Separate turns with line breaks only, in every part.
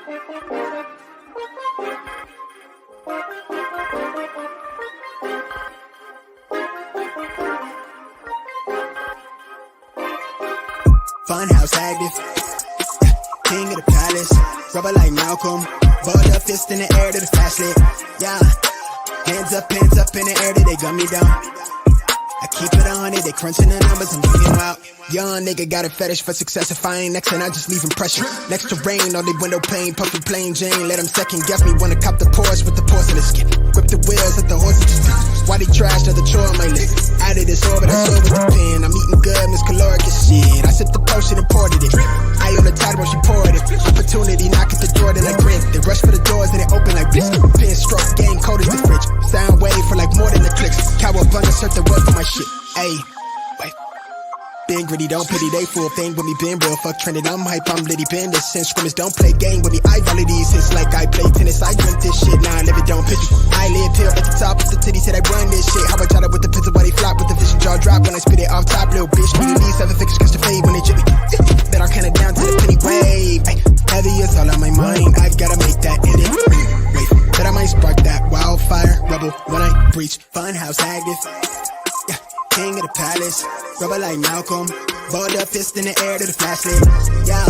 Funhouse active, king of the palace, rubber like Malcolm, balled up fist in the air to the flashlight, yeah, hands up in the air till they gun me down, I keep it on it, they crunching the numbers, I'm bringing out, young nigga got a fetish for success, if I ain't next and I just leave impression, next to rain on the window pane, puffy plain Jane, let them second guess me, wanna cop the Porsche with the porcelain skin, grip the wheels, let the horses just why they trash another chore on my list? Added this orbit, I saw with the pen. I'm eating good, Miss Caloric as shit. I sipped the potion and poured it. I on the tide when she poured it. Opportunity knock at the door, then I grin. They rush for the doors and they open like this. Pin stroke, game cold as the fridge. Sound wave for like more than the clicks. Cowabunga, search the world for my shit. Ayy. Been gritty, don't pity, they full thing with me, been real, fuck trending, I'm hype, I'm litty, been this since scrimmage, don't play game with me, I volley these hits like I play tennis, I drink this shit, now I live it, don't pity, I live here at the top of the titty, said I run this shit, how I try to with the pistol while they flop, with the vision jaw drop, when I spit it off top, little bitch, really need 7 figures catch the fade when they chip me, bet I count it down to the penny wave, ay, heavy is all on my mind, I gotta make that edit, wait, bet I might spark that wildfire, rebel, when I breach, funhouse active, yeah, king of the palace, rubber like Malcolm, balled up fist in the air to the flashlight, yeah,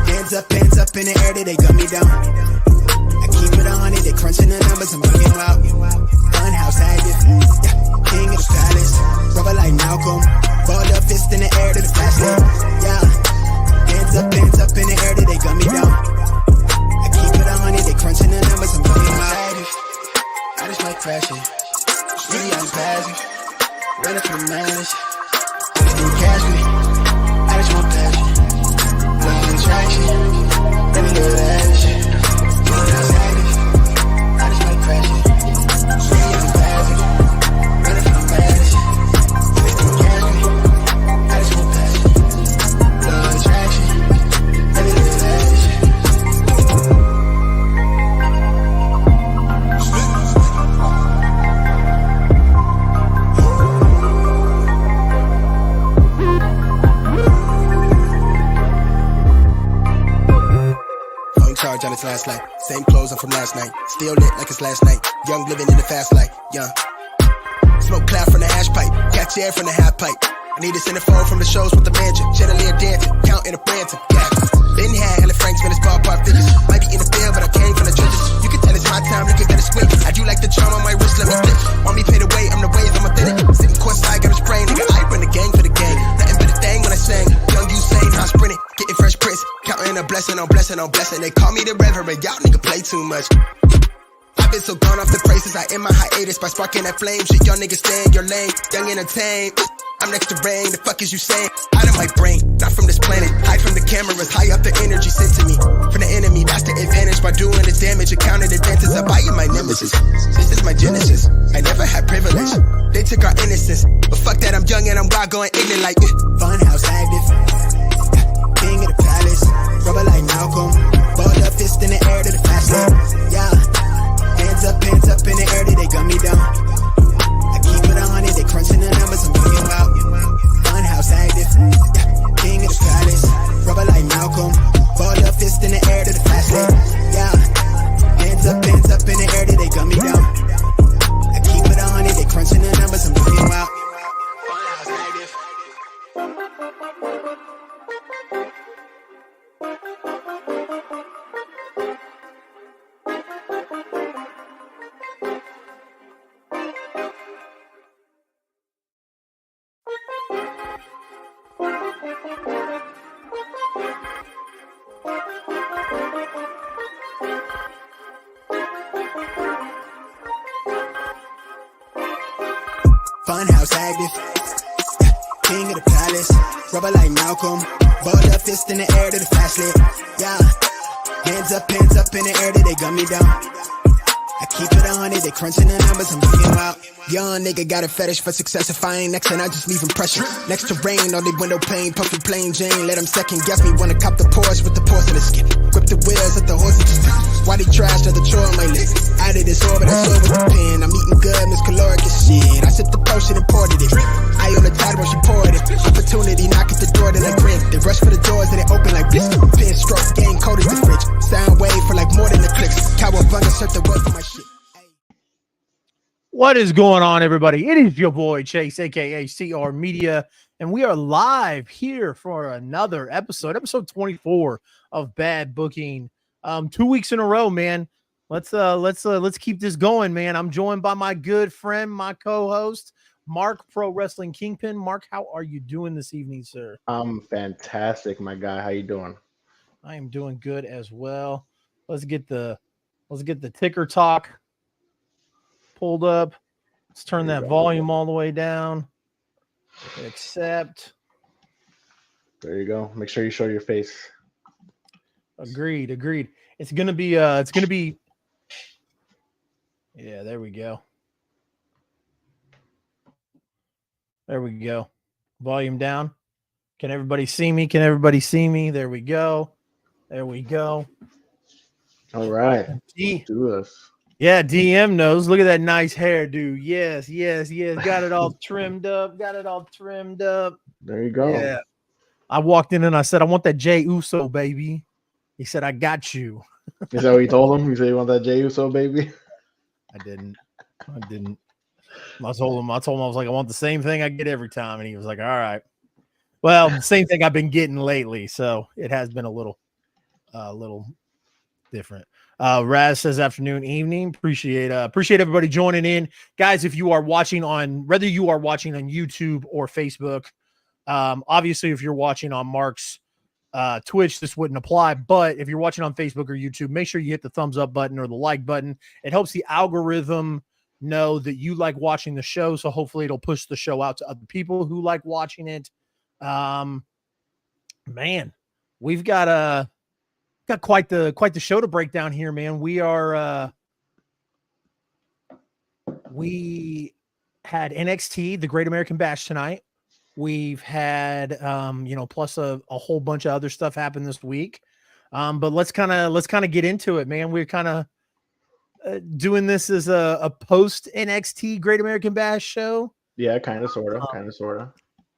hands up in the air till they gun me down, I keep it on it, they crunching the numbers, I'm bringing out, funhouse active, yeah, king of the palace, rubber like Malcolm, balled up fist in the air to the flashlight, yeah, hands up in the air till they gun me down, I keep it on it, they crunching the numbers, I'm bringing out, I just might crash it, really I'm passing, running for the mileage. You catch me, I just want passion, love attraction, let me live that shit, I just might crash it, really I'm passing, running from the madness, you catch me, I just want passion, love attraction, let me live that shit. Charge on its last light, same clothes I'm from last night, still lit like it's last night, young living in the fast life, young. Smoke cloud from the ash pipe, catch air from the half pipe. I need a centerfold from the shows with the mansion, chandelier dancing, counting a Branson. Yeah. Been had hella Franks when it's ballpark figures. Might be in the field, but I came from the trenches. You can tell it's my time, look at the swing. I do like the charm on my wrist, let me flip. Want me pay the way, I'm the wave, I'm authentic. Sitting courtside, got a sprain, nigga. I run the gang for the gang. Nothing but a thing when I sing. Young Usain, I'm sprinting, getting fresh prints, counting a blessing on blessing on blessing. They call me the reverend, y'all nigga play too much. I've been so gone off the praises, I end my hiatus by sparking that flame. Shit, y'all niggas stay in your lane, young entertained. I'm next to rain, the fuck is you saying? Out of my brain, not from this planet. Hide from the cameras, high up the energy sent to me. From the enemy, that's the advantage. By doing this damage, accounting the dentist, I buy you my nemesis. This is my genesis, I never had privilege. They took our innocence, but fuck that, I'm young and I'm wild, going ignorant like funhouse active, king of the palace, rubber like Malcolm, balled up fist in the air to the flashlight, yeah, hands up in the air till they gun me down. I keep it on it, they crunching the numbers, I'm bringing out. Funhouse active, king of the palace, rubber like Malcolm, balled up fist in the air to the flashlight, yeah, hands up in the air till they gun me down. I keep it on it, they crunching the numbers, I'm bringing out. Funhouse active. Funhouse active, king of the palace, rubber like Malcolm, balled up fist in the air to the flashlight, yeah, hands up in the air till they gun me down. I keep it on it, they crunching the numbers, I'm bringing out. Young nigga got a fetish for success, if I ain't next and I just leave impression. Next to rain on the window pane, puffy plain Jane, let them second guess me, wanna cop the Porsche with the porcelain skin. Grip the wheels, let the horses just why they trash another chore on my list. Added this orbit, I saw with the pen. I'm eating good, Miss Caloric as shit. I sipped the potion and poured it. I on the tide when she poured it. Opportunity knock at the door, then I grin. They rush for the doors and they open like this. Pin stroke, game cold as the fridge. Sound wave
What is going on, everybody? It is your boy Chase, aka CR Media, and we are live here for another episode 24 of Bad Booking. 2 weeks in a row, man. Let's keep this going, man. I'm joined by my good friend, my co-host, Mark, Pro Wrestling Kingpin. Mark, how are you doing this evening, sir?
I'm fantastic, my guy. How you doing?
I am doing good as well. Let's get the ticker talk pulled up. Let's turn that volume all the way down. Hit accept.
There you go. Make sure you show your face.
Agreed. It's gonna be yeah, there we go. Volume down. Can everybody see me? There we go.
All right.
D-
Do this.
Yeah, DM knows. Look at that nice hair, dude. Yes. Got it all trimmed up.
There you go.
Yeah. I walked in and I said, I want that Jey Uso, baby. He said, I got you.
Is that what you told him? You said you want that Jey Uso, baby?
I didn't. I told him I was like, I want the same thing I get every time. And he was like, all right. Well, same thing I've been getting lately. So it has been a little different. Raz says afternoon, evening. Appreciate everybody joining in. Guys, if you are watching whether you are watching on YouTube or Facebook, obviously if you're watching on Mark's Twitch, this wouldn't apply, but if you're watching on Facebook or YouTube, make sure you hit the thumbs up button or the like button. It helps the algorithm know that you like watching the show, so hopefully it'll push the show out to other people who like watching it. Man, we've got quite the show to break down here, man. We had NXT, the Great American Bash tonight. We've had plus a whole bunch of other stuff happen this week. But let's kind of get into it, man. We're kind of doing this as a post NXT Great American Bash show.
Yeah, kind of, sort of.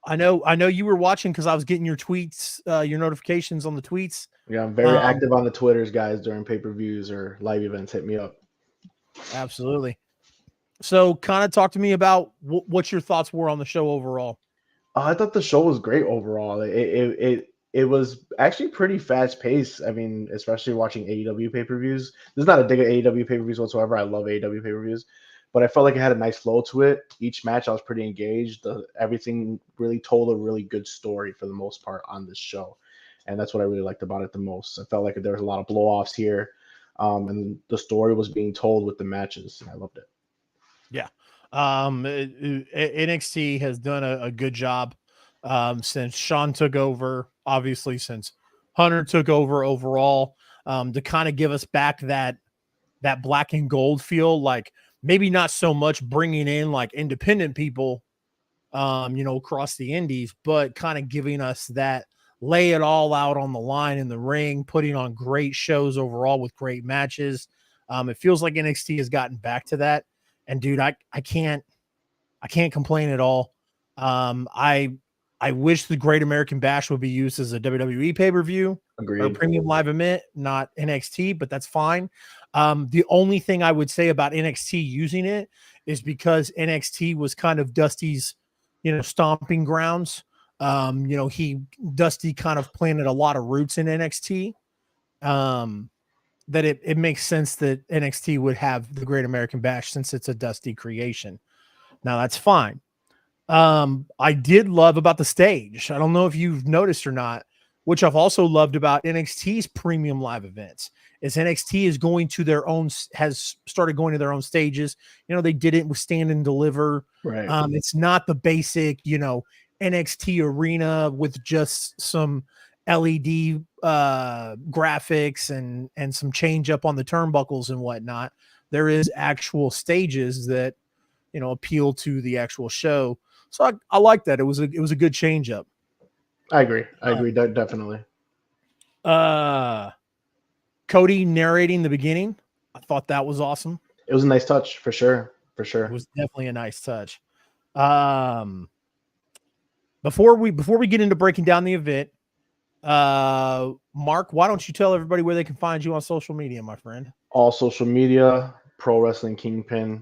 I know you were watching because I was getting your tweets, your notifications on the tweets.
Yeah, I'm very active on the Twitters, guys, during pay-per-views or live events. Hit me up.
Absolutely. So kind of talk to me about what your thoughts were on the show overall.
I thought the show was great overall. It was actually pretty fast paced. I mean, especially watching AEW pay-per-views. This is not a dig at AEW pay-per-views whatsoever. I love AEW pay-per-views, but I felt like it had a nice flow to it. Each match I was pretty engaged. Everything really told a really good story for the most part on this show, and that's what I really liked about it the most. I felt like there was a lot of blow-offs here, and the story was being told with the matches, and I loved it.
Yeah. NXT has done a good job since Sean took over, obviously since Hunter took over overall, to kind of give us back that black and gold feel, like maybe not so much bringing in like independent people, across the indies, but kind of giving us that lay it all out on the line in the ring, putting on great shows overall with great matches. It feels like NXT has gotten back to that. And dude, I can't complain at all. I wish the Great American Bash would be used as a WWE pay-per-view or premium live event, not NXT, but that's fine. The only thing I would say about NXT using it is because NXT was kind of Dusty's, stomping grounds. Dusty kind of planted a lot of roots in NXT. That it makes sense that NXT would have the Great American Bash since it's a Dusty creation. Now that's fine. I did love about the stage. I don't know if you've noticed or not, which I've also loved about NXT's premium live events is NXT has started going to their own stages. They did it with Stand and Deliver.
Right.
It's not the basic, NXT arena with just some LED graphics and some change up on the turnbuckles and whatnot. There is actual stages that appeal to the actual show. So I like that. It was a good change up.
I agree. Definitely.
Cody narrating the beginning, I thought that was awesome.
It was a nice touch for sure.
It was definitely a nice touch. Before we get into breaking down the event, Mark, why don't you tell everybody where they can find you on social media, my friend?
All social media, Pro Wrestling Kingpin,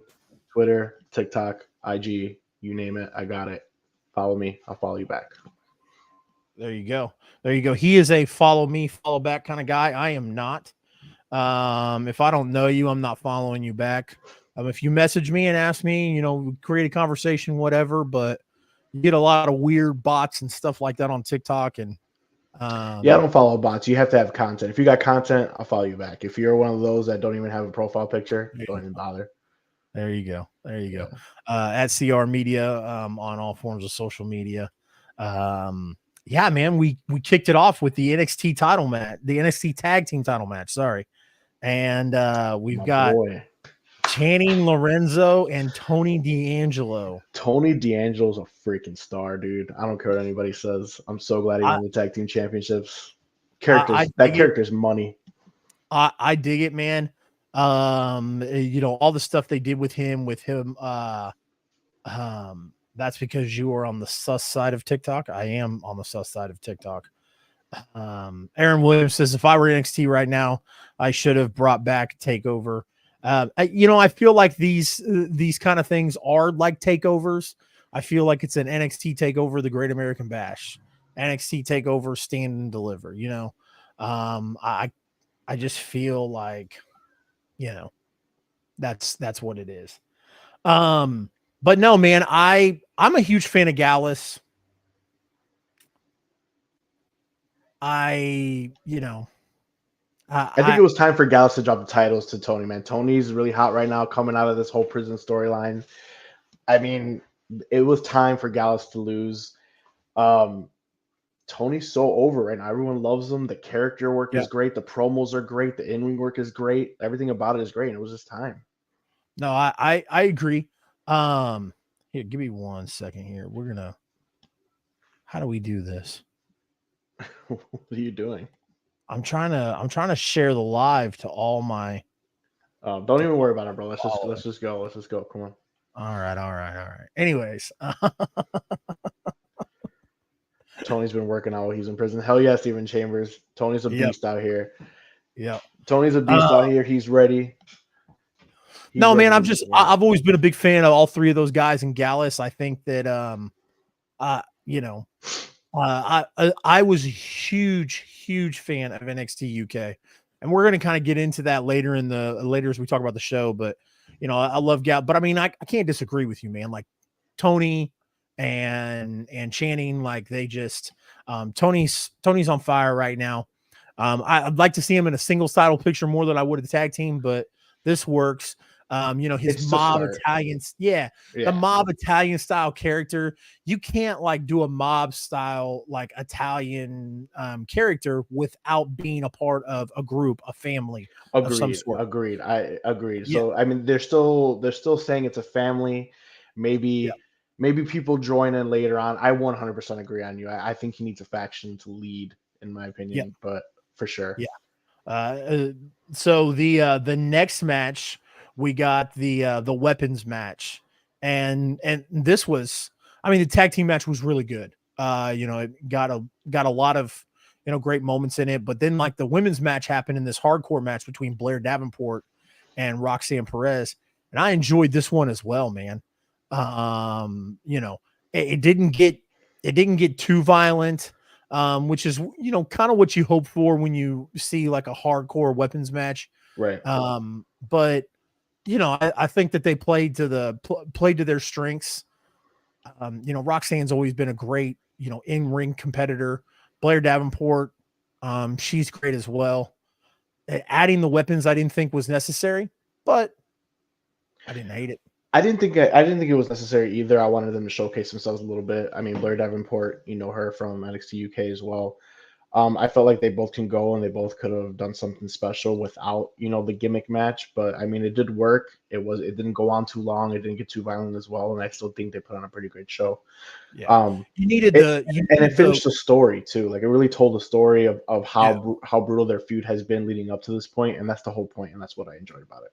Twitter, TikTok, IG, you name it, I got it. Follow me, I'll follow you back.
There you go. There you go. He is a follow me, follow back kind of guy. I am not. If I don't know you, I'm not following you back. If you message me and ask me, create a conversation, whatever, but you get a lot of weird bots and stuff like that on TikTok. And
Yeah, I don't follow bots. You have to have content. If you got content, I'll follow you back. If you're one of those that don't even have a profile picture, don't even bother.
There you go. There you
Yeah.
go. At CR Media on all forms of social media. Yeah, man, we kicked it off with the NXT title match, the NXT tag team title match. Sorry. And we've
My
got
boy.
Channing Lorenzo and Tony D'Angelo.
Tony D'Angelo's a freaking star, dude. I don't care what anybody says. I'm so glad he won the tag team championships. That character's money.
I dig it, man. All the stuff they did with him, that's because you are on the sus side of TikTok. I am on the sus side of TikTok. Aaron Williams says, if I were NXT right now, I should have brought back Takeover. I feel like these kind of things are like takeovers. I feel like it's an NXT takeover, the Great American Bash, NXT takeover, stand and deliver. I just feel like, that's what it is. But no, man, I'm a huge fan of Gallus. I
think it was time for Gallus to drop the titles to Tony, man. Tony's really hot right now, coming out of this whole prison storyline. I mean, it was time for Gallus to lose. Tony's so over right now. Everyone loves him. The character work is great. The promos are great. The in-ring work is great. Everything about it is great. And it was just time.
No, I agree. Here, give me 1 second here. How do we do this?
What are you doing?
I'm trying to share the live to all my.
Don't even worry about it, bro. Let's just go. Let's just go. Come on.
All right. Anyways,
Tony's been working out while he's in prison. Hell yeah, Steven Chambers. Tony's a beast out here.
Yeah,
Tony's a beast out here. He's reready.
No, man, I've always been a big fan of all three of those guys in Gallus. I think that I was a huge fan of NXT UK, and we're going to kind of get into that later as we talk about the show. But I love Gal, but I mean, I can't disagree with you, man. Like Tony and Channing, like they just Tony's on fire right now. I'd like to see him in a singles title picture more than I would at the tag team, but this works. His mob Italians, the mob Italian style character. You can't like do a mob style like Italian character without being a part of a group, a family of some sort.
Agreed. I agreed. Yeah. So I mean, they're still saying it's a family. Maybe people join in later on. I 100% agree on you. I think he needs a faction to lead, in my opinion. But for sure.
Yeah. So the next match, we got the weapons match, and this was, I mean, the tag team match was really good. It got a lot of great moments in it, but then like the women's match happened in this hardcore match between Blair Davenport and Roxanne Perez, and I enjoyed this one as well, man. It didn't get too violent, which is kind of what you hope for when you see like a hardcore weapons match,
right?
But I think that they played to their strengths. Roxanne's always been a great, in-ring competitor. Blair Davenport, she's great as well. Adding the weapons, I didn't think was necessary, but I didn't hate it.
I didn't think it was necessary either. I wanted them to showcase themselves a little bit. I mean, Blair Davenport, her from NXT UK as well. I felt like they both can go and they both could have done something special without, the gimmick match. But I mean, it did work. It didn't go on too long. It didn't get too violent as well. And I still think they put on a pretty great show.
Yeah.
It finished the story too. Like it really told the story of how brutal their feud has been leading up to this point. And that's the whole point. And that's what I enjoyed about it.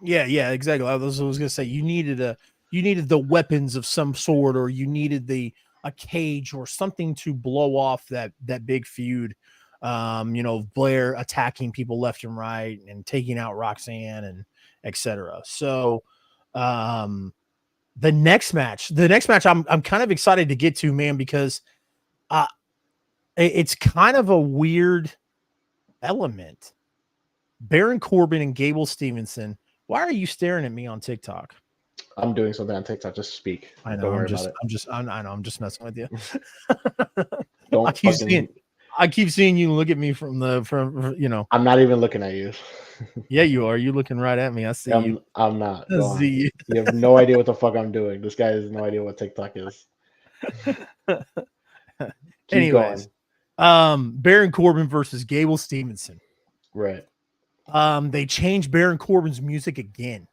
Yeah, exactly. I was going to say you needed the weapons of some sort, or you needed a cage or something to blow off that big feud. Blair attacking people left and right and taking out Roxanne and etc. So, The next match, I'm kind of excited to get to, man, because uh, it's kind of a weird element. Baron Corbin and Gable Stevenson. Why are you staring at me on TikTok?
I'm doing something on TikTok. Just speak.
I know.
Don't worry about it.
I know. I'm just messing with you. I
Don't
keep seeing.
fucking.
I keep seeing you look at me from.
I'm not even looking at you.
Yeah, you are. You looking right at me. I see you.
I'm not.
I
Go on.
see you.
You have no idea what the fuck I'm doing. This guy has no idea what TikTok is. Keep
Anyways,
going.
Baron Corbin versus Gable Stevenson.
Right.
They changed Baron Corbin's music again.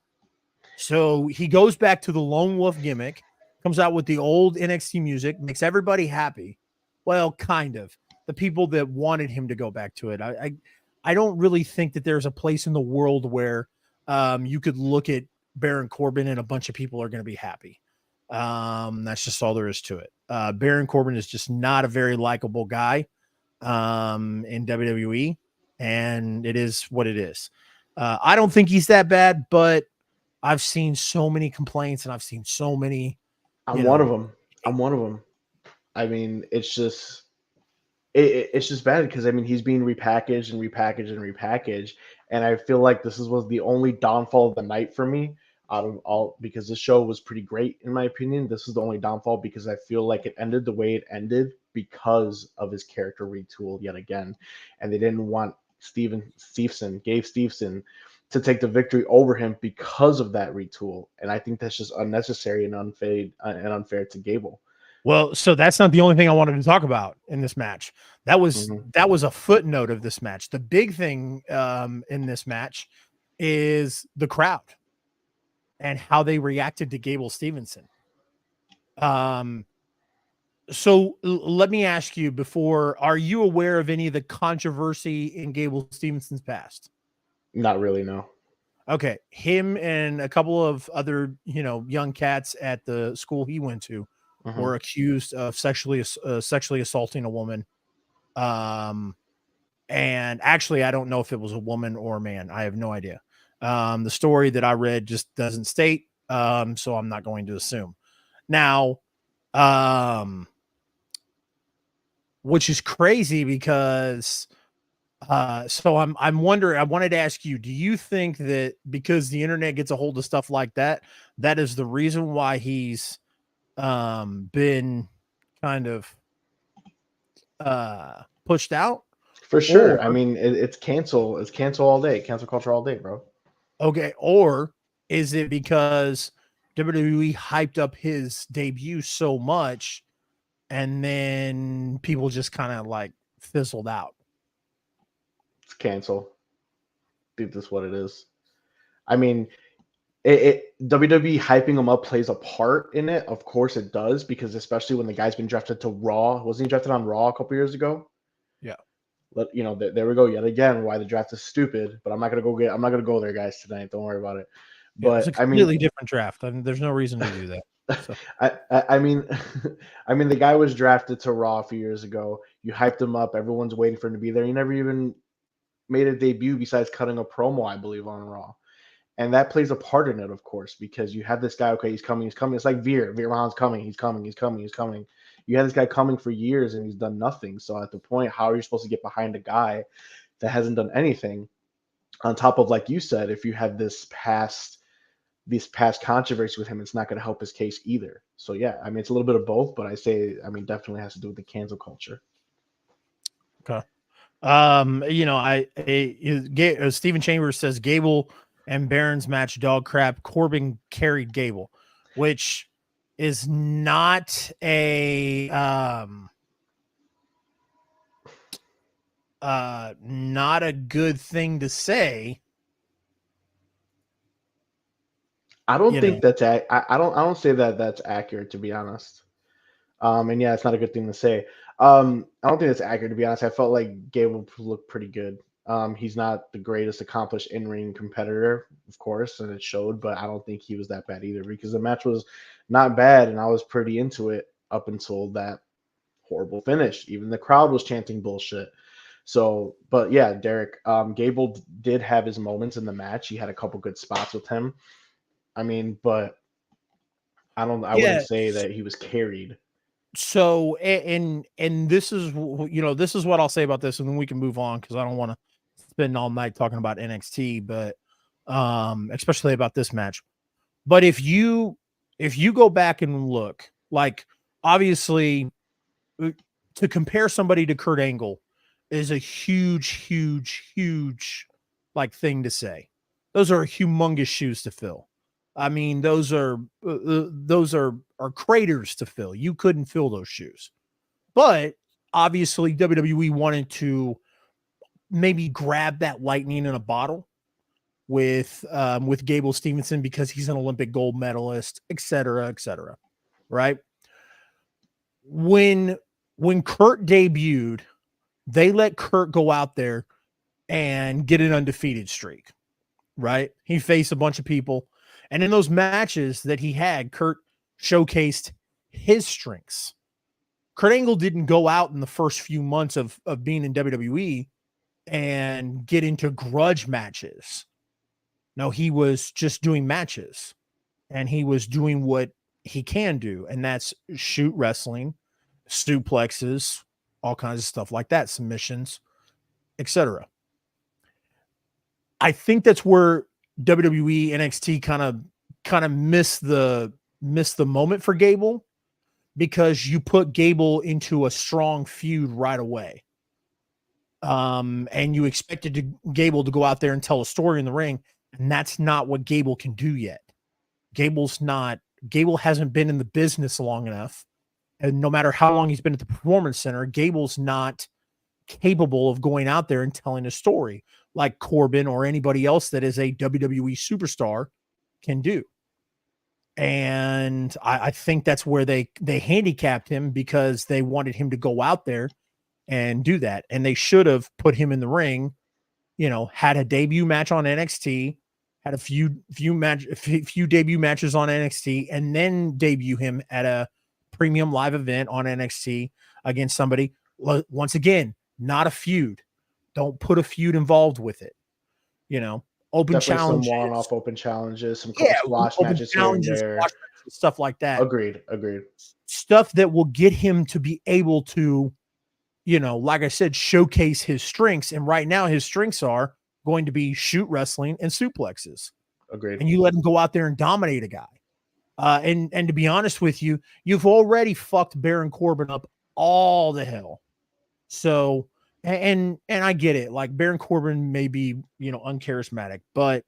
So he goes back to the Lone Wolf gimmick, comes out with the old NXT music, makes everybody happy. Well, kind of. The people that wanted him to go back to it. I don't really think that there's a place in the world where you could look at Baron Corbin and a bunch of people are going to be happy. That's just all there is to it. Baron Corbin is just not a very likable guy in WWE, and it is what it is. I don't think he's that bad, but I've seen so many complaints and I've seen so many.
I'm one of them. I'm one of them. I mean, it's just it's just bad because I mean he's being repackaged and repackaged and repackaged, and I feel like was the only downfall of the night for me out of all because this show was pretty great in my opinion. This is the only downfall because I feel like it ended the way it ended because of his character retool yet again, and they didn't want Gabe Stevenson, to take the victory over him because of that retool, and I think that's just unnecessary and unfair to Gable.
Well, so that's not the only thing I wanted to talk about in this match. That was
Mhm.
that was a footnote of this match. The big thing in this match is the crowd and how they reacted to Gable Stevenson. So let me ask you before, are you aware of any of the controversy in Gable Stevenson's past?
Not really, no.
Okay, him and a couple of other, young cats at the school he went to
Mhm.
were accused of sexually assaulting a woman. And actually, I don't know if it was a woman or a man. I have no idea. The story that I read just doesn't state, so I'm not going to assume. Now, which is crazy because so I'm wondering, I wanted to ask you, do you think that because the internet gets a hold of stuff like that, that is the reason why he's been kind of pushed out?
For
Or
sure. I mean, it's cancel. It's cancel all day. Cancel culture all day, bro.
okay, or is it because WWE hyped up his debut so much and then people just kind of like fizzled out?
It's cancel. I think that's what it is. I mean, WWE hyping him up plays a part in it. Of course, it does because especially when the guy's been drafted to Raw, wasn't he drafted on Raw a couple years ago?
Yeah.
There we go yet again. Why the draft is stupid, but I'm not gonna go there, guys, tonight. Don't worry about it.
Yeah, it's a
But I mean,
completely different draft. I mean, there's no reason to do that. So
I mean, I mean, the guy was drafted to Raw a few years ago. You hyped him up. Everyone's waiting for him to be there. You never even made a debut besides cutting a promo, I believe, on Raw. And that plays a part in it, of course, because you have this guy, okay, he's coming, he's coming. It's like Veer Mahan's coming, he's coming, he's coming, he's coming. You had this guy coming for years and he's done nothing. So at the point, how are you supposed to get behind a guy that hasn't done anything? On top of, like you said, if you have this past controversy with him, it's not going to help his case either. So yeah, I mean, it's a little bit of both, but I mean, definitely has to do with the cancel culture.
okay. Steven Chambers says Gable and Baron's match dog crap. Corbin carried Gable, which is not not a good thing to say.
I don't
You know,
think I don't say that that's accurate, to be honest. And yeah, it's not a good thing to say. I don't think it's accurate, to be honest. I felt like Gable looked pretty good. He's not the greatest accomplished in-ring competitor, of course, and it showed, but I don't think he was that bad either because the match was not bad and I was pretty into it up until that horrible finish. Even the crowd was chanting bullshit. So, but yeah, Derek, Gable did have his moments in the match. He had a couple good spots with him. I mean, but I wouldn't
Yeah.
say that he was carried.
So and this is this is what I'll say about this, and then we can move on because I don't want to spend all night talking about NXT, but especially about this match. But if you go back and look, like obviously to compare somebody to Kurt Angle is a huge like thing to say. Those are humongous shoes to fill. I mean, those are craters to fill. You couldn't fill those shoes. But obviously WWE wanted to maybe grab that lightning in a bottle with Gable Stevenson because he's an Olympic gold medalist, et cetera, right? When Kurt debuted, they let Kurt go out there and get an undefeated streak, right? He faced a bunch of people, and in those matches that he had, Kurt showcased his strengths. Kurt Angle didn't go out in the first few months of being in WWE and get into grudge matches. No, he was just doing matches, and he was doing what he can do, and that's shoot wrestling, suplexes, all kinds of stuff like that, submissions, etc. I think that's where WWE NXT kind of missed the moment for Gable, because you put Gable into a strong feud right away. And you expected Gable to go out there and tell a story in the ring, and that's not what Gable can do yet. Gable hasn't been in the business long enough, and no matter how long he's been at the Performance Center, Gable's not capable of going out there and telling a story like Corbin or anybody else that is a WWE superstar can do. And I think that's where they handicapped him, because they wanted him to go out there and do that. And they should have put him in the ring, had a debut match on NXT, had a few debut matches on NXT, and then debut him at a premium live event on NXT against somebody. Once again, not a feud. Don't put a feud involved with it. Open
Definitely some
challenges.
one-off open challenges, some
Yeah,
squash
open
matches here and
challenges,
there.
squash matches, stuff like that.
Agreed.
Stuff that will get him to be able to, like I said, showcase his strengths. And right now his strengths are going to be shoot wrestling and suplexes.
Agreed.
And you let him go out there and dominate a guy. And to be honest with you, you've already fucked Baron Corbin up all the hell. So, and I get it. Like, Baron Corbin may be, uncharismatic, but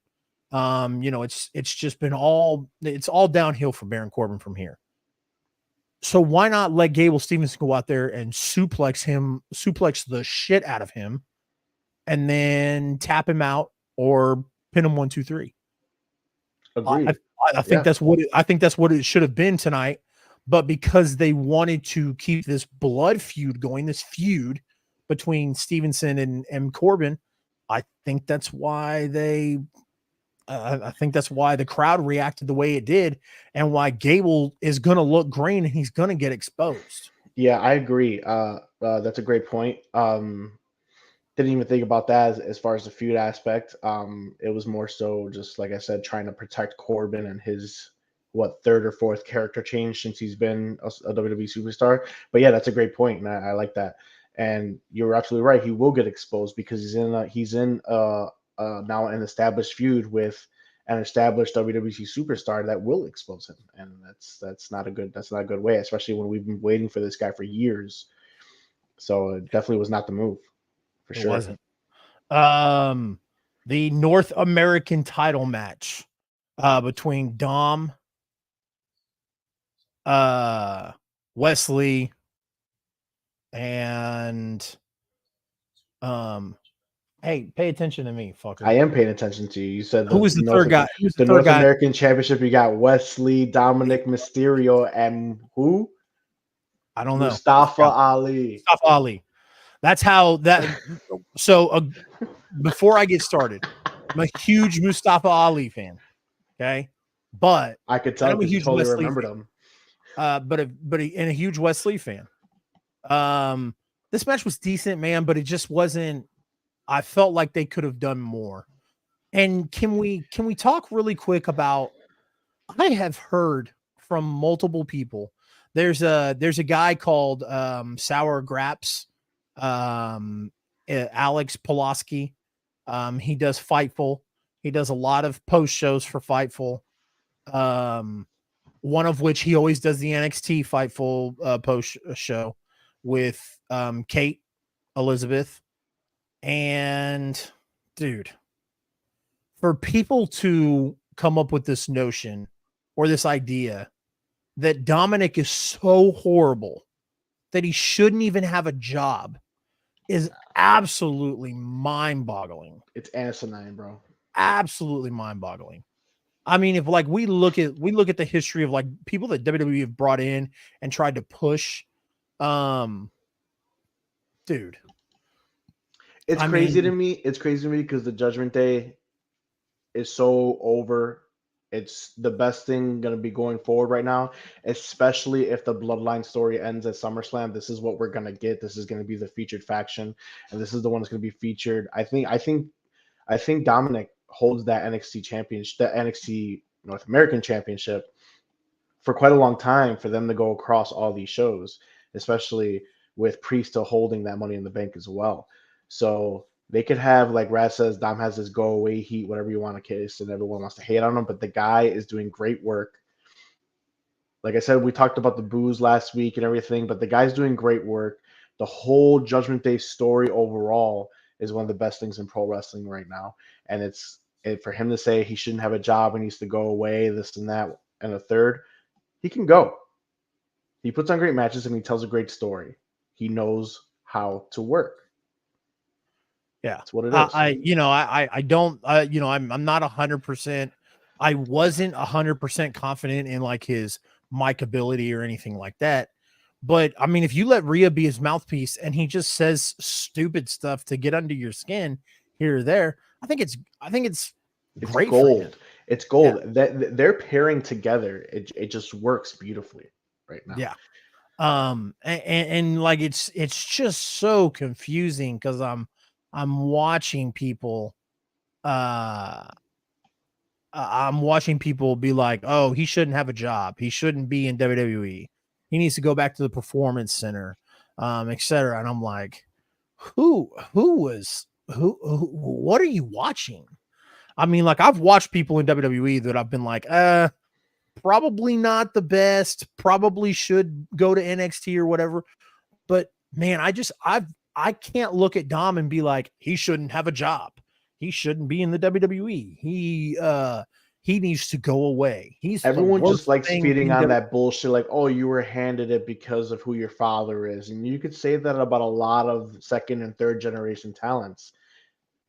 it's just been all downhill for Baron Corbin from here. So why not let Gable Stevenson go out there and suplex the shit out of him, and then tap him out or pin him 1, 2, 3.
Agreed.
I think that's what it should have been tonight. But because they wanted to keep this blood feud going, this feud between Stevenson and Corbin, I think that's why the crowd reacted the way it did, and why Gable is going to look green and he's going to get exposed.
Yeah, I agree. That's a great point. Didn't even think about that as far as the feud aspect. It was more so just, like I said, trying to protect Corbin and his third or fourth character change since he's been a WWE superstar. But yeah, that's a great point, and I like that. And you're absolutely right. He will get exposed because he's in now an established feud with an established WWE superstar that will expose him, and that's not a good way, especially when we've been waiting for this guy for years. So it definitely was not the move, for sure.
It wasn't. The North American title match between Dom, Wesley, and hey, pay attention to me, fucker.
I am paying attention to you. You said
who was the third guy?
The North American Championship. You got Wesley, Dominic Mysterio, and who?
I don't know.
Mustafa Ali.
That's how that. So before I get started, I'm a huge Mustafa Ali fan. Okay, but
I could tell because you totally remembered him.
But a huge Wesley fan. This match was decent, man, but it just wasn't. I felt like they could have done more. And can we talk really quick about? I have heard from multiple people. There's a guy called Sour Graps, Alex Pulaski. He does Fightful. He does a lot of post shows for Fightful. One of which he always does the NXT Fightful post show with Kate Elizabeth. And dude, for people to come up with this notion or this idea that Dominic is so horrible that he shouldn't even have a job is absolutely mind-boggling.
It's asinine, bro.
Absolutely mind-boggling. I mean, if like we look at the history of like people that WWE have brought in and tried to push, dude.
It's crazy to me. It's crazy to me because the Judgment Day is so over. It's the best thing going to be going forward right now, especially if the Bloodline story ends at SummerSlam. This is what we're going to get. This is going to be the featured faction, and this is the one that's going to be featured. I think Dominic holds that NXT championship, that NXT North American championship for quite a long time for them to go across all these shows, especially with Priest still holding that Money in the Bank as well. So they could have, like Raz says, Dom has this go away heat, whatever you want to kiss, and everyone wants to hate on him, but the guy is doing great work. Like I said, we talked about the booze last week and everything, but the guy's doing great work. The whole Judgment Day story overall is one of the best things in pro wrestling right now. And for him to say he shouldn't have a job and needs to go away, this and that, and a third, he can go. He puts on great matches and he tells a great story. He knows how to work.
Yeah,
that's what it is.
I'm not 100%. I wasn't 100% confident in like his mic ability or anything like that. But I mean, if you let Rhea be his mouthpiece and he just says stupid stuff to get under your skin here or there, I think it's great.
Gold. It's gold. Yeah. That they're pairing together. It just works beautifully right now.
Yeah. And like it's just so confusing because I'm watching people I'm watching people be like, oh, he shouldn't have a job. He shouldn't be in WWE. He needs to go back to the Performance Center, etc. And I'm like, what are you watching? I mean, like I've watched people in WWE that I've been like, probably not the best, probably should go to NXT or whatever. But man, I can't look at Dom and be like, he shouldn't have a job. He shouldn't be in the WWE. He needs to go away.
Everyone just likes feeding on that bullshit, like, oh, you were handed it because of who your father is. And you could say that about a lot of second and third generation talents.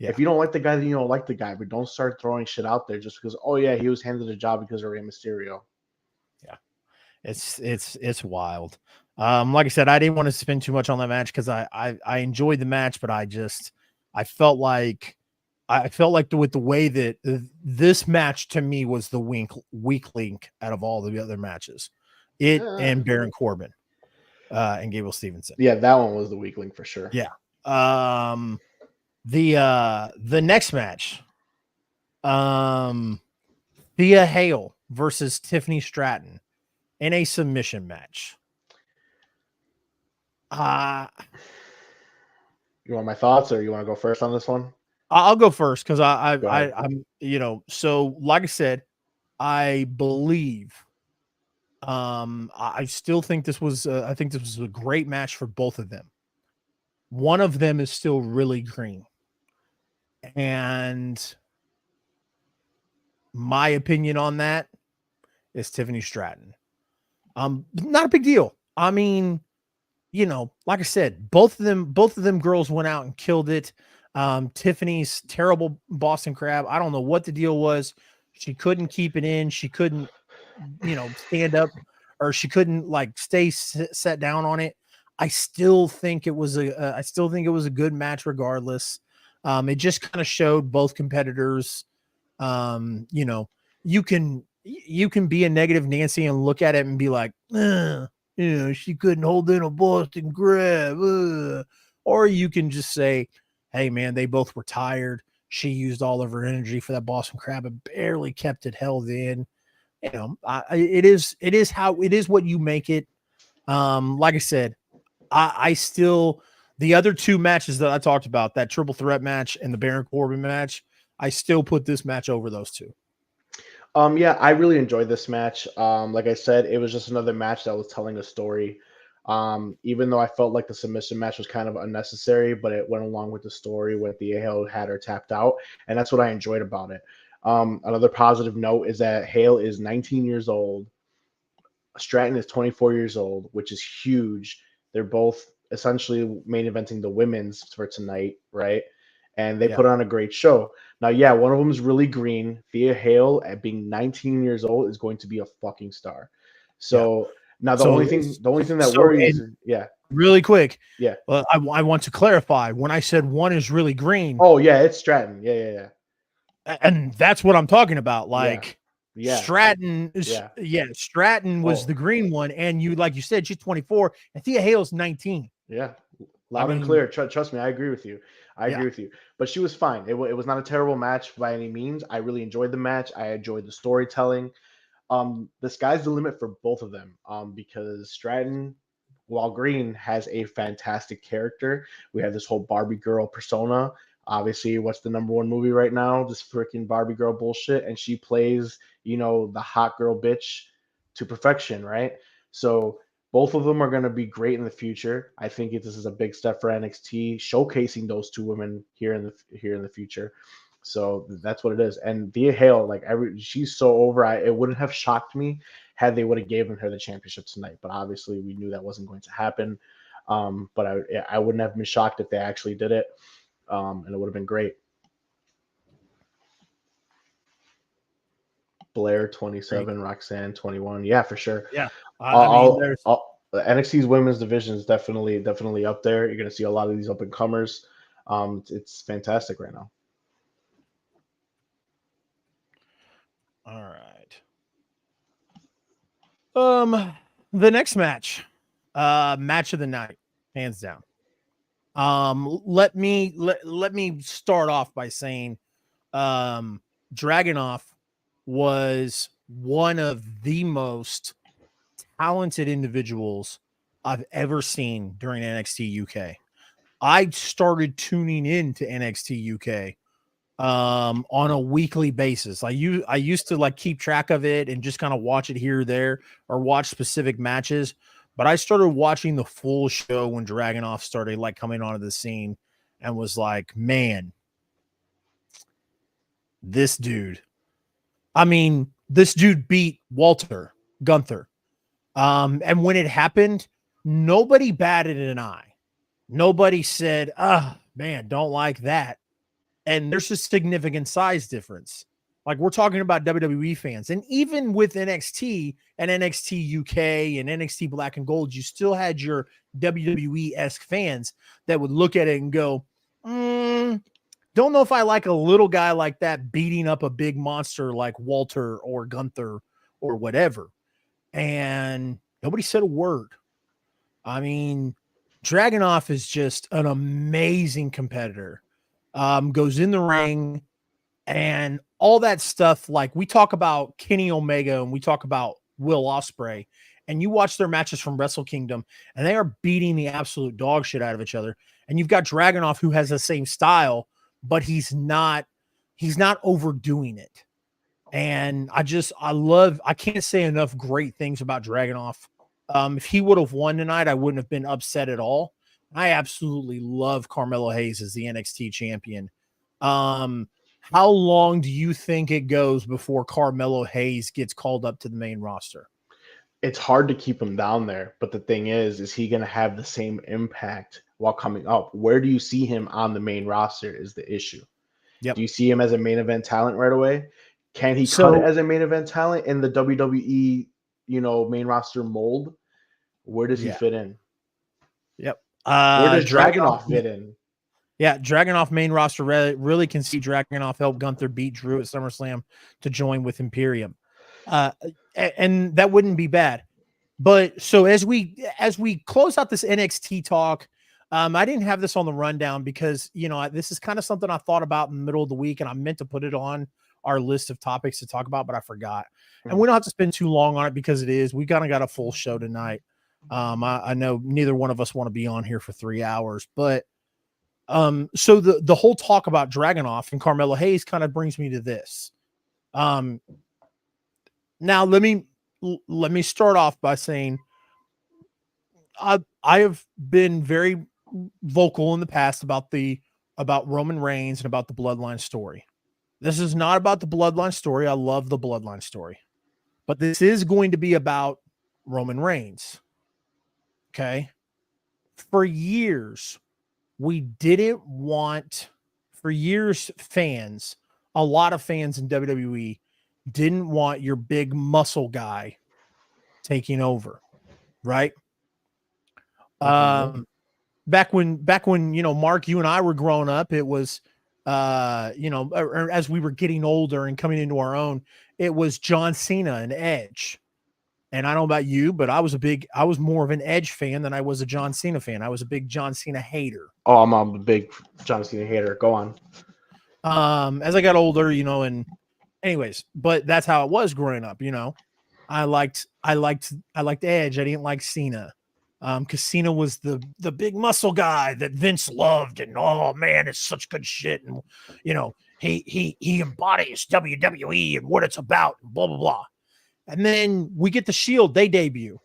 Yeah. If you don't like the guy, then you don't like the guy, but don't start throwing shit out there just because, oh yeah, he was handed a job because of Rey Mysterio.
Yeah. It's wild. Like I said, I didn't want to spend too much on that match because I enjoyed the match, but I felt like with the way that this match to me was the weak link out of all the other matches, and Baron Corbin, and Gable Stevenson.
Yeah, that one was the weak link for sure.
Yeah. The next match, Thea Hale versus Tiffany Stratton in a submission match.
You want my thoughts, or you want to go first on this one?
I'll go first because I'm so like I said, I believe I still think this was a great match for both of them. One of them is still really green, and my opinion on that is Tiffany Stratton. Not a big deal. I mean, like I said, both of them girls went out and killed it. Tiffany's terrible Boston Crab, I don't know what the deal was. She couldn't keep it in. She couldn't, stand up, or she couldn't like stay set down on it. I still think it was a good match regardless. It just kind of showed both competitors. You can be a negative Nancy and look at it and be like, she couldn't hold in a Boston Crab. Or you can just say, hey man, they both were tired. She used all of her energy for that Boston Crab and barely kept it held in. you know, it is what you make it. Like I said, I still, the other two matches that I talked about, that triple threat match and the Baron Corbin match, I still put this match over those two.
Yeah, I really enjoyed this match. Like I said, it was just another match that was telling a story. Even though I felt like the submission match was kind of unnecessary, but it went along with the story where Thea Hale had her tapped out, and that's what I enjoyed about it. Another positive note is that Hale is 19 years old. Stratton is 24 years old, which is huge. They're both essentially main eventing the women's for tonight, right? And they
Yeah.
put on a great show. Now, yeah, one of them is really green. Thea Hale, at being 19 years old, is going to be a fucking star.
Yeah.
So now the
So
only thing that
so
worries,
and
yeah,
really quick,
yeah.
I want to clarify, when I said one is really green,
Oh yeah, it's Stratton. Yeah.
and that's what I'm talking about.
Yeah.
Like
Yeah.
Stratton is,
Yeah.
yeah, Stratton was
Oh,
the green one, and you, like you said, she's 24, and Thea Hale's 19.
yeah.
I
Loud and
mean,
clear. Trust me, I agree with you. I
yeah,
agree with you. But she was fine. It was not a terrible match by any means. I really enjoyed the match. I enjoyed the storytelling. The sky's the limit for both of them. Because Stratton, while Green has a fantastic character, we have this whole Barbie girl persona. Obviously, what's the number one movie right now? This freaking Barbie girl bullshit, and she plays, the hot girl bitch to perfection, right? So both of them are going to be great in the future. I think this is a big step for NXT, showcasing those two women here in the future. So that's what it is. And Thea Hale, like she's so over. It wouldn't have shocked me had they would have given her the championship tonight. But obviously, we knew that wasn't going to happen. But I wouldn't have been shocked if they actually did it, and it would have been great. Blair 27, Roxanne 21, yeah, for sure.
yeah. I mean, there's
NXT's women's division is definitely up there. You're gonna see a lot of these up and comers. It's fantastic right now.
all right. The next match, match of the night, hands down. Let me start off by saying, Dragunov was one of the most talented individuals I've ever seen during NXT UK. I started tuning in to NXT UK on a weekly basis. I used to like keep track of it and just kind of watch it here or there, or watch specific matches. But I started watching the full show when Dragunov started like coming onto the scene, and was like, man, this dude. I mean, this dude beat Walter Gunther. And when it happened, nobody batted an eye. Nobody said, man, don't like that. And there's a significant size difference. Like, we're talking about WWE fans. And even with NXT and NXT UK and NXT Black and Gold, you still had your WWE-esque fans that would look at it and go, don't know if I like a little guy like that beating up a big monster like Walter or Gunther or whatever. And nobody said a word. I mean, Dragunov is just an amazing competitor. Goes in the ring and all that stuff. Like, we talk about Kenny Omega and we talk about Will Ospreay, and you watch their matches from Wrestle Kingdom, and they are beating the absolute dog shit out of each other. And you've got Dragunov, who has the same style, but he's not overdoing it. And I can't say enough great things about Dragunov. If he would have won tonight, I wouldn't have been upset at all. I absolutely love Carmelo Hayes as the NXT champion. How long do you think it goes before Carmelo Hayes gets called up to the main roster?
It's hard to keep him down there, but the thing is he going to have the same impact while coming up? Where do you see him on the main roster is the issue.
Yep.
Do you see him as a main event talent right away? Can he cut it as a main event talent in the WWE, main roster mold? Where does he fit in?
Yep.
Where does Dragunov fit in?
Yeah, Dragunov main roster really can see Dragunov help Gunther beat Drew at SummerSlam to join with Imperium. And that wouldn't be bad. But so as we close out this NXT talk, I didn't have this on the rundown because, this is kind of something I thought about in the middle of the week, and I meant to put it on our list of topics to talk about, but I forgot. And
Mhm.
we don't have to spend too long on it because we kind of got a full show tonight. I know neither one of us want to be on here for 3 hours, but so the whole talk about Dragunov and Carmelo Hayes kind of brings me to this. Now let me start off by saying I have been very vocal in the past about Roman Reigns and about the Bloodline story. This is not about the Bloodline story. I love the Bloodline story, but this is going to be about Roman Reigns. Okay. For years, we didn't want, for years, fans, a lot of fans in WWE didn't want your big muscle guy taking over, right?
Definitely.
Back when Mark, you and I were growing up, it was or as we were getting older and coming into our own, it was John Cena and Edge. And I don't know about you, but I was more of an Edge fan than I was a John Cena fan. I was a big John Cena hater.
Oh, I'm a big John Cena hater. Go on.
As I got older, and anyways, but that's how it was growing up. I liked Edge. I didn't like Cena. Because Cena was the big muscle guy that Vince loved, and oh man, it's such good shit. And he embodies WWE and what it's about, and blah blah blah. And then we get the Shield, they debut.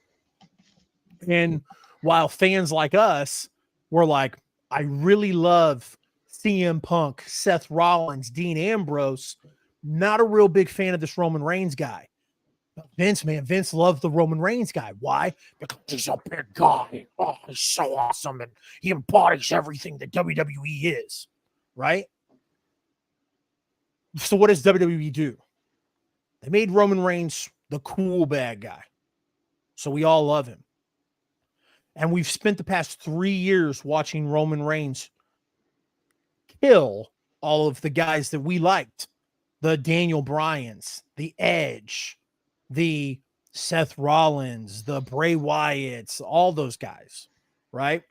And while fans like us were like, I really love CM Punk, Seth Rollins, Dean Ambrose, not a real big fan of this Roman Reigns guy. But Vince loved the Roman Reigns guy. Why? Because he's a big guy. Oh, he's so awesome. And he embodies everything that WWE is. Right? So what does WWE do? They made Roman Reigns the cool bad guy. So we all love him. And we've spent the past 3 years watching Roman Reigns kill all of the guys that we liked. The Daniel Bryans, the Edge, the Seth Rollins, the Bray Wyatts, all those guys, right?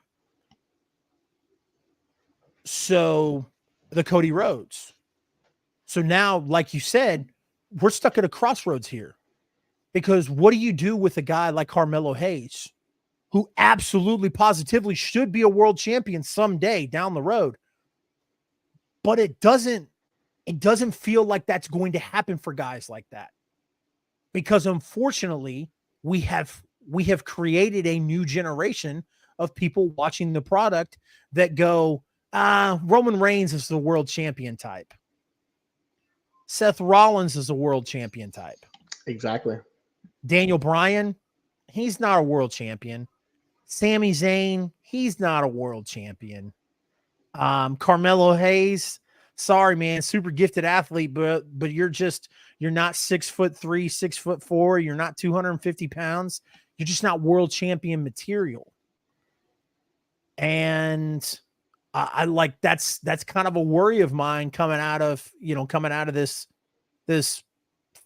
So the Cody Rhodes. So now, like you said, we're stuck at a crossroads here. Because what do you do with a guy like Carmelo Hayes, who absolutely positively should be a world champion someday down the road? But it doesn't feel like that's going to happen for guys like that. Because unfortunately, we have created a new generation of people watching the product that go, Roman Reigns is the world champion type. Seth Rollins is a world champion type.
Exactly.
Daniel Bryan, he's not a world champion. Sami Zayn, he's not a world champion. Carmelo Hayes, sorry, man, super gifted athlete, but you're not 6'3", 6'4". You're not 250 pounds. You're just not world champion material. And I like that's kind of a worry of mine coming out of this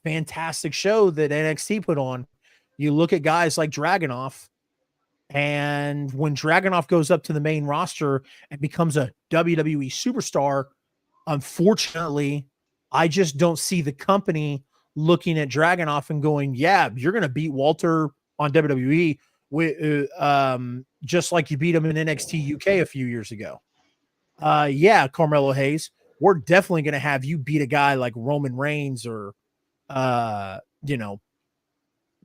fantastic show that NXT put on. You look at guys like Dragunov, and when Dragunov goes up to the main roster and becomes a WWE superstar, unfortunately, I just don't see the company looking at Dragunov and going, yeah, you're going to beat Walter on WWE just like you beat him in NXT UK a few years ago. Yeah, Carmelo Hayes, we're definitely going to have you beat a guy like Roman Reigns or,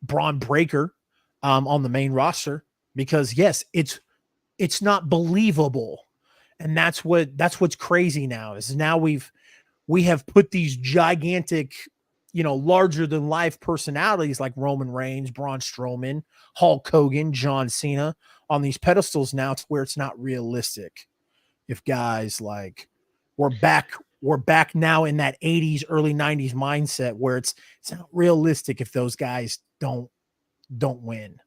Braun Breaker on the main roster, because yes, it's not believable. And that's what's crazy now is now we have put these gigantic, larger than life personalities like Roman Reigns, Braun Strowman, Hulk Hogan, John Cena on these pedestals now to where it's not realistic. If guys like we're back now in that 80s, early 90s mindset where it's not realistic if those guys don't win.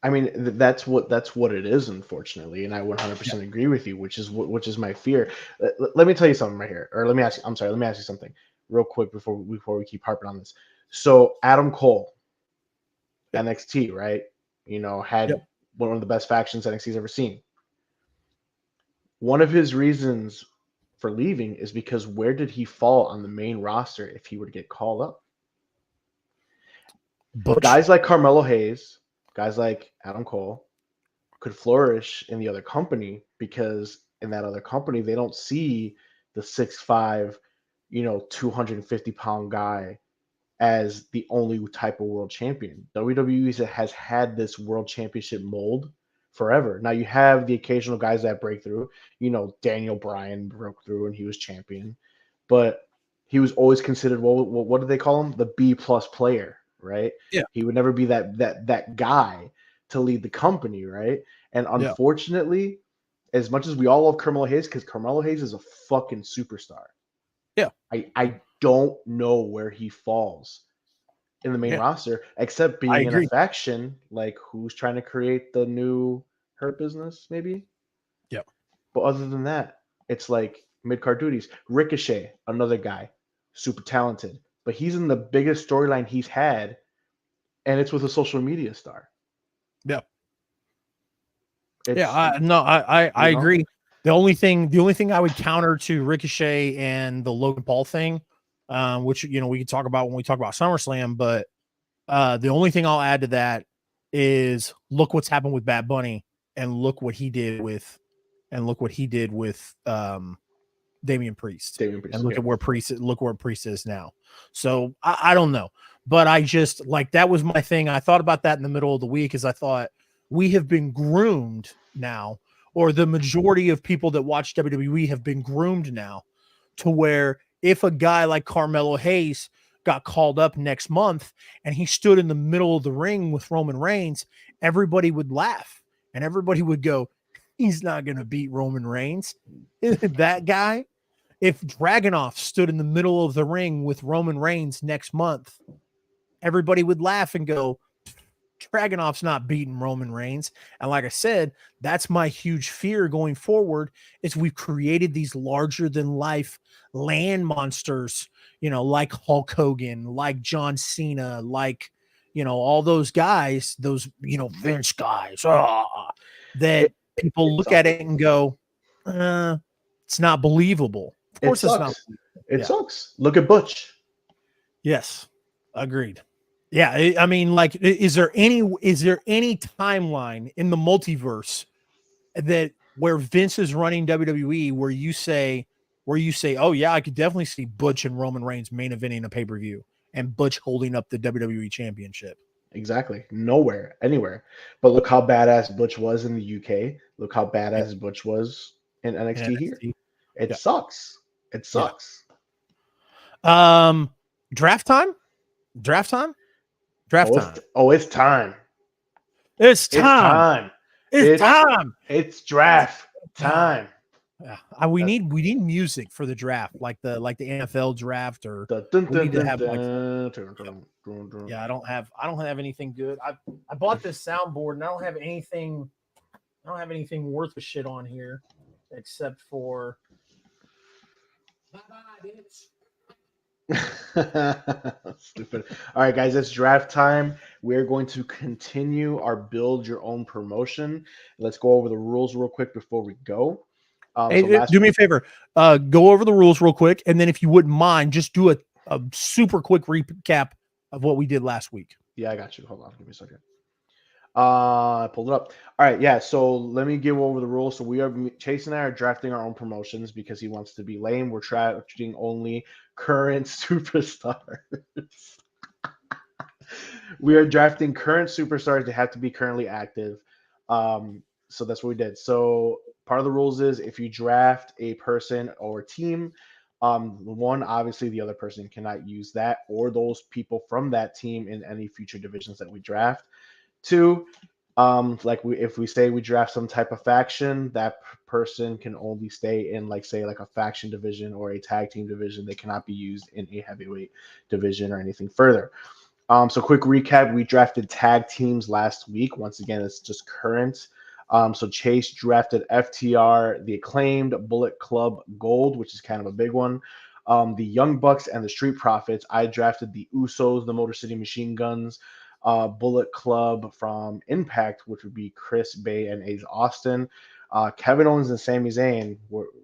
I mean, that's what it is, unfortunately, and I 100%
Yeah.
agree with you, which is my fear. Let me tell you something right here, or let me ask you. I'm sorry. Let me ask you something real quick before we keep harping on this. So Adam Cole,
Yep.
NXT, right? Had
Yep.
one of the best factions NXT's ever seen. One of his reasons for leaving is because where did he fall on the main roster if he were to get called up?
Butch.
Guys like Carmelo Hayes, guys like Adam Cole could flourish in the other company because in that other company, they don't see the 6'5", 250-pound guy as the only type of world champion. WWE has had this world championship mold forever. Now you have the occasional guys that break through. Daniel Bryan broke through and he was champion, but he was always considered what did they call him? The B plus player, right?
Yeah.
He would never be that guy to lead the company, right? And
Yeah.
unfortunately, as much as we all love Carmelo Hayes, because Carmelo Hayes is a fucking superstar.
Yeah.
I don't know where he falls in the main
Yeah.
roster, except
I
being in a
agree.
faction, like who's trying to create the new Hurt Business, maybe.
Yeah.
But other than that, it's like mid-card duties. Ricochet, another guy, super talented, but he's in the biggest storyline he's had, and it's with a social media star.
Yeah.
It's,
Yeah. I agree. The only thing I would counter to Ricochet and the Logan Paul thing, which we can talk about when we talk about SummerSlam, but the only thing I'll add to that is look what's happened with Bad Bunny and look what he did with Damian Priest. And look at where Priest is now. So I don't know. But I just like that was my thing. I thought about that in the middle of the week as I thought we have been groomed now, or the majority of people that watch WWE have been groomed now to where if a guy like Carmelo Hayes got called up next month and he stood in the middle of the ring with Roman Reigns, everybody would laugh and everybody would go, he's not going to beat Roman Reigns. That guy, if Dragunov stood in the middle of the ring with Roman Reigns next month, everybody would laugh and go, Dragunov's not beating Roman Reigns. And like I said, that's my huge fear going forward is we've created these larger than life land monsters, like Hulk Hogan, like John Cena, like, all those guys, those, Vince guys, that people look at it and go, it's not believable. Of course it's not.
It sucks. Look at Butch.
Yes, agreed. Yeah, I mean, like, is there any timeline in the multiverse that where Vince is running WWE where you say, oh yeah, I could definitely see Butch and Roman Reigns main eventing a pay-per-view and Butch holding up the WWE championship?
Exactly. Nowhere, anywhere. But look how badass Butch was in the UK. Look how badass Butch was in NXT here. It sucks. It sucks.
Draft time? Draft time? Draft time.
It's time.
It's time. It's time.
It's draft time.
Yeah, we need music for the draft, like the NFL draft, or we need to have yeah. I don't have anything good. I bought this soundboard and I don't have anything worth a shit on here except for
stupid. All right, guys, it's draft time. We're going to continue our build your own promotion. Let's go over the rules real quick before we go.
Do me a favor. Go over the rules real quick, and then if you wouldn't mind, just do a super quick recap of what we did last week.
Yeah, I got you. Hold on, give me a second. I pulled it up. All right, yeah. So let me give over the rules. So Chase and I are drafting our own promotions because he wants to be lame. We're drafting only current superstars. We are drafting current superstars. They have to be currently active. So that's what we did. So part of the rules is if you draft a person or team, one, obviously the other person cannot use that or those people from that team in any future divisions that we draft. Two, if we say we draft some type of faction, that person can only stay in like a faction division or a tag team division. They cannot be used in a heavyweight division or anything further. So quick recap, we drafted tag teams last week. Once again, it's just current. So Chase drafted FTR, the Acclaimed, Bullet Club Gold, which is kind of a big one. The Young Bucks and the Street Profits. I drafted the Usos, the Motor City Machine Guns, Bullet Club from Impact, which would be Chris Bay and Ace Austin. Kevin Owens and Sami Zayn,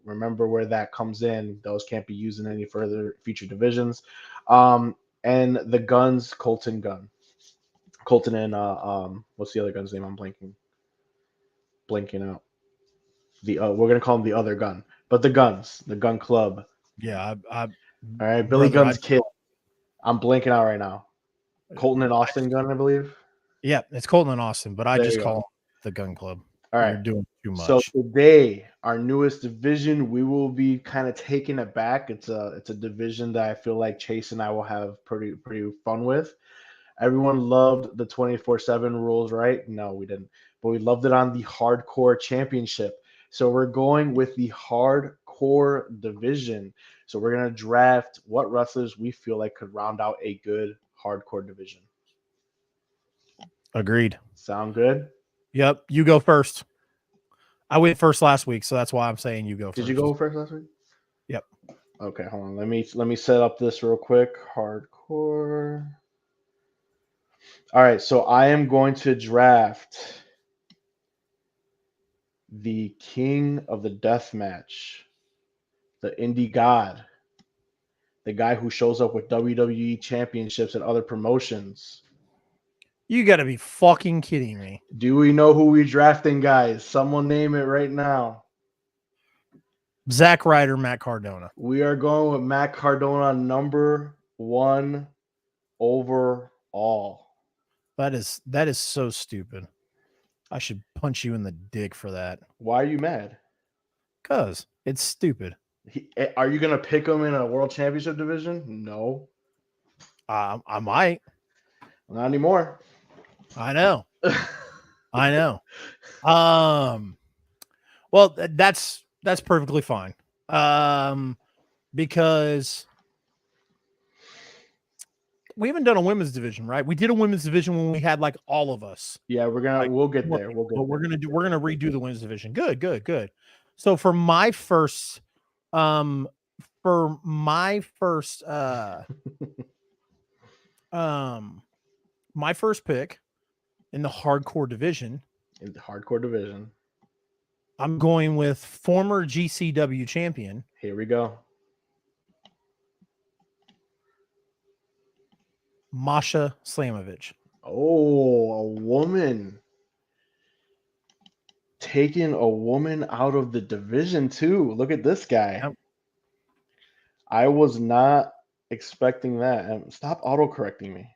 remember where that comes in. Those can't be used in any further future divisions. And the Guns, Colton and what's the other gun's name? I'm blanking out. We're gonna call him the other Gun, but the Gun Club.
Yeah,
All right, Billy
brother,
Gunn's kid. I'm blanking out right now. Colton and Austin Gunn, I believe.
Yeah, it's Colton and Austin, but I
There
just
you
call
go.
them the Gun Club.
All
You're
right.
doing too
So
much.
today, our newest division, we will be kind of taking it back. It's a division that I feel like Chase and I will have pretty fun with. Everyone loved the 24/7 rules, right? No, we didn't. But we loved it on the Hardcore Championship. So we're going with the Hardcore division. So we're going to draft what wrestlers we feel like could round out a good Hardcore division.
Agreed.
Sound good?
Yep, you go first. I went first last week, so that's why I'm saying you go first.
Did you go first last week?
Yep.
Okay, hold on. Let me set up this real quick. Hardcore. All right, so I am going to draft the king of the death match, the indie god, the guy who shows up with WWE championships and other promotions.
You got to be fucking kidding me.
Do we know who we're drafting, guys? Someone name it right now.
Zack Ryder, Matt Cardona.
We are going with Matt Cardona, number 1 overall.
That is so stupid. I should punch you in the dick for that.
Why are you mad?
Because it's stupid.
Are you going to pick him in a world championship division? No.
I might.
Not anymore.
I know. I know. Well, that's perfectly fine. Because we haven't done a women's division, right? We did a women's division when we had like all of us.
Yeah, we'll get there.
We're gonna redo the women's division. Good. So for my first my first pick in the hardcore division.
In the hardcore division,
I'm going with former GCW champion.
Here we go.
Masha Slamovich.
Oh, a woman. Taking a woman out of the division too. Look at this guy.
Yep.
I was not expecting that. And stop auto-correcting me.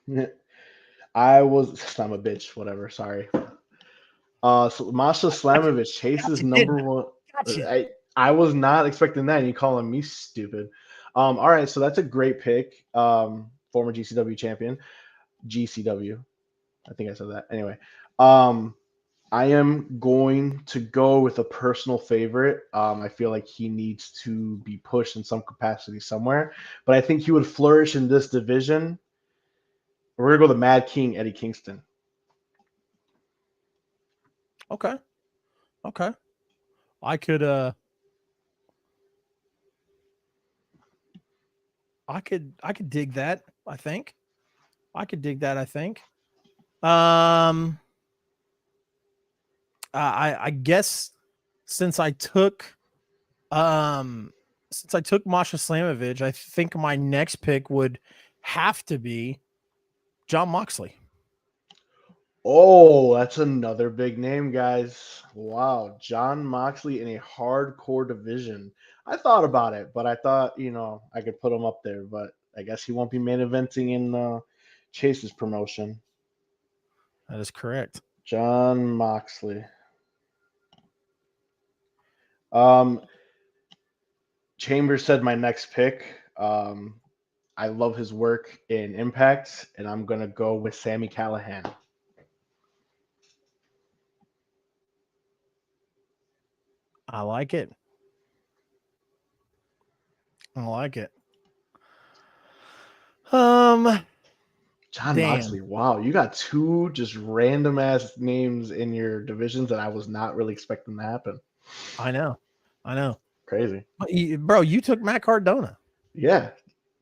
I'm a bitch, whatever. Sorry. So Masha Slamovich, Chase's number one.
Gotcha.
I was not expecting that. And you calling me stupid. All right, so that's a great pick. Former GCW champion. GCW. I think I said that. Anyway. I am going to go with a personal favorite. I feel like he needs to be pushed in some capacity somewhere, but I think he would flourish in this division. We're gonna go the Mad King, Eddie Kingston.
Okay. I could dig that. I think I could dig that. I guess since I took Masha Slamovich, I think my next pick would have to be Jon Moxley.
Oh, that's another big name, guys. Wow, Jon Moxley in a hardcore division. I thought about it, but I thought, I could put him up there, but I guess he won't be main eventing in Chase's promotion.
That is correct.
Jon Moxley. Chambers said my next pick. I love his work in Impact, and I'm gonna go with Sami Callihan.
I like it.
Jon
damn.
Moxley. Wow, you got two just random ass names in your divisions that I was not really expecting to happen.
I know.
Crazy.
Bro, you took Matt Cardona.
Yeah.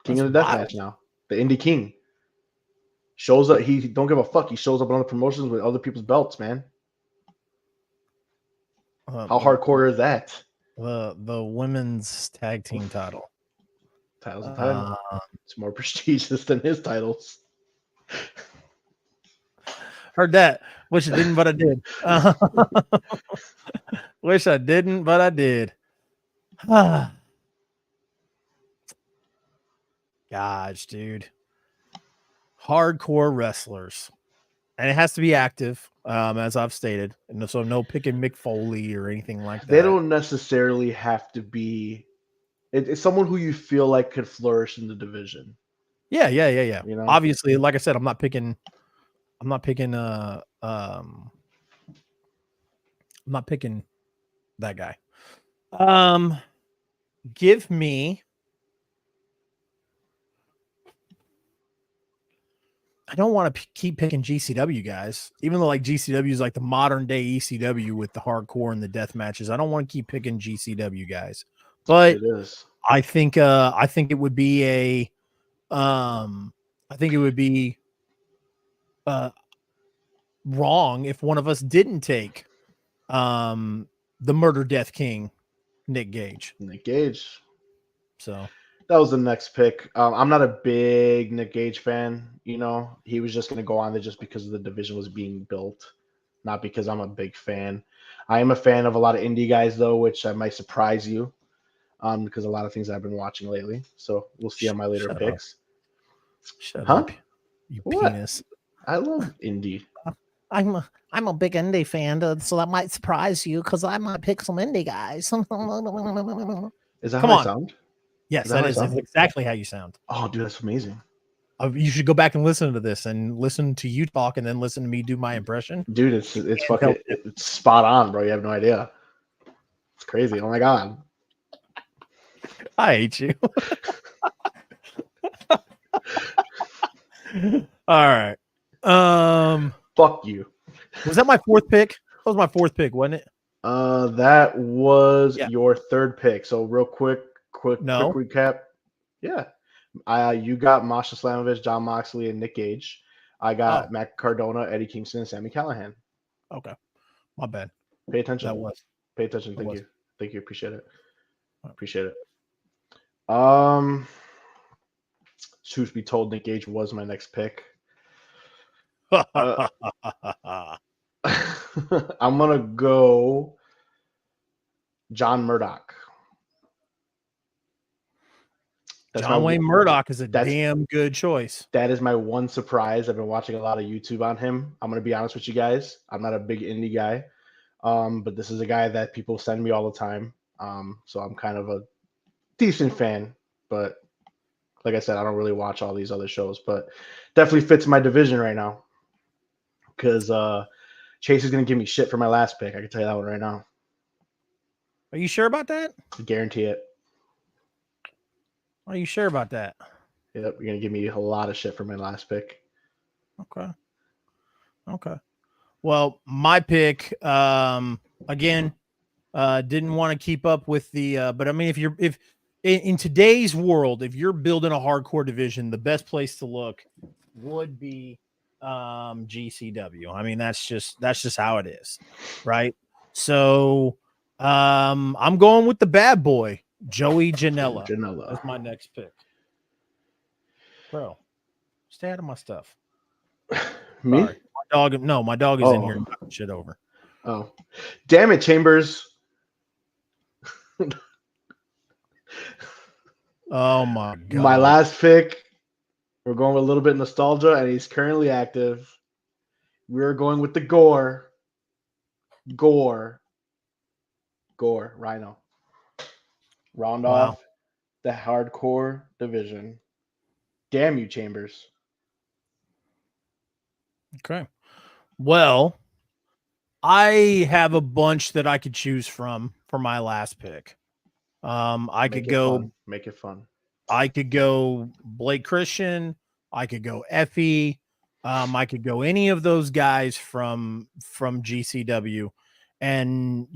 King of the Deathmatch now. The Indie King. Shows up. He don't give a fuck. He shows up on the promotions with other people's belts, man. How hardcore is that?
The women's tag team title.
Titles of time. It's more prestigious than his titles.
Heard that. Wish I didn't, but I did. Wish I didn't, but I did. Gosh, dude. Hardcore wrestlers. And it has to be active, as I've stated. And so no picking Mick Foley or anything like that.
They don't necessarily have to be. It's someone who you feel like could flourish in the division.
Yeah.
You know?
Obviously, like I said, I'm not picking that guy. Give me. I don't want to keep picking GCW guys, even though like GCW is like the modern day ECW with the hardcore and the death matches. I don't want to keep picking GCW guys, but
It is.
I think it would be wrong if one of us didn't take the Murder Death King, Nick Gage.
So that was the next pick. I'm not a big Nick Gage fan. You know, he was just going to go on there just because the division was being built, not because I'm a big fan. I am a fan of a lot of indie guys, though, which I might surprise you because a lot of things I've been watching lately. So we'll see on my later picks.
Shut up, you
what?
penis.
I love indie.
I'm a big indie fan, so that might surprise you because I might pick some indie guys.
Is that how I sound?
Yes, that is exactly how you sound.
Oh, dude, that's amazing.
You should go back and listen to this and listen to you talk and then listen to me do my impression.
Dude, it's fucking it's spot on, bro. You have no idea. It's crazy. Oh my god.
I hate you. All right.
Fuck you.
Was that my fourth pick? That was my fourth pick, wasn't it?
That was your third pick. So real quick recap. Yeah. You got Masha Slamovich, John Moxley, and Nick Gage. I got Matt Cardona, Eddie Kingston, and Sami Callihan.
Okay. My bad.
Pay attention. Pay attention. Thank you. Thank you. Appreciate it. Truth be told, Nick Gage was my next pick. I'm gonna go John Murdoch.
John Wayne Murdoch is a damn good choice.
That is my one surprise. I've been watching a lot of YouTube on him. I'm gonna be honest with you guys. I'm not a big indie guy, but this is a guy that people send me all the time. So I'm kind of a decent fan. But like I said, I don't really watch all these other shows, but definitely fits my division right now. Because Chase is gonna give me shit for my last pick. I can tell you that one right now.
Are you sure about that?
I guarantee it.
Are you sure about that?
Yep, you're gonna give me a lot of shit for my last pick.
Okay. Well, my pick, again, didn't want to keep up with the, but I mean, if in today's world, if you're building a hardcore division, the best place to look would be GCW. I mean, that's just how it is, right? So, I'm going with the bad boy, Joey Janela. That's my next pick. Bro, stay out of my stuff.
Me?
Sorry. My dog is in here knocking shit over.
Oh. Damn it, Chambers.
Oh my god.
My last pick. We're going with a little bit of nostalgia, and he's currently active. We're going with the Gore, Rhino. Round off the hardcore division. Damn you, Chambers.
Okay. Well, I have a bunch that I could choose from for my last pick. I could go
Make it fun.
I could go Blake Christian. I could go Effie. I could go any of those guys from GCW, and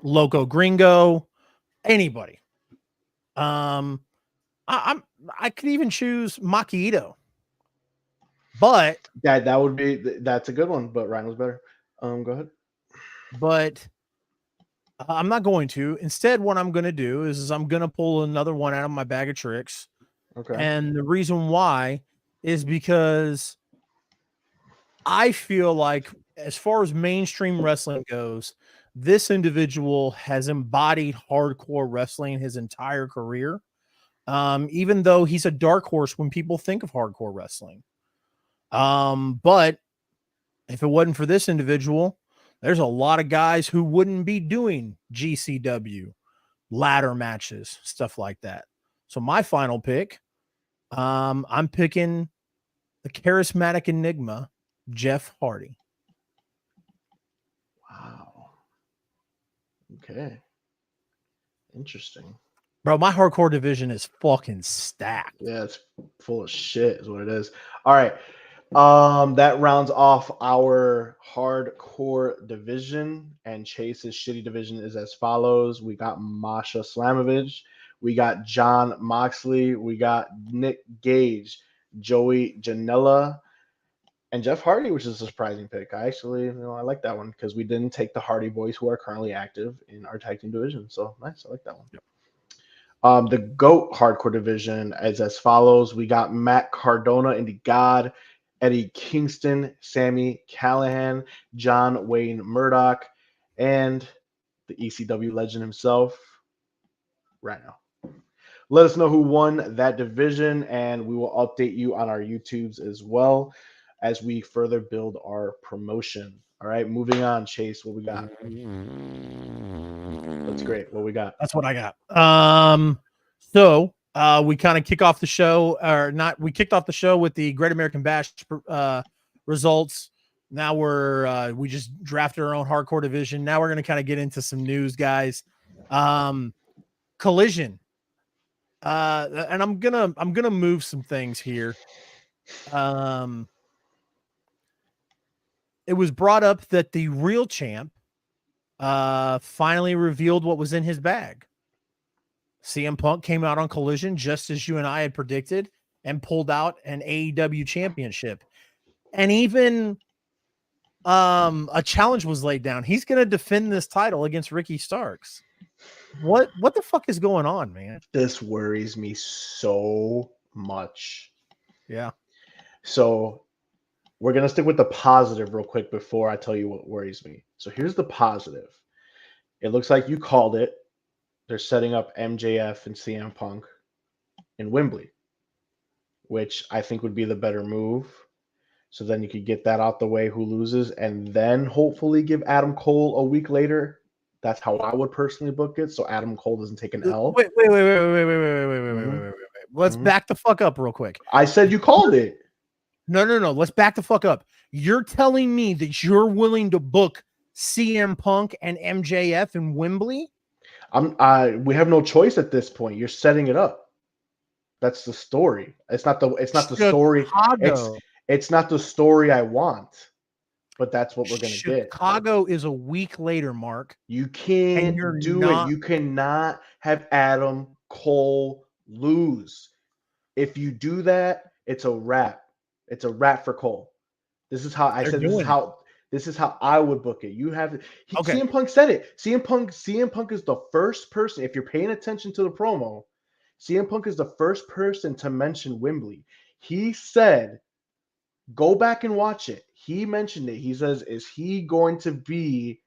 Loco Gringo, anybody. I could even choose Maki Ito, but
That would be that's a good one, but Rhino's better. Go ahead.
but I'm not going to. Instead, what I'm going to do is I'm going to pull another one out of my bag of tricks.
Okay.
And the reason why is because I feel like, as far as mainstream wrestling goes, this individual has embodied hardcore wrestling his entire career. Even though he's a dark horse when people think of hardcore wrestling. But if it wasn't for this individual, there's a lot of guys who wouldn't be doing GCW, ladder matches, stuff like that. So my final pick, I'm picking the charismatic enigma, Jeff Hardy.
Wow. Okay. Interesting.
Bro, my hardcore division is fucking stacked.
Yeah, it's full of shit is what it is. All right. That rounds off our hardcore division, and Chase's shitty division is as follows. We got Masha Slamovich, we got John Moxley, we got Nick Gage, Joey Janela, and Jeff Hardy, which is a surprising pick. I actually, I like that one because we didn't take the Hardy Boys who are currently active in our tag team division. So nice, I like that one.
Yep.
The GOAT hardcore division is as follows. We got Matt Cardona and the God, Eddie Kingston, Sammy Callahan, John Wayne Murdoch, and the ECW legend himself, Rhino. Let us know who won that division, and we will update you on our YouTubes as well as we further build our promotion. All right, moving on, Chase. What we got? That's great. What we got?
That's what I got. So we kind of kick off the show, or not? We kicked off the show with the Great American Bash results. Now we just drafted our own hardcore division. Now we're going to kind of get into some news, guys. Collision. And I'm gonna move some things here. It was brought up that the real champ finally revealed what was in his bag. CM Punk came out on Collision just as you and I had predicted and pulled out an AEW championship. And even a challenge was laid down. He's going to defend this title against Ricky Starks. What the fuck is going on, man?
This worries me so much.
Yeah.
So we're going to stick with the positive real quick before I tell you what worries me. So here's the positive. It looks like you called it. They're setting up MJF and CM Punk in Wembley, which I think would be the better move. So then you could get that out the way, who loses, and then hopefully give Adam Cole a week later. That's how I would personally book it. So Adam Cole doesn't take an L.
Wait. Let's back the fuck up real quick.
I said you called it.
No. Let's back the fuck up. You're telling me that you're willing to book CM Punk and MJF in Wembley?
We have no choice at this point. You're setting it up. That's the story. It's not the story. It's not the story I want. But that's what we're going to get.
Chicago is a week later, Mark.
You can't do it. You cannot have Adam Cole lose. If you do that, it's a wrap. It's a wrap for Cole. This is how I said. This is how I would book it. You have CM Punk said it. CM Punk is the first person. If you're paying attention to the promo, CM Punk is the first person to mention Wembley. He said, "Go back and watch it." He mentioned it. He says, "Is he going to be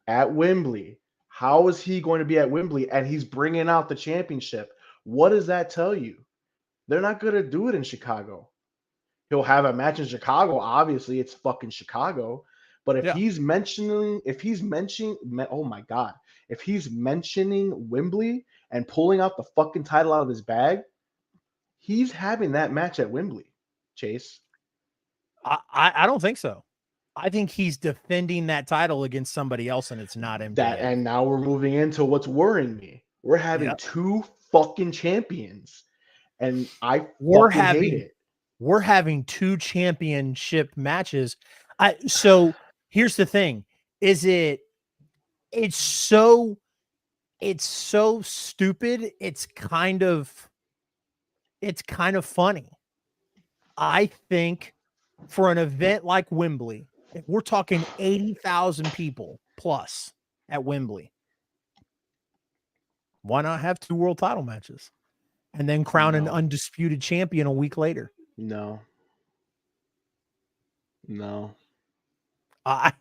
at Wembley? How is he going to be at Wembley?" And he's bringing out the championship. What does that tell you? They're not going to do it in Chicago. He'll have a match in Chicago. Obviously, it's fucking Chicago. But if he's mentioning, oh my God, if he's mentioning Wembley and pulling out the fucking title out of his bag, he's having that match at Wembley, Chase.
I don't think so. I think he's defending that title against somebody else, and it's not MJF.
And now we're moving into what's worrying me. We're having two fucking champions, and I hate it.
We're having two championship matches. So here's the thing: it's so it's so stupid. It's kind of funny. I think for an event like Wembley, if we're talking 80,000 people plus at Wembley, why not have 2 world title matches and then crown an
No.
undisputed champion a week later?
No. No.
I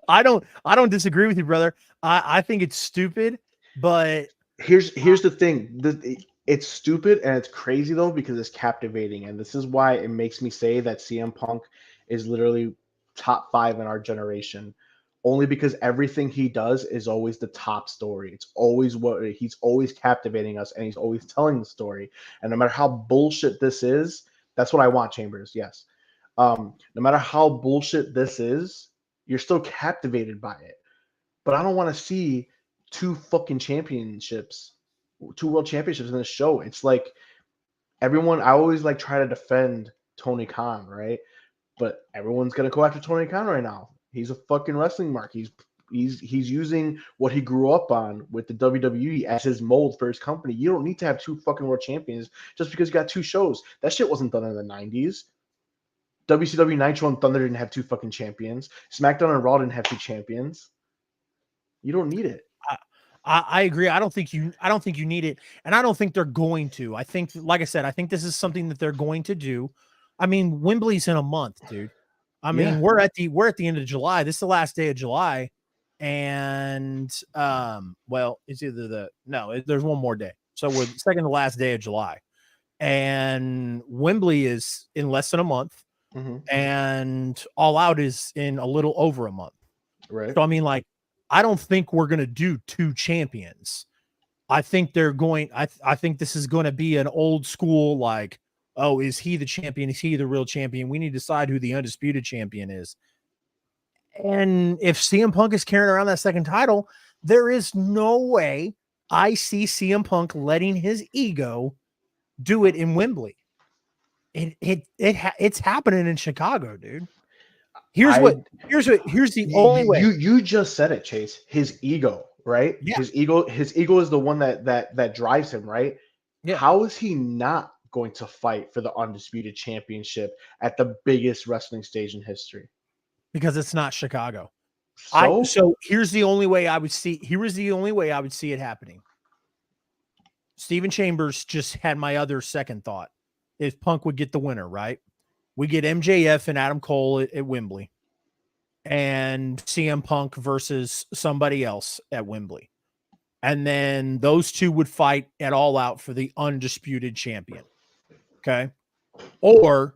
I don't disagree with you, brother. I think it's stupid, but
Here's the thing. It's stupid and it's crazy though because it's captivating, and this is why it makes me say that CM Punk is literally top 5 in our generation. Only because everything he does is always the top story. It's always what he's always captivating us, and he's always telling the story. And no matter how bullshit this is, that's what I want, Chambers. Yes. No matter how bullshit this is, you're still captivated by it. But I don't want to see 2 fucking championships, 2 world championships in this show. It's like everyone. I always like try to defend Tony Khan, right? But everyone's gonna go after Tony Khan right now. He's a fucking wrestling mark. He's using what he grew up on with the WWE as his mold for his company. You don't need to have 2 fucking world champions just because you got 2 shows. That shit wasn't done in the 90s. WCW Nitro and Thunder didn't have 2 fucking champions. SmackDown and Raw didn't have 2 champions. You don't need it.
I agree. I don't think you need it, and I don't think they're going to. I think, like I said, I think this is something that they're going to do. I mean, Wembley's in a month, dude. I mean,
Yeah.
we're at the end of July. This is the last day of July, and well, it's either there's one more day, so we're the second to last day of July, and Wembley is in less than a month, and All Out is in a little over a month.
Right.
So I mean, like, I don't think we're gonna do 2 champions. I think they're going. I think this is going to be an old school, like, oh, is he the champion? Is he the real champion? We need to decide who the undisputed champion is. And if CM Punk is carrying around that second title, there is no way I see CM Punk letting his ego do it in Wembley. It's happening in Chicago, dude. Here's the only way.
You just said it, Chase. His ego, right?
Yeah.
His ego is the one that drives him, right?
Yeah.
How is he not going to fight for the undisputed championship at the biggest wrestling stage in history?
Because it's not Chicago.
So,
So here's the only way I would see. Here is the only way I would see it happening. Steven Chambers just had my other second thought. If Punk would get the winner, right? We get MJF and Adam Cole at Wembley, and CM Punk versus somebody else at Wembley. And then those 2 would fight at All Out for the undisputed champion. Okay. Or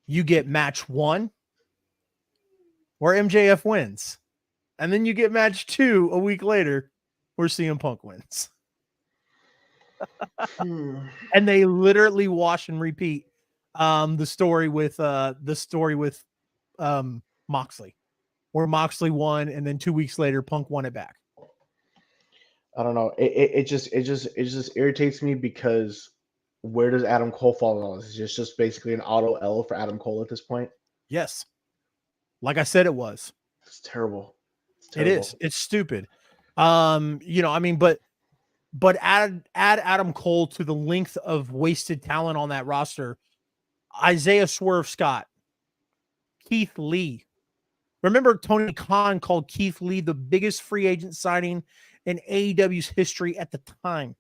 you get match 1 where MJF wins. And then you get match 2 a week later where CM Punk wins. And they literally wash and repeat the story with Moxley, where Moxley won, and then 2 weeks later Punk won it back.
I don't know. It just irritates me because where does Adam Cole fall in all this? Is it just basically an auto L for Adam Cole at this point?
Yes. Like I said, it was.
It's terrible.
It is. It's stupid. I mean, but add Adam Cole to the length of wasted talent on that roster. Isaiah Swerve Scott, Keith Lee. Remember, Tony Khan called Keith Lee the biggest free agent signing in AEW's history at the time.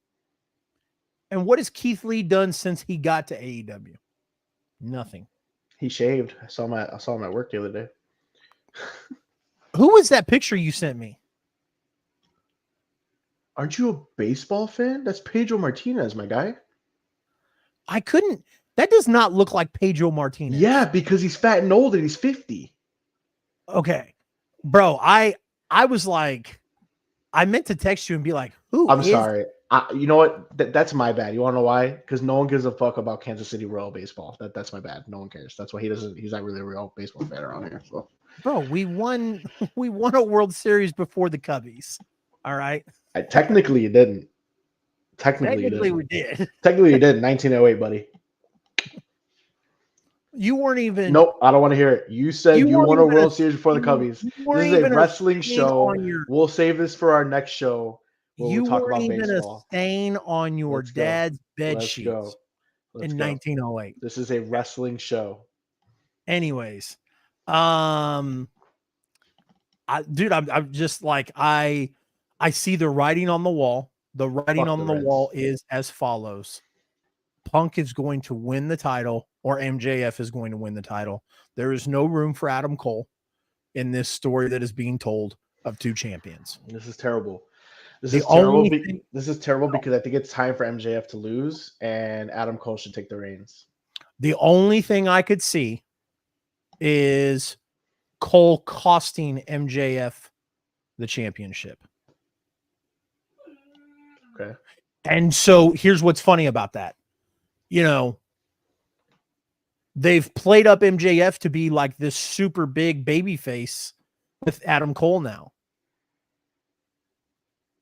And what has Keith Lee done since he got to AEW? Nothing.
He shaved. I saw him at work the other day.
Who was that picture you sent me?
Aren't you a baseball fan? That's Pedro Martinez, my guy.
I couldn't. That does not look like Pedro Martinez.
Yeah, because he's fat and old and he's 50.
Okay. Bro, I was like, I meant to text you and be like, who
I'm
is
sorry. You know what? That's my bad. You want to know why? Because no one gives a fuck about Kansas City Royal baseball. That's my bad. No one cares. That's why he's not really a real baseball fan around here. So,
bro, we won a World Series before the Cubbies. All right.
Technically, you didn't. Technically,
we did.
Technically, you did. 1908, buddy.
You weren't even.
Nope, I don't want to hear it. You said
You
you
weren't
want a
even
World Series before the Cubbies.
you
This
weren't
is a
even
wrestling
stain
show.
on your.
We'll save this for our next show where we'll
You
talk
weren't
about
even a
baseball.
stain on your
Let's go.
dad's bed
Let's
sheets
go. Let's
in
go.
1908.
This is a wrestling show.
Anyways, dude, I'm just like I see the writing on the wall. The writing
Fuck
on
the
the
Reds.
wall is as follows: Punk is going to win the title, or MJF is going to win the title. There is no room for Adam Cole in this story that is being told of two champions.
This is terrible. This
The
is terrible.
only thing,
This is terrible because I think it's time for MJF to lose, and Adam Cole should take the reins.
the only thing I could see is Cole costing MJF the championship.
Okay.
And so here's what's funny about that. You know, they've played up MJF to be like this super big baby face with Adam Cole now.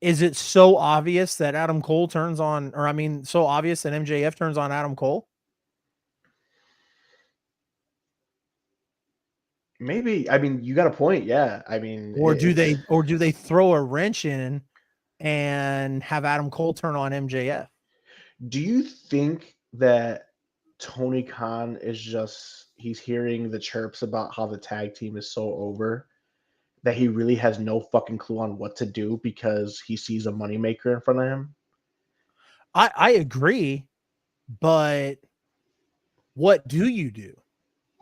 Is it so obvious that Adam Cole turns on, or I mean, so obvious that MJF turns on Adam Cole?
Maybe. I mean, you got a point. Yeah. I mean,
Or do they throw a wrench in and have Adam Cole turn on MJF?
do you think that Tony Khan is he's hearing the chirps about how the tag team is so over that he really has no fucking clue on what to do because he sees a moneymaker in front of him?
I agree, but what do you do?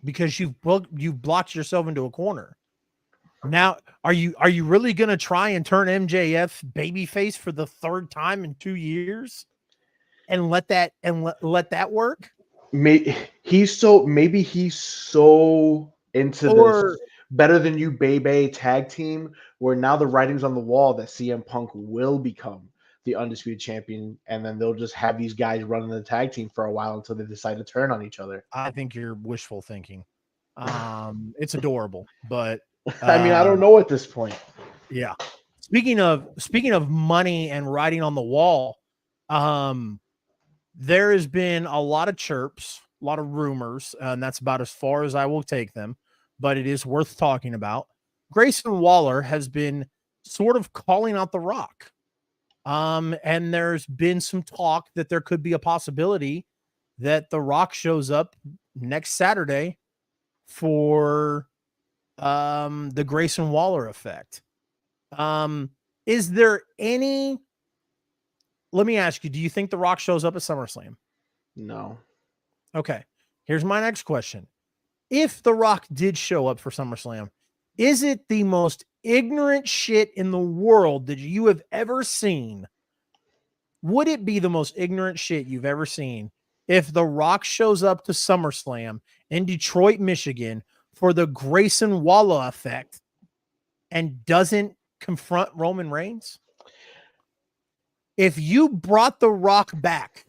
Because you've blocked yourself into a corner. Now, are you really going to try and turn MJF babyface for the third time in 2 years and let that work?
Maybe he's so into this
Or
better than you baby tag team where now the writing's on the wall that CM Punk will become the undisputed champion, and then they'll just have these guys running the tag team for a while until they decide to turn on each other.
I think you're wishful thinking. It's adorable, but
I mean, I don't know at this point.
yeah. Speaking of money and writing on the wall, there has been a lot of chirps, a lot of rumors, and that's about as far as I will take them, but it is worth talking about. Grayson Waller has been sort of calling out The Rock. And there's been some talk that there could be a possibility that The Rock shows up next Saturday for the Grayson Waller effect. Is there any, let me ask you, do you think The Rock shows up at SummerSlam?
No.
Okay. Here's my next question. If The Rock did show up for SummerSlam, is it the most ignorant shit in the world that you have ever seen? Would it be the most ignorant shit you've ever seen if The Rock shows up to SummerSlam in Detroit, Michigan for the Grayson Waller effect and doesn't confront Roman Reigns? If you brought The Rock back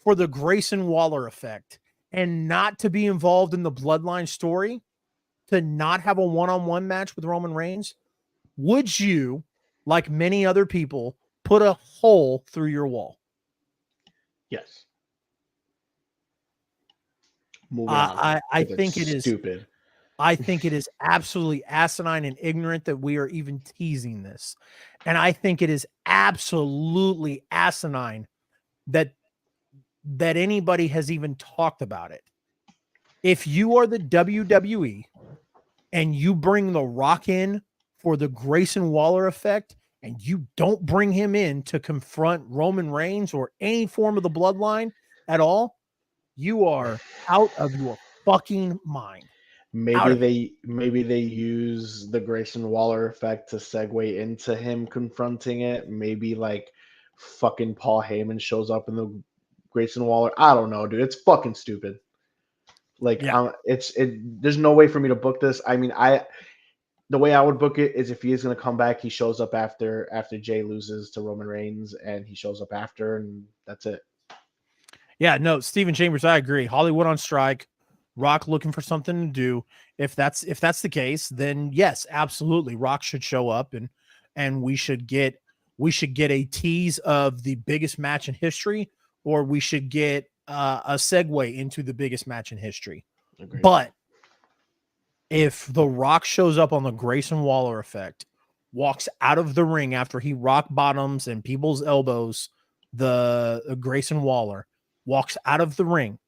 for the Grayson Waller effect and not to be involved in the bloodline story, to not have a one-on-one match with Roman Reigns, would you, like many other people, put a hole through your wall?
Yes. Moving on.
I think it is
stupid.
I think it is absolutely asinine and ignorant that we are even teasing this. And I think it is absolutely asinine that anybody has even talked about it. If you are the WWE and you bring The Rock in for the Grayson Waller effect and you don't bring him in to confront Roman Reigns or any form of the bloodline at all, you are out of your fucking mind.
Maybe they use the Grayson Waller effect to segue into him confronting it. Maybe like fucking Paul Heyman shows up in the Grayson Waller. I don't know, dude. It's fucking stupid. Like,
Yeah.
There's no way for me to book this. I mean, the way I would book it is if he is going to come back, he shows up after Jay loses to Roman Reigns, and he shows up after, and that's it.
Yeah, no, Stephen Chambers, I agree. Hollywood on strike, Rock looking for something to do. If that's the case, then yes, absolutely, Rock should show up and we should get a tease of the biggest match in history, or we should get a segue into the biggest match in history.
Agreed.
But if The Rock shows up on the Grayson Waller effect, walks out of the ring after he rock bottoms and people's elbows, the Grayson Waller walks out of the ring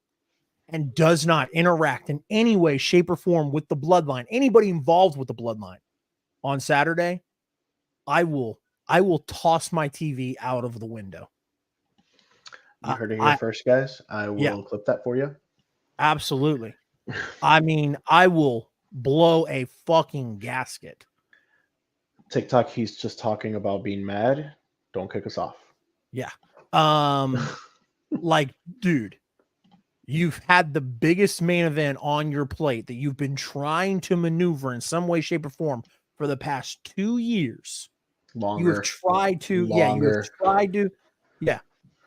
and does not interact in any way, shape, or form with the bloodline, anybody involved with the bloodline on Saturday, I will toss my TV out of the window.
You heard it here first, guys. I
Yeah.
will clip that for you.
Absolutely. I mean, I will blow a fucking gasket.
TikTok, he's just talking about being mad. Don't kick us off.
Yeah. Like, dude, you've had the biggest main event on your plate that you've been trying to maneuver in some way, shape, or form for the past 2 years.
Longer.
You have tried to, yeah.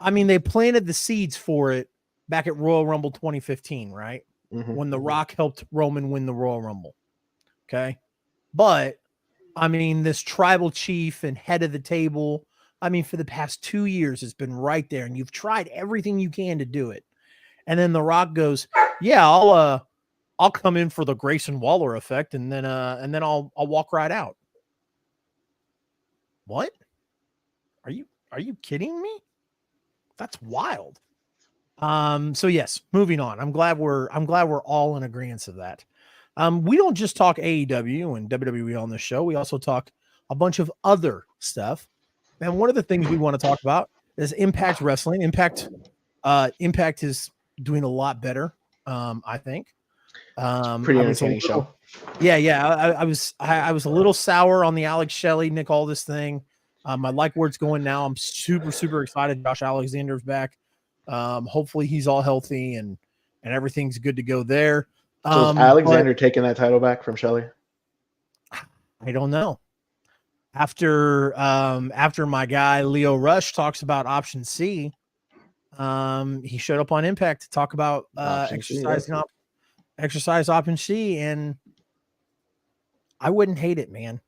I mean, they planted the seeds for it back at Royal Rumble 2015, right?
Mm-hmm.
When The Rock helped Roman win the Royal Rumble. Okay. But I mean, this tribal chief and head of the table, I mean, for the past 2 years, it's been right there, and you've tried everything you can to do it. And then The Rock goes, yeah, I'll come in for the Grayson Waller effect, and then I'll walk right out. What? Are you kidding me? That's wild. So yes, moving on. I'm glad we're all in agreement of that. We don't just talk AEW and WWE on this show. We also talk a bunch of other stuff. And one of the things we want to talk about is Impact Wrestling. Impact is doing a lot better. I think.
Pretty entertaining show.
Yeah. I was a little sour on the Alex Shelley, Nick Aldis thing. I like where it's going now. I'm super excited. Josh Alexander's back. Hopefully he's all healthy and everything's good to go there.
So is Alexander taking that title back from Shelley?
I don't know. After my guy Leo Rush talks about option C, he showed up on Impact to talk about exercise option C, and I wouldn't hate it, man.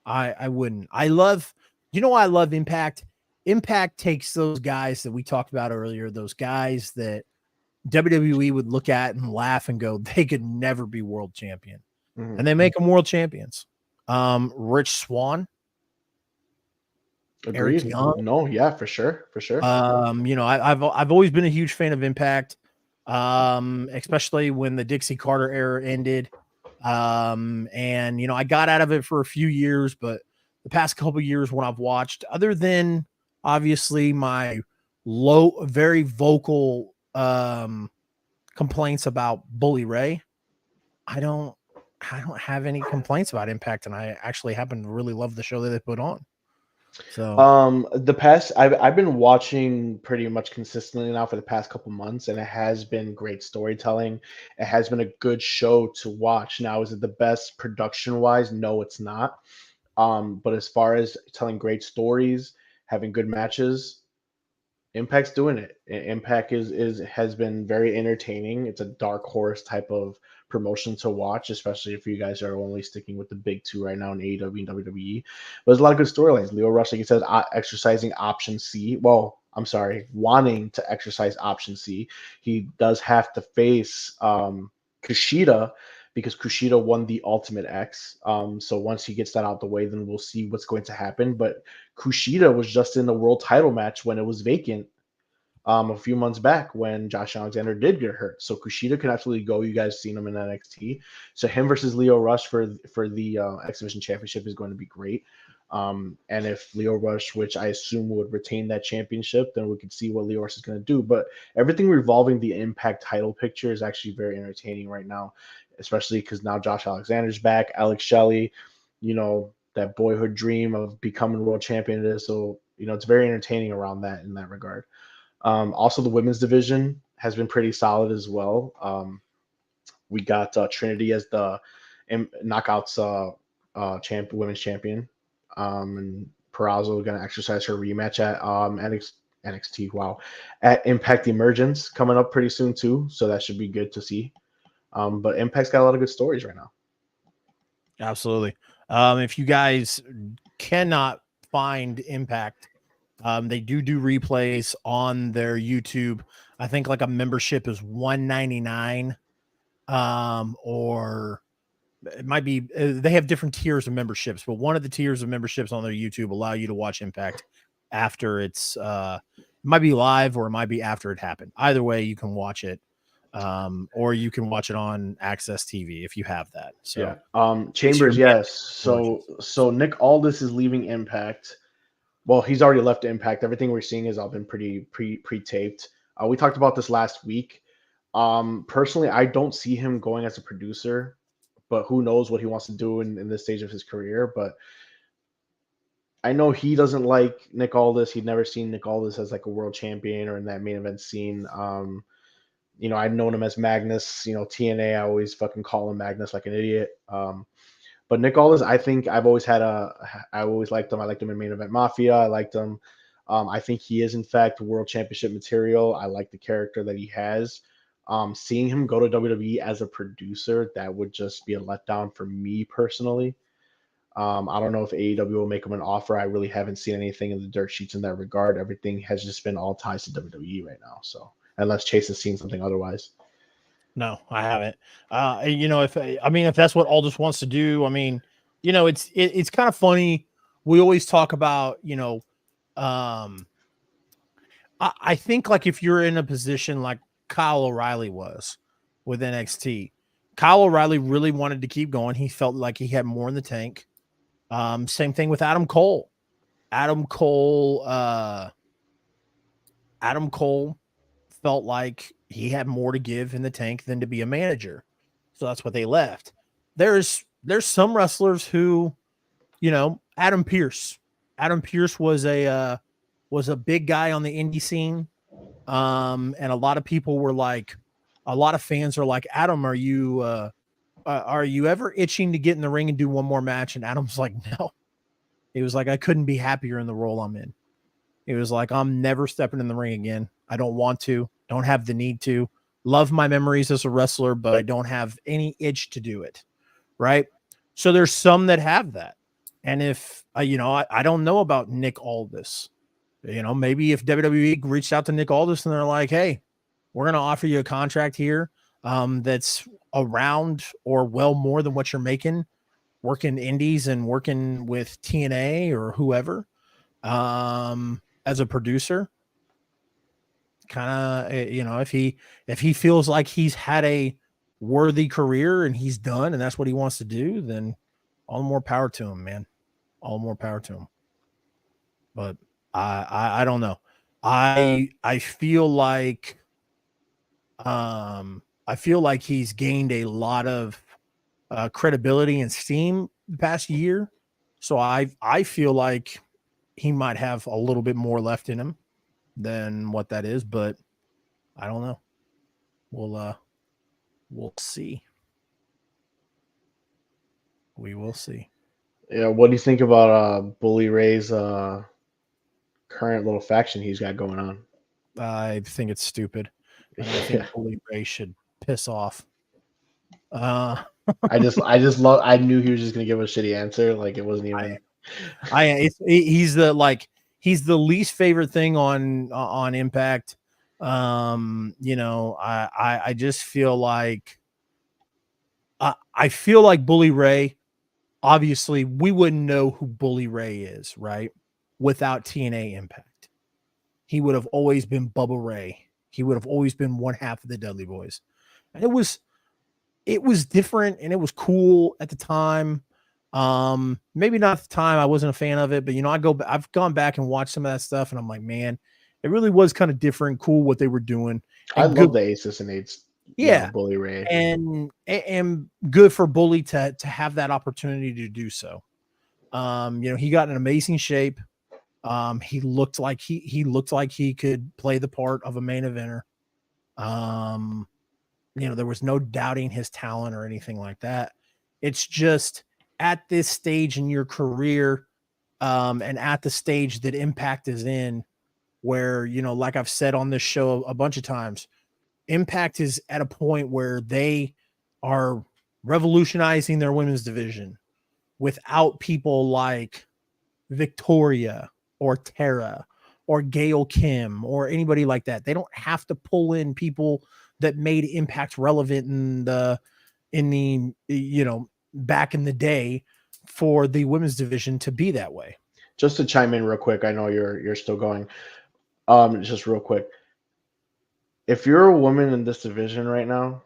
I wouldn't. I love Impact. Impact takes those guys that we talked about earlier, those guys that WWE would look at and laugh and go, they could never be world champion. Mm-hmm. And they make them world champions. Rich Swann.
Agreed. No, yeah, for sure.
I've always been a huge fan of Impact, especially when the Dixie Carter era ended. And I got out of it for a few years, but the past couple years when I've watched, other than obviously my very vocal complaints about Bully Ray, I don't have any complaints about Impact, and I actually happen to really love the show that they put on. So
I've been watching pretty much consistently now for the past couple months, and it has been great storytelling. It has been a good show to watch. Now, is it the best production wise? No, it's not. But as far as telling great stories, having good matches, Impact's doing it. Impact has been very entertaining. It's a dark horse type of promotion to watch, especially if you guys are only sticking with the big two right now in AEW and WWE. But there's a lot of good storylines. Leo Rush, like he says, exercising option C. Well, I'm sorry, wanting to exercise option C. He does have to face Kushida, because Kushida won the Ultimate X. So once he gets that out the way, then we'll see what's going to happen. But Kushida was just in the world title match when it was vacant a few months back when Josh Alexander did get hurt. So Kushida can absolutely go. You guys seen him in NXT. So him versus Leo Rush for the X Division Championship is going to be great. And if Leo Rush, which I assume would retain that championship, then we could see what Leo Rush is going to do. But everything revolving the Impact title picture is actually very entertaining right now, especially because now Josh Alexander's back, Alex Shelley, that boyhood dream of becoming world champion is. So, it's very entertaining around that in that regard. Also, the women's division has been pretty solid as well. We got Trinity as the Knockouts women's champion. And Peraza going to exercise her rematch at NXT. Wow, at Impact Emergence coming up pretty soon too. So that should be good to see. But Impact's got a lot of good stories right now.
Absolutely. If you guys cannot find Impact, they do replays on their YouTube. I think like a membership is $199. or it might be they have different tiers of memberships, but one of the tiers of memberships on their YouTube allow you to watch Impact after it's it might be live or it might be after it happened. Either way, you can watch it, or you can watch it on Access TV if you have that. So
Yeah.
it's your
Chambers,
man
yes. So Nick Aldis is leaving Impact. Well, he's already left Impact. Everything we're seeing has all been pretty pre-taped. We talked about this last week. Personally, I don't see him going as a producer, but who knows what he wants to do in this stage of his career. But I know he doesn't like Nick Aldis. He'd never seen Nick Aldis as like a world champion or in that main event scene. I'd known him as Magnus. TNA, I always fucking call him Magnus like an idiot. But Nick Aldis, I think I always liked him. I liked him in Main Event Mafia. I liked him. I think he is in fact world championship material. I like the character that he has. Seeing him go to WWE as a producer, that would just be a letdown for me personally. I don't know if AEW will make him an offer. I really haven't seen anything in the dirt sheets in that regard. Everything has just been all ties to WWE right now. So unless Chase has seen something otherwise.
No, I haven't. If that's what Aldous wants to do, it's kind of funny. We always talk about, I think like if you're in a position like Kyle O'Reilly was with NXT, Kyle O'Reilly really wanted to keep going. He felt like he had more in the tank. Same thing with Adam Cole. Adam Cole felt like he had more to give in the tank than to be a manager. So that's what they left. There's some wrestlers who, Adam Pearce. Adam Pearce was a big guy on the indie scene. And a lot of people were like, a lot of fans are like, Adam, are you ever itching to get in the ring and do one more match? And Adam's like, no. He was like, I couldn't be happier in the role I'm in. He was like, I'm never stepping in the ring again. I don't want to, don't have the need to. Love my memories as a wrestler, but I don't have any itch to do it. Right. So there's some that have that. And if, I don't know about Nick Aldis. Maybe if WWE reached out to Nick Aldis and they're like, hey, we're going to offer you a contract here that's around or well more than what you're making working indies and working with TNA or whoever as a producer, kind of, if he feels like he's had a worthy career and he's done and that's what he wants to do, then all the more power to him, man. All the more power to him. But I don't know. I feel like he's gained a lot of credibility and steam the past year. So I feel like he might have a little bit more left in him than what that is, but I don't know. We'll see. We will see.
Yeah, what do you think about Bully Ray's current little faction he's got going on?
I think it's stupid. And I think Bully Ray should piss off.
I knew he was just gonna give a shitty answer. Like it wasn't even.
He's the least favorite thing on Impact. I just feel like Bully Ray. Obviously, we wouldn't know who Bully Ray is, right? Without TNA Impact, he would have always been Bubba Ray. He would have always been one half of the Dudley Boys, and it was different and it was cool at the time. Maybe not at the time. I wasn't a fan of it, but I've gone back and watched some of that stuff, and I'm like, man, it really was kind of different, cool what they were doing.
I love the Aces and Eights.
Yeah,
Bully Ray,
and good for Bully to have that opportunity to do so. He got in amazing shape. He looked like he could play the part of a main eventer. There was no doubting his talent or anything like that. It's just at this stage in your career, and at the stage that Impact is in, where, like I've said on this show a bunch of times, Impact is at a point where they are revolutionizing their women's division without people like Victoria or Tara or Gail Kim or anybody like that. They don't have to pull in people that made Impact relevant back in the day for the women's division to be that way.
Just to chime in real quick, I know you're still going. Just real quick, if you're a woman in this division right now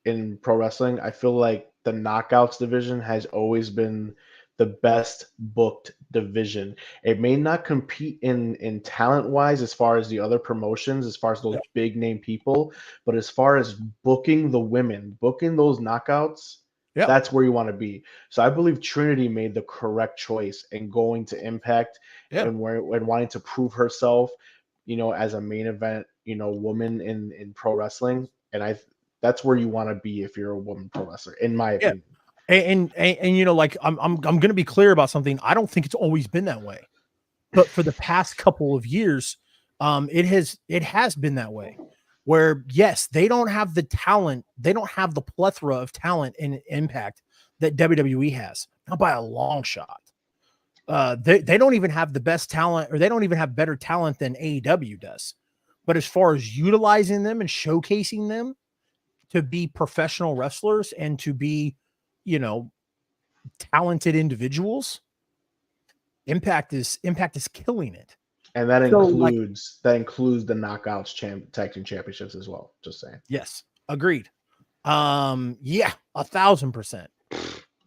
in pro wrestling, I feel like the knockouts division has always been the best booked division. It may not compete in talent wise as far as the other promotions, as far as those big name people, but as far as booking the women, booking those knockouts, that's where you want to be. So I believe Trinity made the correct choice in going to Impact and wanting to prove herself, as a main event, woman in pro wrestling. And that's where you want to be if you're a woman pro wrestler, in my opinion.
And like I'm going to be clear about something. I don't think it's always been that way, but for the past couple of years, it has been that way. Where yes, they don't have the talent, they don't have the plethora of talent in Impact that WWE has, not by a long shot. They don't even have the best talent, or they don't even have better talent than AEW does. But as far as utilizing them and showcasing them to be professional wrestlers and to be, talented individuals, Impact is killing it.
And that includes the knockouts tag team championships as well. Just saying.
Yes, agreed. Yeah, 1,000%.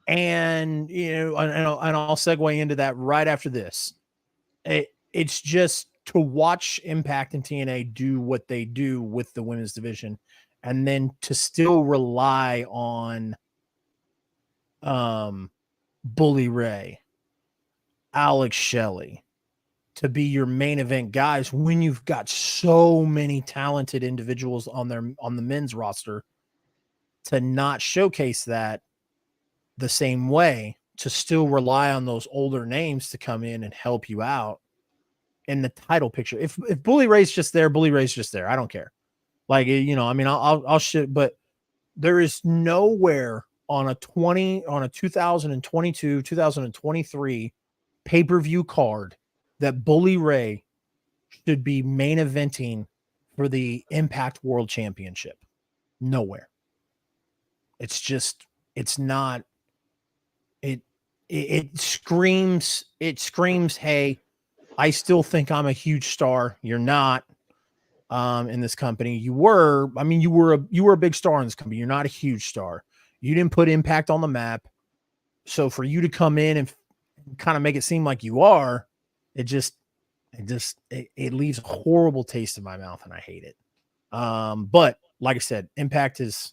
And and I'll segue into that right after this. It's just to watch Impact and TNA do what they do with the women's division, and then to still rely on Bully Ray, Alex Shelley to be your main event guys when you've got so many talented individuals on the men's roster, to not showcase that the same way, to still rely on those older names to come in and help you out in the title picture. If Bully Ray's just there, Bully Ray's just there. I don't care. Like, I'll shit, but there is nowhere on a 2022, 2023 pay-per-view card that Bully Ray should be main eventing for the Impact World Championship. Nowhere. It's not. It screams, hey, I still think I'm a huge star. You're not in this company. You were a big star in this company. You're not a huge star. You didn't put Impact on the map. So for you to come in and kind of make it seem like you are, it leaves a horrible taste in my mouth, and I hate it. But like I said, Impact is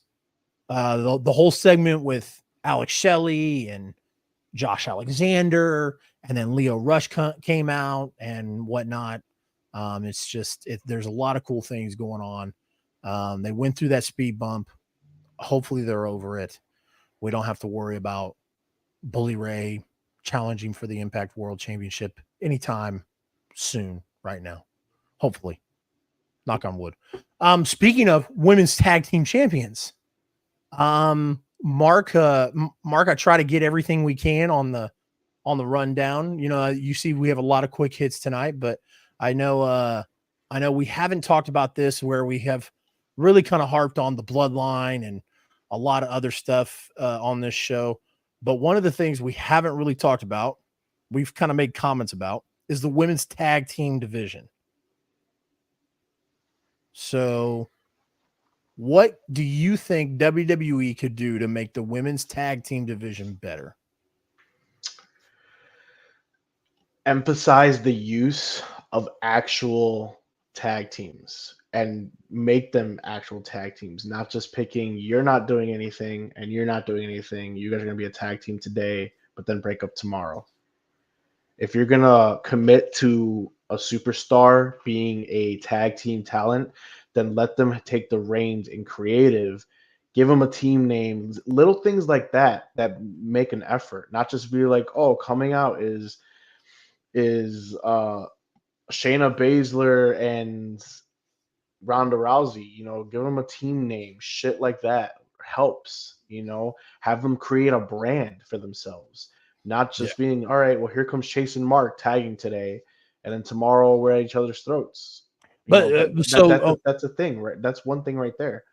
the whole segment with Alex Shelley and Josh Alexander, and then Leo Rush came out and whatnot. There's a lot of cool things going on. They went through that speed bump. Hopefully they're over it. We don't have to worry about Bully Ray challenging for the Impact World Championship anytime soon right now. Hopefully. Knock on wood. Speaking of women's tag team champions, Mark, I try to get everything we can on the rundown. You see we have a lot of quick hits tonight, but I know we haven't talked about this, where we have really kind of harped on the bloodline and a lot of other stuff on this show. But one of the things we haven't really talked about, we've kind of made comments about, is the women's tag team division. So what do you think WWE could do to make the women's tag team division better?
Emphasize the use of actual tag teams and make them actual tag teams, not just picking, you're not doing anything and you're not doing anything. You guys are going to be a tag team today, but then break up tomorrow. If you're going to commit to a superstar being a tag team talent, then let them take the reins in creative. Give them a team name, little things like that make an effort, not just be like, oh, coming out is Shayna Baszler and Ronda Rousey. Give them a team name. Shit like that helps. Have them create a brand for themselves, not just being, all right, well, here comes Chase and Mark tagging today, and then tomorrow we're at each other's throats.
But
That's a thing, right? That's one thing right there.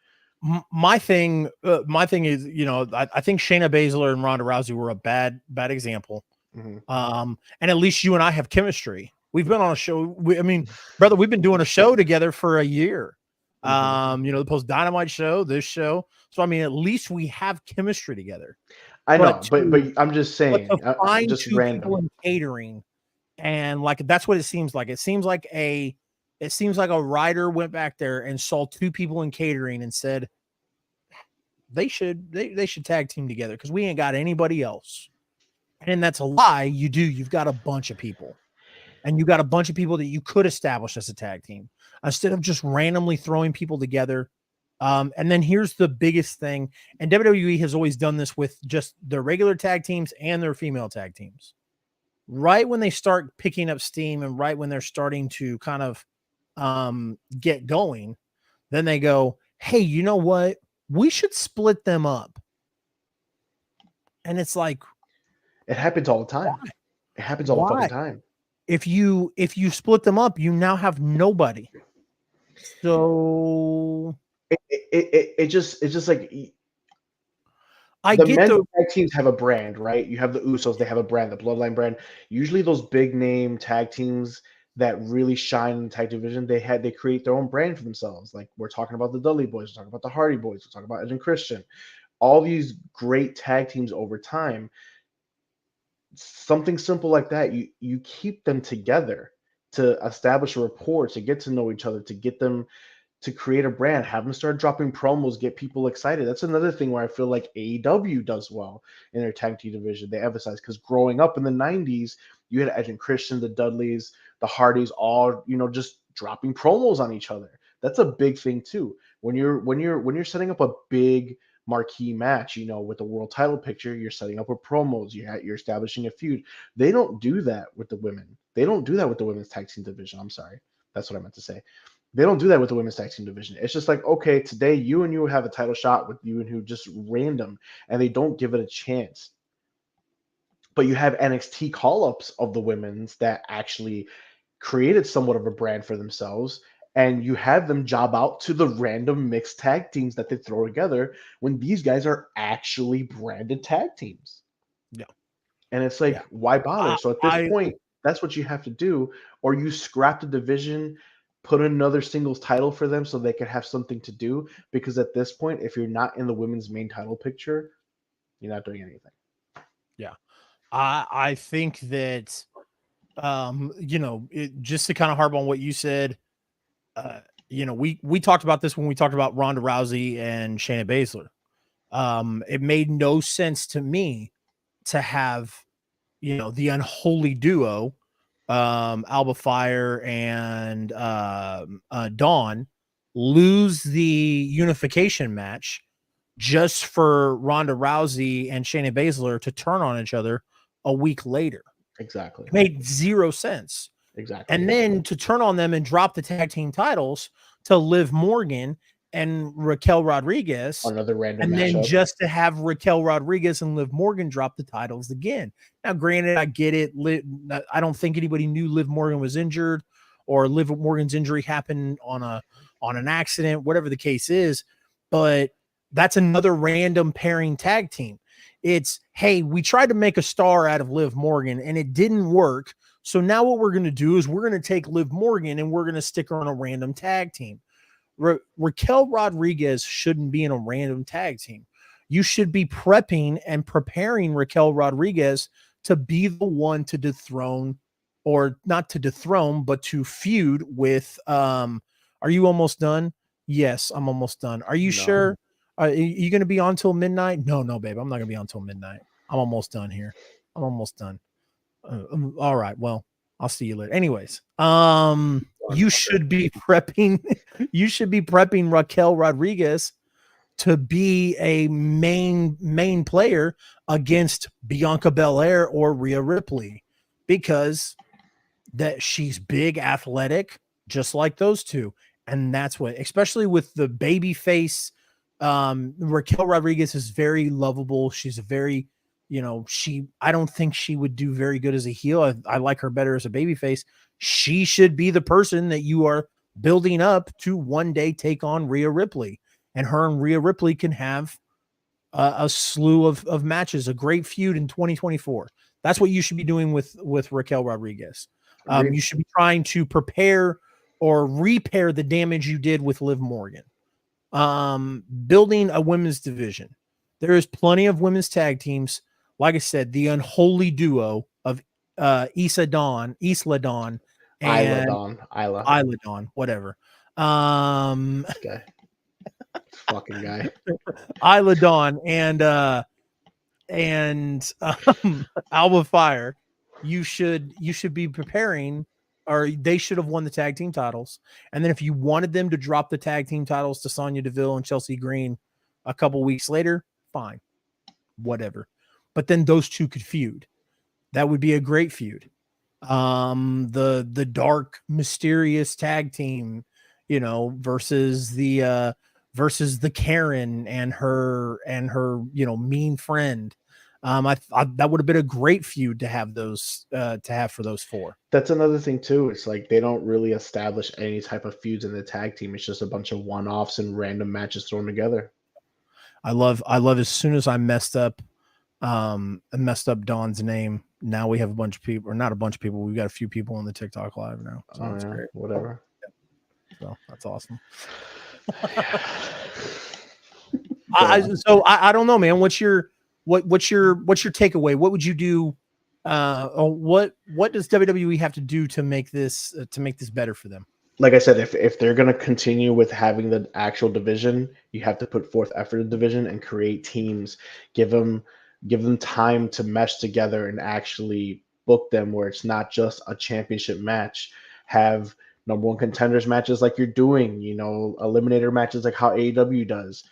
My thing is, I think Shayna Baszler and Ronda Rousey were a bad example.
Mm-hmm.
And at least you and I have chemistry. We've been on a show. Brother, we've been doing a show together for a year.
Mm-hmm.
The Post Dynamite show, this show. So I mean, at least we have chemistry together.
I know, but I'm just
But to
saying,
find
just
two
random.
people in catering, and like that's what it seems like. It seems like a writer went back there and saw two people in catering and said they should tag team together because we ain't got anybody else. And that's a lie. You've got a bunch of people. And you got a bunch of people that you could establish as a tag team instead of just randomly throwing people together. And then here's the biggest thing. And WWE has always done this with just their regular tag teams and their female tag teams. Right when they start picking up steam and right when they're starting to kind of get going, then they go, hey, you know what? We should split them up. And it's like,
it happens all the time.
Why?
It happens all the fucking time.
If you split them up, you now have nobody. So
it's just like
I
the
get
men's tag teams have a brand, right? You have the Usos, they have a brand, the Bloodline brand. Usually those big name tag teams that really shine in the tag division, they create their own brand for themselves. Like we're talking about the Dudley Boys, we're talking about the Hardy Boys, we're talking about Edge and Christian. All these great tag teams over time. Something simple like that, you keep them together to establish a rapport, to get to know each other, to get them to create a brand, have them start dropping promos, get people excited. That's another thing where I feel like AEW does well in their tag team division. They emphasize because growing up in the 90s, you had Edge and Christian, the Dudleys, the Hardys, all just dropping promos on each other. That's a big thing too. When you're setting up a big marquee match, with the world title picture, you're setting up with promos, you're establishing a feud. They don't do that with the women. They don't do that with the women's tag team division. I'm sorry. That's what I meant to say. They don't do that with the women's tag team division. It's just like, okay, today you and you have a title shot with you and who just random, and they don't give it a chance. But you have NXT call-ups of the women's that actually created somewhat of a brand for themselves, and you have them job out to the random mixed tag teams that they throw together when these guys are actually branded tag teams.
Yeah.
And it's like, why bother? So at this point, that's what you have to do, or you scrap the division, put another singles title for them so they can have something to do. Because at this point, if you're not in the women's main title picture, you're not doing anything.
Yeah. I think that, just to kind of harp on what you said, we talked about this when we talked about Ronda Rousey and Shayna Baszler. It made no sense to me to have, the unholy duo, Alba Fire and Dawn lose the unification match just for Ronda Rousey and Shayna Baszler to turn on each other a week later.
Exactly.
It made zero sense.
Exactly.
And then to turn on them and drop the tag team titles to Liv Morgan and Raquel Rodriguez.
Another random
and
matchup.
then just to have Raquel Rodriguez and Liv Morgan drop the titles again. Now, granted, I get it. I don't think anybody knew Liv Morgan was injured or Liv Morgan's injury happened on an accident, whatever the case is. But that's another random pairing tag team. It's, hey, we tried to make a star out of Liv Morgan and it didn't work. So now what we're going to do is we're going to take Liv Morgan and we're going to stick her on a random tag team. Raquel Rodriguez shouldn't be in a random tag team. You should be prepping and preparing Raquel Rodriguez to be the one to dethrone, or not to dethrone, but to feud with, are you almost done? Yes, I'm almost done. Are you sure? Are you going to be on till midnight? No, babe. I'm not going to be on till midnight. I'm almost done here. I'm almost done. All right. Well, I'll see you later. Anyways, you should be prepping. You should be prepping Raquel Rodriguez to be a main player against Bianca Belair or Rhea Ripley, because that she's big, athletic, just like those two, and that's what, especially with the baby face. Raquel Rodriguez is very lovable. She's a very, I don't think she would do very good as a heel. I like her better as a babyface. she should be the person that you are building up to one day take on Rhea Ripley. And her and Rhea Ripley can have a slew of matches, a great feud in 2024. That's what you should be doing with Raquel Rodriguez. You should be trying to prepare or repair the damage you did with Liv Morgan. Building a women's division. There is plenty of women's tag teams. Like I said, the unholy duo of Isla Dawn, and Isla Dawn, whatever.
This guy. This fucking guy.
Isla Dawn and Alba Fire. You should be preparing, or they should have won the tag team titles. And then if you wanted them to drop the tag team titles to Sonya Deville and Chelsea Green a couple weeks later, fine, whatever. But then those two could feud. That would be a great feud. The dark, mysterious tag team, versus the Karen and her mean friend. I that would have been a great feud to have for those four.
That's another thing too. It's like they don't really establish any type of feuds in the tag team. It's just a bunch of one-offs and random matches thrown together.
I love as soon as I messed up Dawn's name. Now we have a bunch of people, or not a bunch of people. We've got a few people on the TikTok live now. So that's great.
Whatever.
So that's awesome. I don't know, man. What's your takeaway? What would you do? What does WWE have to do to make this better for them?
Like I said, if they're going to continue with having the actual division, you have to put forth effort in the division and create teams. Give them time to mesh together and actually book them where it's not just a championship match. Have number one contenders matches like you're doing, eliminator matches like how AEW does.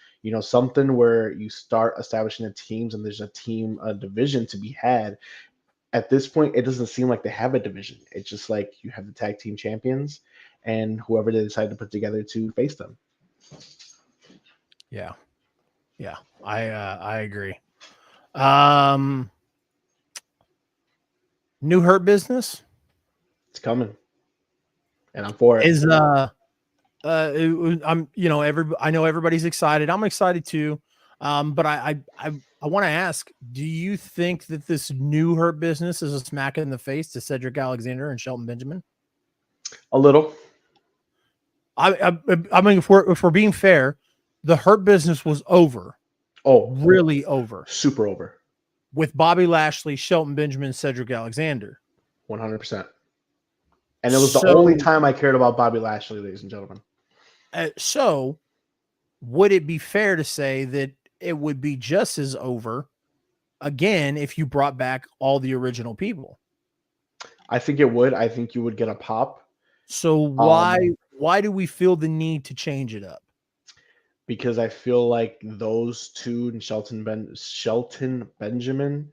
Something where you start establishing the teams and there's a division to be had. At this point, it doesn't seem like they have a division. It's just like you have the tag team champions and whoever they decide to put together to face them.
Yeah. I agree. New Hurt Business.
It's coming, and I'm for it.
I know everybody's excited. I'm excited too. But I want to ask, do you think that this New Hurt Business is a smack in the face to Cedric Alexander and Shelton Benjamin?
A little.
I mean, if we're being fair, the Hurt Business was over.
Oh,
really over.
Super over.
With Bobby Lashley, Shelton Benjamin, Cedric Alexander.
100%. And it was the only time I cared about Bobby Lashley, ladies and gentlemen.
So would it be fair to say that it would be just as over again if you brought back all the original people?
I think it would. I think you would get a pop.
So why do we feel the need to change it up?
Because I feel like those two, and Shelton Benjamin,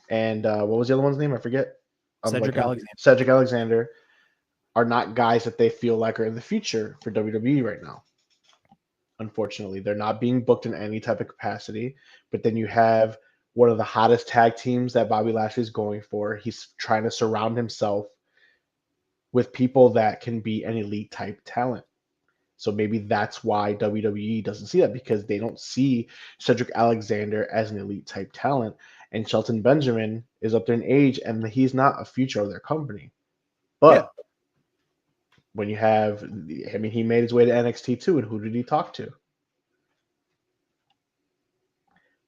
and what was the other one's name? I forget. Cedric Alexander are not guys that they feel like are in the future for WWE right now. Unfortunately, they're not being booked in any type of capacity. But then you have one of the hottest tag teams that Bobby Lashley is going for. He's trying to surround himself with people that can be an elite type talent. So maybe that's why WWE doesn't see that, because they don't see Cedric Alexander as an elite type talent. And Shelton Benjamin is up there in age, and he's not a future of their company. But when you have, he made his way to NXT too, and who did he talk to?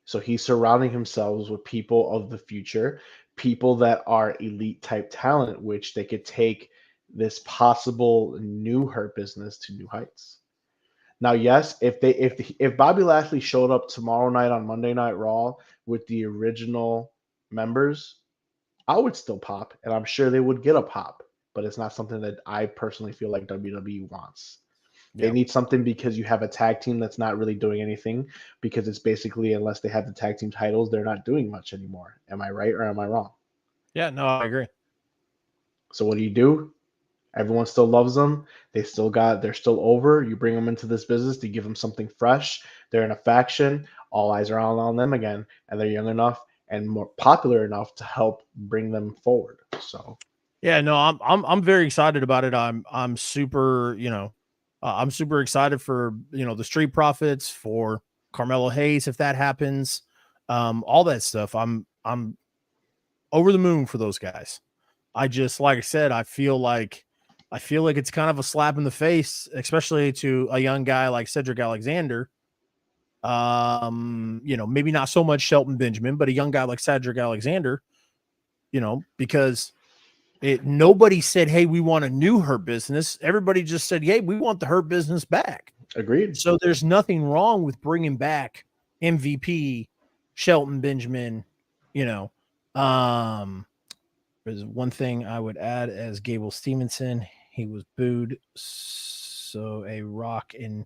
So he's surrounding himself with people of the future, people that are elite type talent, which they could take this possible new Hurt Business to new heights. Now, yes, if Bobby Lashley showed up tomorrow night on Monday Night Raw with the original members, I would still pop, and I'm sure they would get a pop, but it's not something that I personally feel like WWE wants. They need something because you have a tag team that's not really doing anything, because it's basically, unless they have the tag team titles, they're not doing much anymore. Am I right or am I wrong?
Yeah, no, I agree.
So what do? Everyone still loves them. They're still over. You bring them into this business to give them something fresh. They're in a faction. All eyes are on them again, and they're young enough and more popular enough to help bring them forward. So
Yeah, no, I'm very excited about it. I'm super, I'm super excited for the Street Profits, for Carmelo Hayes if that happens, all that stuff. I'm over the moon for those guys. I just like I said, I feel like it's kind of a slap in the face, especially to a young guy like Cedric Alexander. Maybe not so much Shelton Benjamin, but a young guy like Cedric Alexander, because nobody said, "Hey, we want a new Hurt Business." Everybody just said, "Hey, we want the Hurt Business back."
Agreed.
So there's nothing wrong with bringing back MVP Shelton Benjamin. You know, um, there's one thing I would add as Gable Stevenson. He was booed. So a Rock and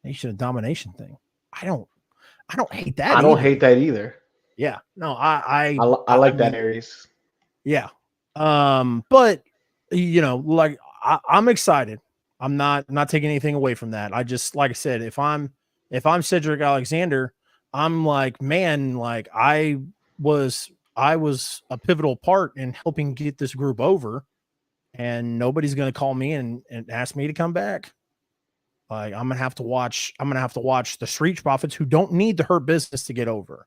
Nation of Domination thing. I don't. I don't hate that
I don't
either.
hate that either.
Yeah. No.
I
I
like that,
mean,
Aries.
yeah. But like I'm excited. I'm not taking anything away from that. I just like I said, if I'm Cedric Alexander, I'm like, man, like I was a pivotal part in helping get this group over, and nobody's gonna call me and ask me to come back. Like I'm gonna have to watch the Street Profits who don't need the Hurt Business to get over.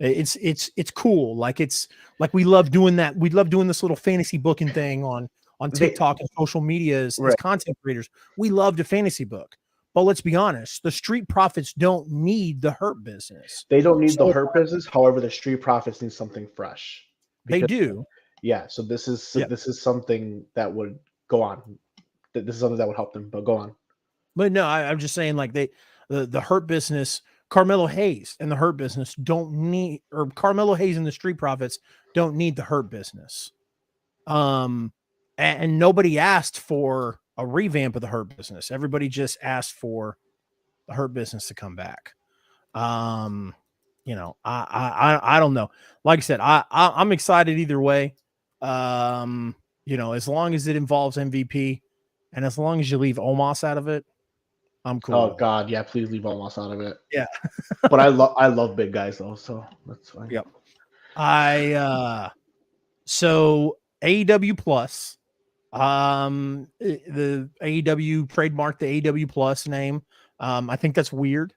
It's cool. Like it's like we love doing that. We love doing this little fantasy booking thing on
They
TikTok and social media as
right.
content creators. We love to fantasy book. But let's be honest, the Street Profits don't need the Hurt Business.
They don't need the
So
Hurt Business. However, the Street Profits need something fresh.
they
Because
do.
yeah, so this
Yeah.
is something that would go on. This is something that would help them. But go on.
But no, I'm just saying like the Hurt Business, Carmelo Hayes and the Hurt Business don't need, or Carmelo Hayes and the Street Profits don't need the Hurt Business. And nobody asked for a revamp of the Hurt Business. Everybody just asked for the Hurt Business to come back. I don't know. Like I said, I'm excited either way. As long as it involves MVP and as long as you leave Omos out of it, I'm cool.
Oh
with it.
God, yeah, please leave Almost out of it.
Yeah.
But I love big guys though, so that's fine.
Yep. So AEW Plus, the AEW trademarked the AEW Plus name. I think that's weird.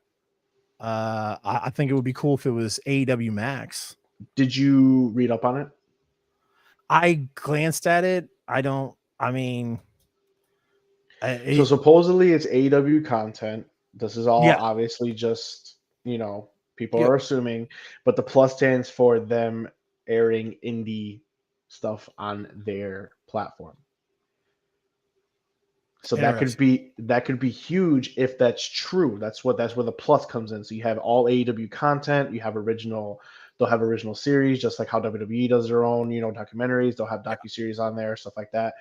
I think it would be cool if it was AEW Max.
Did you read up on it?
I glanced at it. I mean,
So supposedly it's AEW content. This is all
yeah,
obviously just, people
yep.
are assuming, but the plus stands for them airing indie stuff on their platform. So that could be huge if that's true. That's where the plus comes in. So you have all AEW content, you have they'll have original series, just like how WWE does their own, documentaries. They'll have docuseries on there, stuff like that.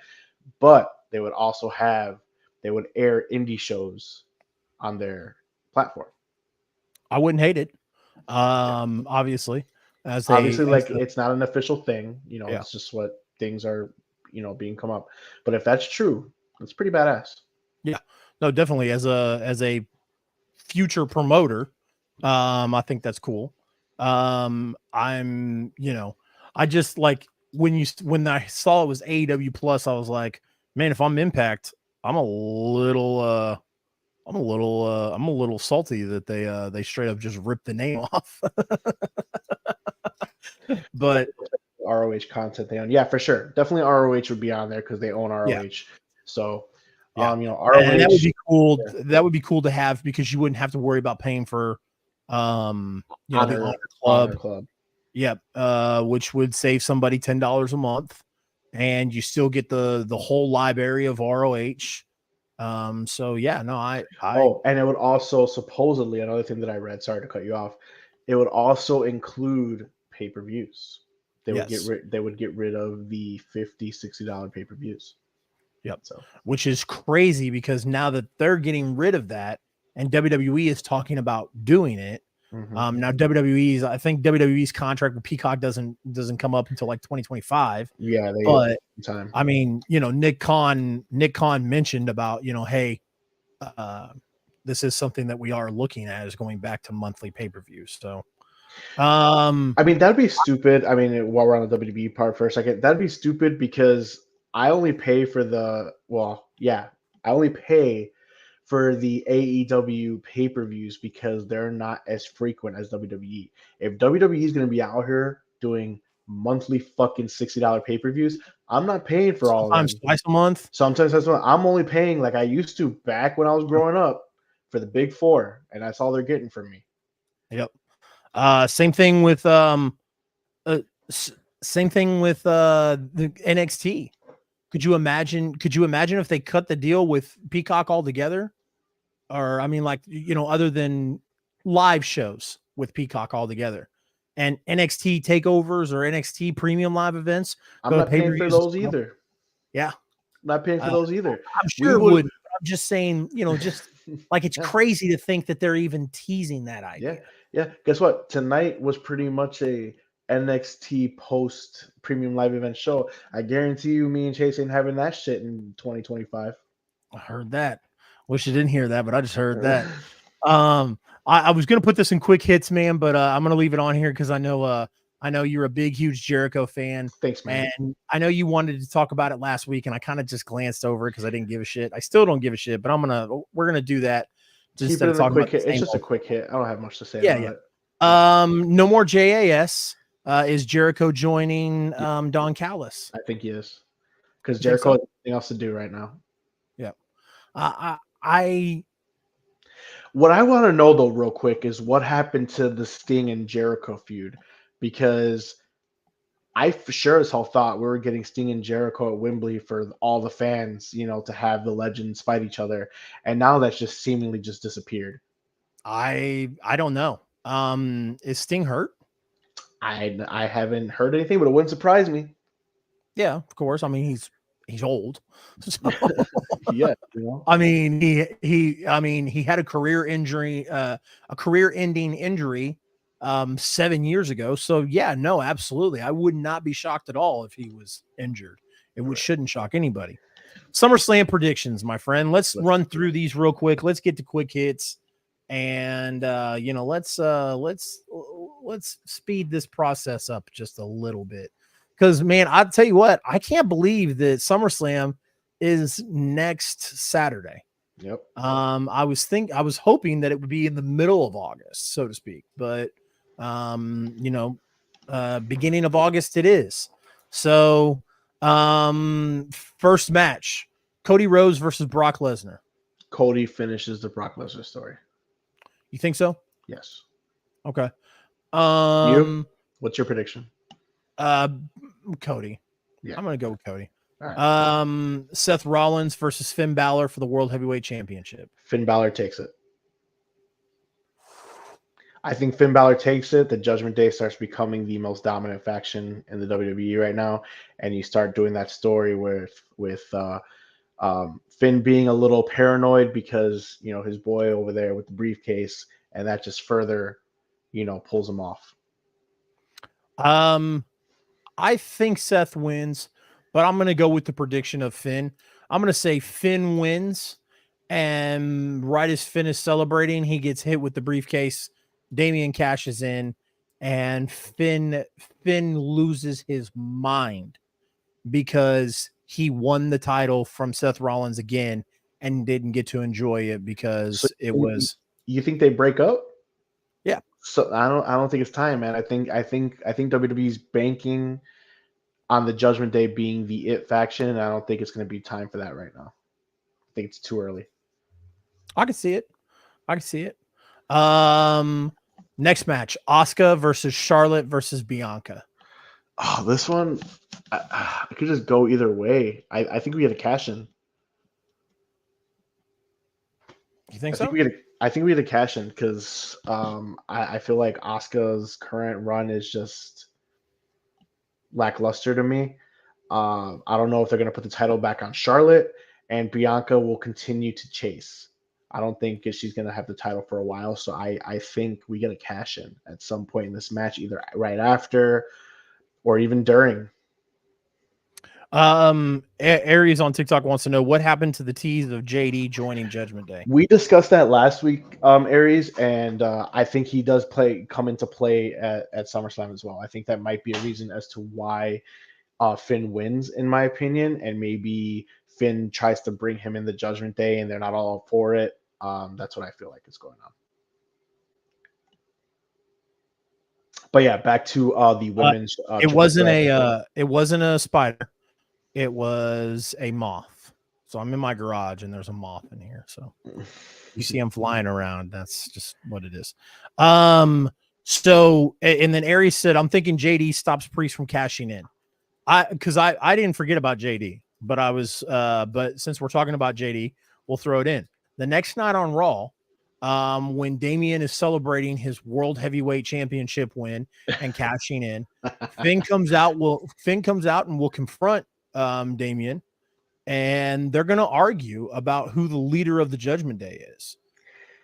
But they would air indie shows on their platform.
I wouldn't hate it. Obviously,
It's not an official thing,
Yeah.
it's just what things are, being come up. But if that's true, it's pretty badass.
Yeah, no, definitely as a future promoter, I think that's cool. I just like when I saw it was AEW Plus, I was like, man, if I'm Impact, I'm a little salty that they straight up just ripped the name off. But
ROH content they own, yeah, for sure, definitely ROH would be on there because they own ROH.
Yeah.
So
yeah,
ROH,
and that would be cool.
Yeah.
That would be cool to have because you wouldn't have to worry about paying for the Honor Club. Yep. Which would save somebody $10 a month, and you still get the whole library of ROH. So yeah, no,
and it would also supposedly, another thing that I read, sorry to cut you off, it would also include pay-per-views. They would get rid of the $50-$60 pay-per-views.
Yep.
So,
which is crazy because now that they're getting rid of that and WWE is talking about doing it. Now I think WWE's contract with Peacock doesn't come up until like 2025.
Yeah,
but
time.
I mean, Nick Khan mentioned about, hey, this is something that we are looking at is going back to monthly pay-per-views. So Um,
I mean, that'd be stupid. I mean, while we're on the WWE part for a second, that'd be stupid because I only pay for I only pay for the AEW pay-per-views because they're not as frequent as WWE. If WWE is going to be out here doing monthly fucking $60 pay-per-views, I'm not paying for all of
sometimes
them.
twice a month.
Sometimes that's what I'm only paying like I used to back when I was growing up for the big four, and that's all they're getting from me.
Yep. Same thing with uh, s- same thing with the NXT. Could you imagine? Could you imagine if they cut the deal with Peacock altogether? Or I mean, like other than live shows with Peacock altogether, and NXT takeovers or NXT premium live events
I'm
go to
not
pay per
paying for
views as
those
well.
either.
Yeah,
I'm not paying for those either.
I'm
We
sure it
would,
would. I'm just saying, just like it's
yeah,
crazy to think that they're even teasing that
yeah,
idea.
yeah. Guess what? Tonight was pretty much a NXT post premium live event show. I guarantee you, me and Chase ain't having that shit in 2025.
I heard that. Wish I didn't hear that, but I just heard that. I was gonna put this in quick hits, man, but I'm gonna leave it on here because I know you're a big, huge Jericho fan,
Thanks, man.
and I know you wanted to talk about it last week, and I kind of just glanced over it because I didn't give a shit. I still don't give a shit, but we're gonna do that just
Keep
instead
it
of
in a
talking
quick
about the
hit. It's
same
just a
old.
quick hit. I don't have much to say
Yeah,
about
yeah.
it. Yeah.
No more JAS. Is Jericho joining
Yeah,
Don Callis?
I think he is because
You think
Jericho
so?
has nothing else to do right now.
Yeah. I
What I want to know though, real quick, is what happened to the Sting and Jericho feud because I for sure as hell thought we were getting Sting and Jericho at Wembley for all the fans, to have the legends fight each other, and now that's just seemingly just disappeared.
I don't know. Is Sting hurt?
I haven't heard anything, but it wouldn't surprise me.
Yeah, of course. I mean, he's old. So
Yeah,
I mean, he had a career injury, a career-ending injury 7 years ago. So yeah, no, absolutely. I would not be shocked at all if he was injured. Shouldn't shock anybody. SummerSlam predictions, my friend. Let's run through these real quick. Let's get to quick hits, and let's speed this process up just a little bit. Because man, I'll tell you what, I can't believe that SummerSlam is next Saturday.
Yep.
I was hoping that it would be in the middle of August, so to speak, but beginning of August it is. So, first match, Cody Rhodes versus Brock Lesnar.
Cody finishes the Brock Lesnar story.
You think so?
Yes.
Okay.
You? What's your prediction?
Uh, Cody.
Yeah.
I'm gonna go with Cody.
All right.
Seth Rollins versus Finn Balor for the World Heavyweight Championship.
Finn Balor takes it. I think Finn Balor takes it. The Judgment Day starts becoming the most dominant faction in the WWE right now, and you start doing that story with Finn being a little paranoid because his boy over there with the briefcase, and that just further pulls him off.
I think Seth wins, but I'm going to go with the prediction of Finn. I'm going to say Finn wins, and right as Finn is celebrating, he gets hit with the briefcase. Damian cashes in, and Finn loses his mind because he won the title from Seth Rollins again and didn't get to enjoy it because
So
it was.
You think they break up?
Yeah.
So I don't think it's time, man. I think WWE's banking on the Judgment Day being the it faction, and I don't think it's going to be time for that right now. I think it's too early.
I can see it. Next match, Asuka versus Charlotte versus Bianca.
Oh, this one, I could just go either way. I think we get a cash in.
You think
I think
so?
we get a cash in because I feel like Asuka's current run is just lackluster to me. I don't know if they're going to put the title back on Charlotte, and Bianca will continue to chase. I don't think she's going to have the title for a while, so I think we get a cash in at some point in this match, either right after or even during.
Aries on TikTok wants to know what happened to the tease of JD joining Judgment Day.
We discussed that last week, Aries, and I think he does come into play at SummerSlam as well. I think that might be a reason as to why Finn wins, in my opinion, and maybe Finn tries to bring him in the Judgment Day, and they're not all for it. That's what I feel like is going on. But yeah, back to the women's.
It wasn't a spider. It was a moth. So I'm in my garage and there's a moth in here. So you see him flying around. That's just what it is. So and then Aries said, I'm thinking JD stops Priest from cashing in. Because I didn't forget about JD, but since we're talking about JD, we'll throw it in. The next night on Raw, when Damian is celebrating his World Heavyweight Championship win and cashing in, Finn comes out and will confront Damian, and they're going to argue about who the leader of the Judgment Day is.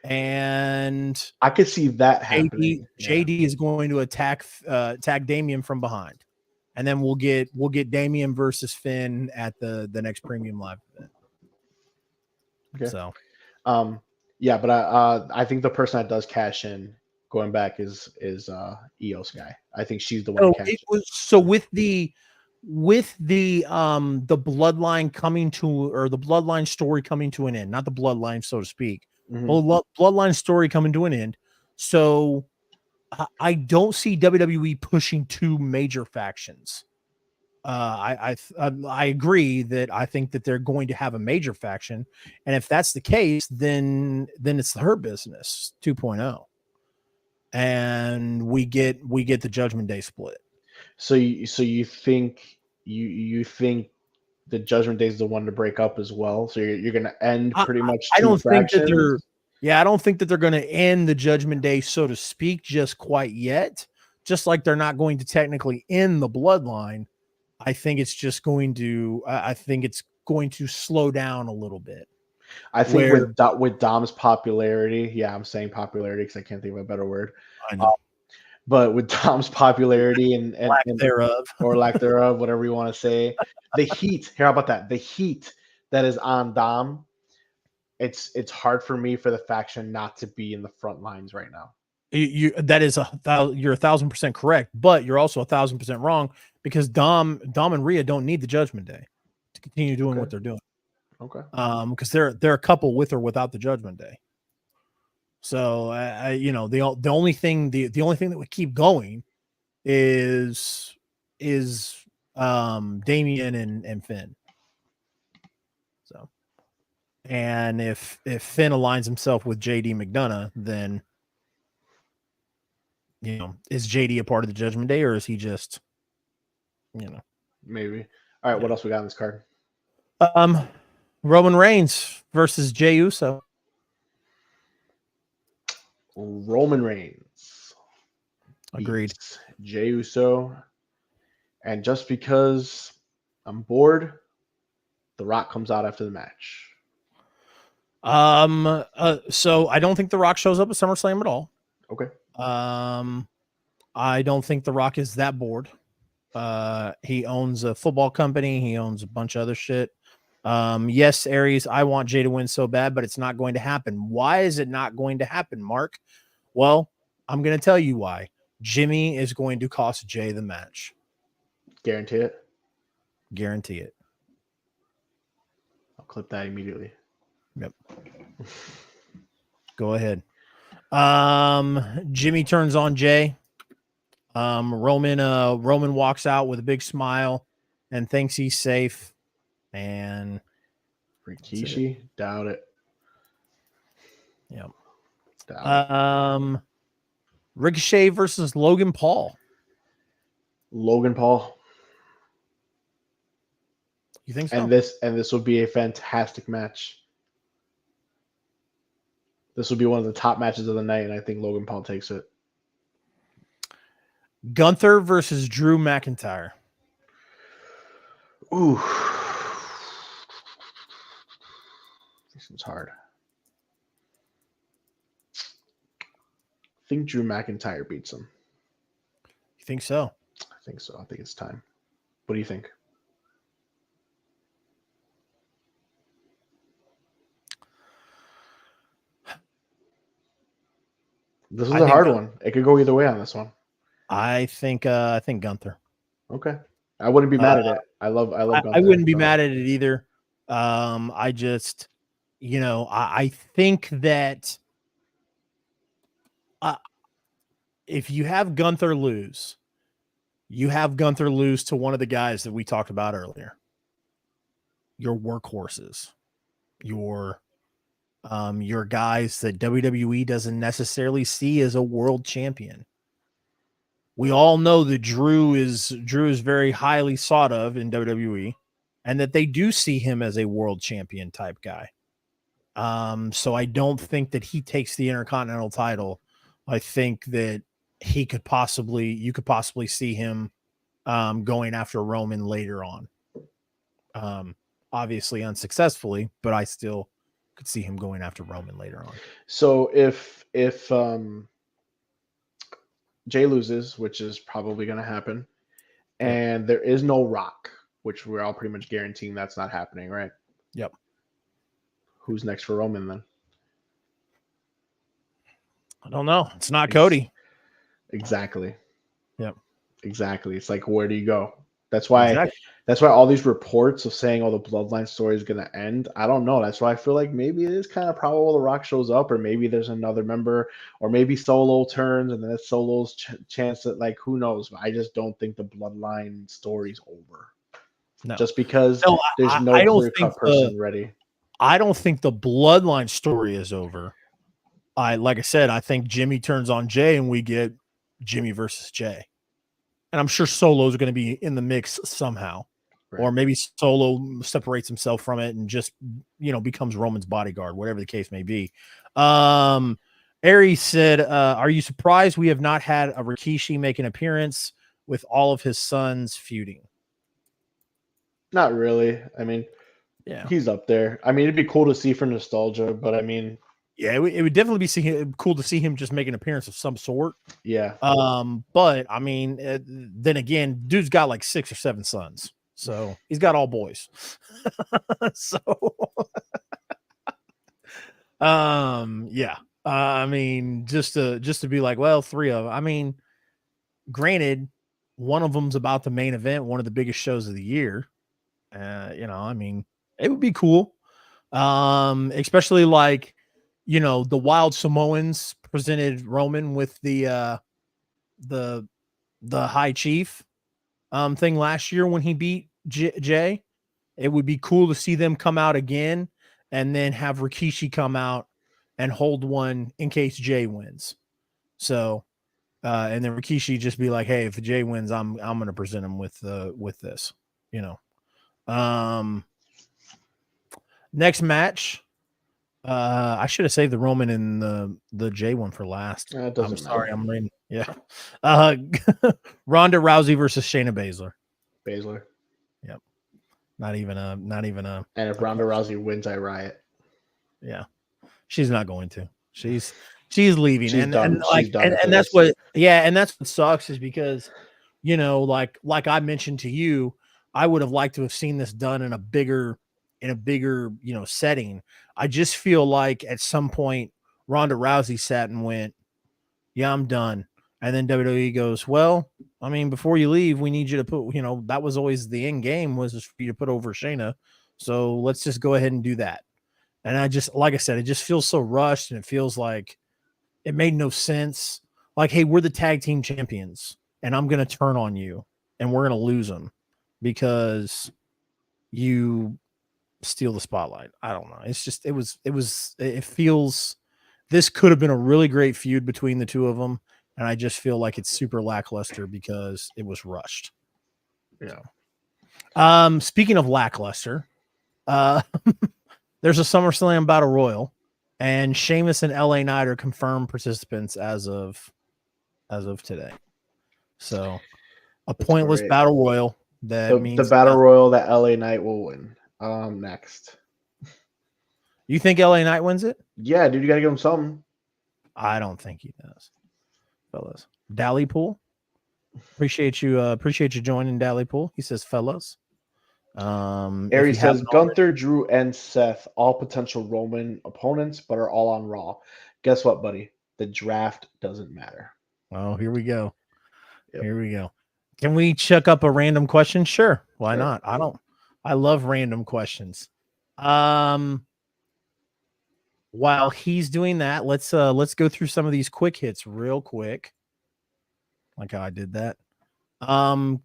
And
I could see that happening.
JD is going to attack Damian from behind, and then we'll get Damian versus Finn at the next Premium Live event.
Okay.
So,
yeah, but I think the person that does cash in going back is EOS guy. I think she's the one.
With the bloodline coming to, or the bloodline story coming to an end, not the bloodline, so to speak, bloodline story coming to an end. So I don't see WWE pushing two major factions. I agree that I think that they're going to have a major faction, and if that's the case, then it's her business 2.0, and we get the Judgment Day split.
So you think you think the Judgment Day is the one to break up as well? So you're going to end pretty much two factions?
I don't think that they're going to end the Judgment Day, so to speak, just quite yet. Just like they're not going to technically end the bloodline. I think it's just going to. I think it's going to slow down a little bit.
I think with Dom's popularity, yeah, I'm saying popularity because I can't think of a better word.
I know.
But with Dom's popularity and
lack thereof,
or lack thereof, whatever you want to say, the heat. How about that? The heat that is on Dom. It's hard for me for the faction not to be in the front lines right now.
You're 1,000% correct, but you're also 1,000% wrong, because Dom and Rhea don't need the Judgment Day to continue doing what they're doing.
Okay.
Because they're a couple with or without the Judgment Day. So the only thing that would keep going is Damian and Finn. So, and if Finn aligns himself with JD McDonough, then is JD a part of the Judgment Day, or is he just
maybe? All right, what else we got on this card?
Roman Reigns versus Jey Uso.
Roman Reigns.
Agreed.
Jey Uso. And just because I'm bored, The Rock comes out after the match.
So I don't think The Rock shows up at SummerSlam at all.
Okay.
I don't think The Rock is that bored. He owns a football company. He owns a bunch of other shit. Yes, Aries, I want Jey to win so bad, but it's not going to happen. Why is it not going to happen, Mark? Well, I'm going to tell you why. Jimmy is going to cost Jey the match.
Guarantee it?
Guarantee it.
I'll clip that immediately.
Yep. Go ahead. Jimmy turns on Jey. Roman walks out with a big smile and thinks he's safe. And
Rikishi, doubt it.
Yeah.
Doubt it.
Ricochet versus Logan Paul.
Logan Paul.
You think so?
And this will be a fantastic match. This will be one of the top matches of the night, and I think Logan Paul takes it.
Gunther versus Drew McIntyre.
Ooh. This one's hard. I think Drew McIntyre beats him.
You think so?
I think so. I think it's time. What do you think? This was
I
a
think
hard one. It could go either way on this one.
I think Gunther.
Okay. I wouldn't be
Uh,
mad at it. I love
I
Gunther.
wouldn't be
So,
mad at it either. I just, I think that uh, if you have Gunther lose, you have Gunther lose to one of the guys that we talked about earlier. Your workhorses, your guys that WWE doesn't necessarily see as a world champion. We all know that Drew is very highly sought of in WWE, and that they do see him as a world champion type guy. So I don't think that he takes the Intercontinental title. I think that you could possibly see him going after Roman later on. Obviously unsuccessfully, but I still could see him going after Roman later on.
so if Jay loses, which is probably going to happen,
Yep.
and there is no Rock, which we're all pretty much guaranteeing that's not happening, right?
Yep.
Who's next for Roman then?
I don't know. It's not Cody.
Exactly.
Yep.
Exactly. It's like, where do you go? That's why.
Exactly.
That's why all these reports of saying, "Oh, the Bloodline story is going to end." I don't know. That's why I feel like maybe it is kind of probable The Rock shows up, or maybe there's another member, or maybe Solo turns, and then it's Solo's chance that, like, who knows? I just don't think the Bloodline story's over.
No.
Just because
No,
there's no
I don't
clear-cut
think
person ready.
I don't think the Bloodline story is over. Like I said, I think Jimmy turns on Jay and we get Jimmy versus Jay. And I'm sure Solo's going to be in the mix somehow.
Right.
Or maybe Solo separates himself from it and just, becomes Roman's bodyguard, whatever the case may be. Aries said, are you surprised we have not had a Rikishi make an appearance with all of his sons feuding?
Not really. I mean,
Yeah,
he's up there. I mean, it'd be cool to see for nostalgia, but I mean,
yeah, it would definitely be cool to see him just make an appearance of some sort.
yeah.
But I mean, then again, dude's got like 6 or 7 sons, so he's got all boys. So, yeah. I mean, just to be like, well, 3 of them. I mean, granted, one of them's about the main event, one of the biggest shows of the year. I mean, it would be cool. Especially like, the Wild Samoans presented Roman with the High Chief thing last year when he beat Jay. It would be cool to see them come out again and then have Rikishi come out and hold one in case Jay wins. So, and then Rikishi just be like, "Hey, if Jay wins, I'm going to present him with this." Next match. I should have saved the Roman and the Jay one for last. I'm sorry, I'm reading. Yeah. Ronda Rousey versus Shayna Baszler. Yep. Not even a.
And if Ronda Rousey wins, I riot.
Yeah, she's not going to. She's leaving,
She's done.
And that's what. Yeah, and that's what sucks is because, like I mentioned to you, I would have liked to have seen this done in a bigger, setting. I just feel like at some point Ronda Rousey sat and went, "Yeah, I'm done." And then WWE goes, "Well, I mean, before you leave, we need you to put, that was always the end game was for you to put over Shayna. So let's just go ahead and do that." And like I said, it just feels so rushed and it feels like it made no sense. Like, hey, we're the tag team champions and I'm going to turn on you and we're going to lose them because you steal the spotlight. I don't know. It's just, it feels, this could have been a really great feud between the two of them. And I just feel like it's super lackluster because it was rushed.
Yeah.
Speaking of lackluster, there's a SummerSlam Battle Royal, and Sheamus and LA Knight are confirmed participants as of today. So a pointless Battle Royal that means
the Battle Royal that LA Knight will win. Next.
You think LA Knight wins it?
Yeah, dude, you gotta give him something.
I don't think he does. Fellas. Dally Pool. Appreciate you joining Dally Pool. He says fellas.
Aries says Gunther, Drew, and Seth, all potential Roman opponents, but are all on Raw. Guess what, buddy? The draft doesn't matter.
Oh, here we go.
Yep.
Here we go. Can we chuck up a random question? Sure. Why
Sure.
not? I love random questions. While he's doing that, let's go through some of these quick hits real quick. Like how I did that.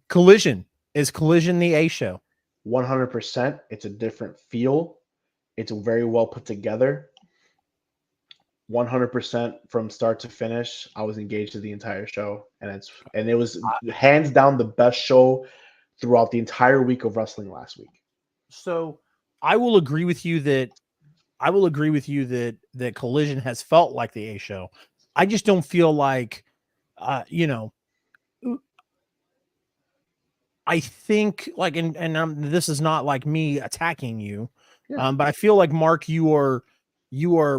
Collision. Is Collision the A show?
100%. It's a different feel. It's very well put together. 100% from start to finish. I was engaged to the entire show, and it was hands down the best show throughout the entire week of wrestling last week.
So I will agree with you that that Collision has felt like the A show. I just don't feel like I think like this is not like me attacking you.
Yeah.
But I feel like Mark, you are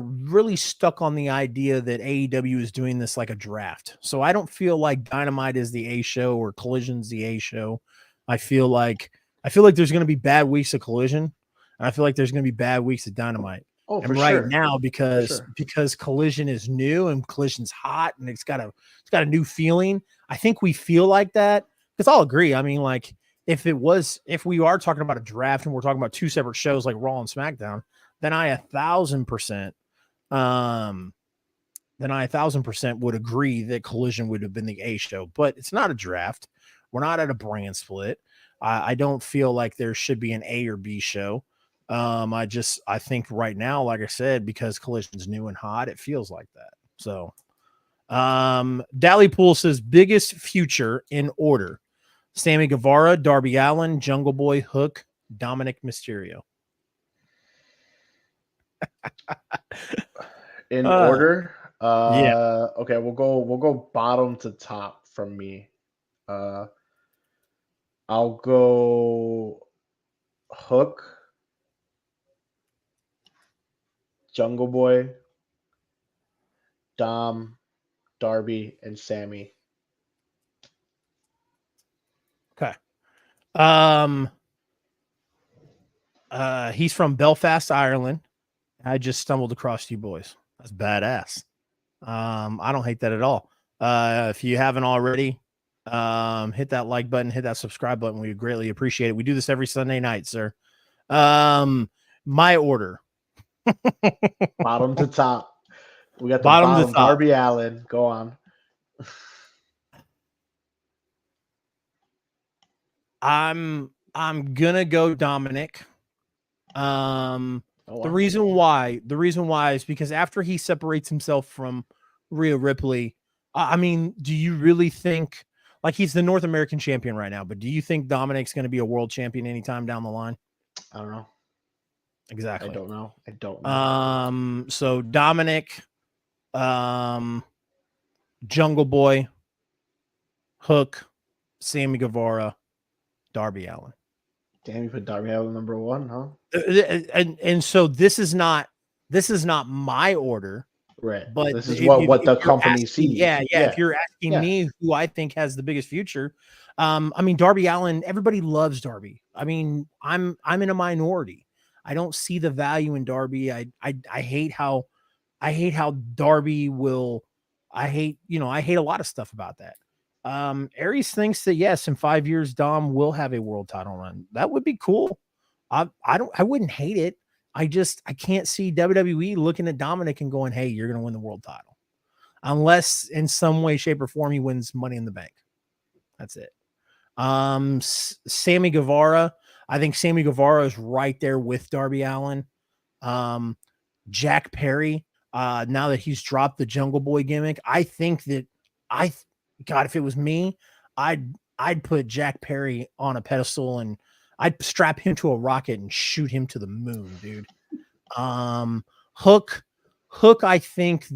really stuck on the idea that AEW is doing this like a draft. So I don't feel like Dynamite is the A show or Collision's the A show. I feel like there's going to be bad weeks of Collision, and I feel like there's going to be bad weeks of Dynamite.
Oh,
And
for
right
sure.
now, because Collision is new and Collision's hot and it's got a new feeling, I think we feel like that. Because I'll agree. I mean, like if we are talking about a draft and we're talking about two separate shows like Raw and SmackDown, then I 1,000% would agree that Collision would have been the A show. But it's not a draft. We're not at a brand split. I don't feel like there should be an A or B show. I think right now, like I said, because Collision's new and hot, it feels like that. So Dally Pool says biggest future in order: Sammy Guevara, Darby Allin, Jungle Boy, Hook, Dominic Mysterio.
In order.
Yeah.
Okay, we'll go bottom to top from me. I'll go Hook, Jungle Boy, Dom, Darby, and Sammy.
Okay. He's from Belfast, Ireland. I just stumbled across you boys. That's badass. I don't hate that at all. If you haven't already, hit that like button, hit that subscribe button. We greatly appreciate it. We do this every Sunday night, sir. My order.
Bottom to top. We got the
Bottom
bottom.
to top.
Darby Allin. Go on.
I'm gonna go Dominic.
Oh, wow.
The reason why is because after he separates himself from Rhea Ripley, I mean, do you really think like he's the North American champion right now, but do you think Dominic's going to be a world champion anytime down the line?
I don't know.
Exactly.
I don't know.
So Dominic, Jungle Boy, Hook, Sammy Guevara, Darby Allin.
Damn, you put Darby Allin number one, huh?
And so this is not my order.
Right.
But
this is what the company sees.
Yeah. If you're asking me who I think has the biggest future, I mean, Darby Allin, everybody loves Darby. I mean, I'm in a minority. I don't see the value in Darby. I hate how Darby will. I hate a lot of stuff about that. Aries thinks that yes, in 5 years, Dom will have a world title run. That would be cool. I wouldn't hate it. I can't see WWE looking at Dominic and going, hey, you're going to win the world title. Unless in some way, shape, or form, he wins Money in the Bank. That's it. Sammy Guevara. I think Sammy Guevara is right there with Darby Allin. Jack Perry. Now that he's dropped the Jungle Boy gimmick, I think that God, if it was me, I'd put Jack Perry on a pedestal and I'd strap him to a rocket and shoot him to the moon, dude. Hook. I think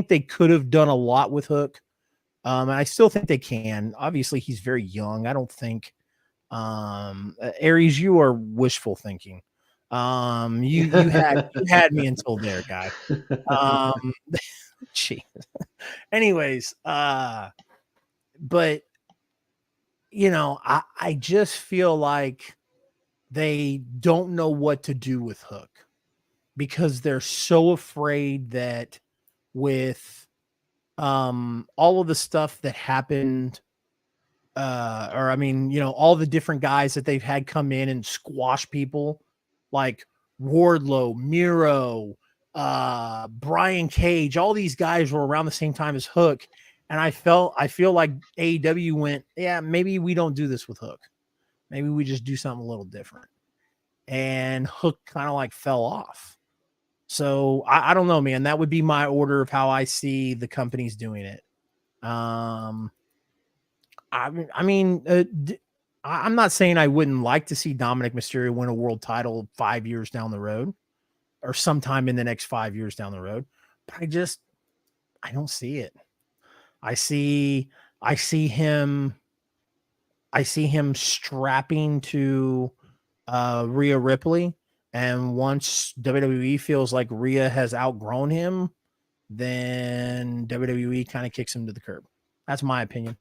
they could have done a lot with Hook. And I still think they can. Obviously, he's very young. I don't think Aries, you are wishful thinking. You had me until there, guy. Gee. Anyways, but I just feel like they don't know what to do with Hook because they're so afraid that with all of the stuff that happened, or I mean, all the different guys that they've had come in and squash people, like Wardlow, Miro, Brian Cage, all these guys were around the same time as Hook. And I feel like AEW went, yeah, maybe we don't do this with Hook. Maybe we just do something a little different. And Hook kind of like fell off. So I don't know, man. That would be my order of how I see the companies doing it. I mean, I'm not saying I wouldn't like to see Dominic Mysterio win a world title 5 years down the road, or sometime in the next 5 years down the road, but I don't see it. I see him strapping to Rhea Ripley, and once WWE feels like Rhea has outgrown him, then WWE kind of kicks him to the curb. That's my opinion.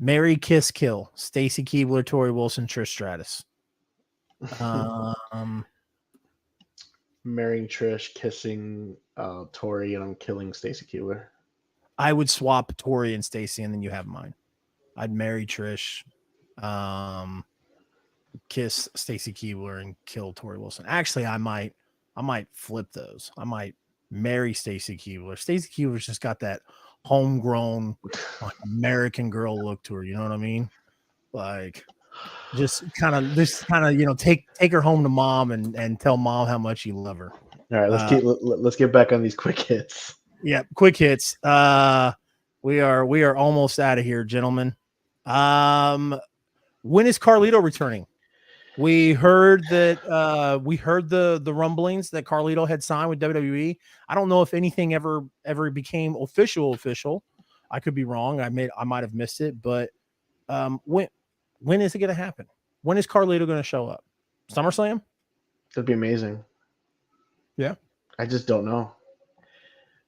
Marry, kiss, kill. Stacy Keibler, Tori Wilson, Trish Stratus.
Marrying Trish, kissing Tori, and I'm killing Stacy Keibler.
I would swap Tori and Stacy, and then you have mine. I'd marry Trish, kiss Stacy Keibler, and kill Tori Wilson. Actually, I might flip those. I might marry Stacy Keibler. Stacy Keibler's just got that homegrown like American girl look to her. You know what I mean? Like just kind of take her home to mom and tell mom how much you love her.
All right, let's get back on these quick hits.
Yeah, quick hits. We are almost out of here, gentlemen. When is Carlito returning? We heard that the rumblings that Carlito had signed with WWE. I don't know if anything ever became official. I could be wrong. I might have missed it, but when is it going to happen? When is Carlito going to show up? SummerSlam?
That'd be amazing.
Yeah.
I just don't know.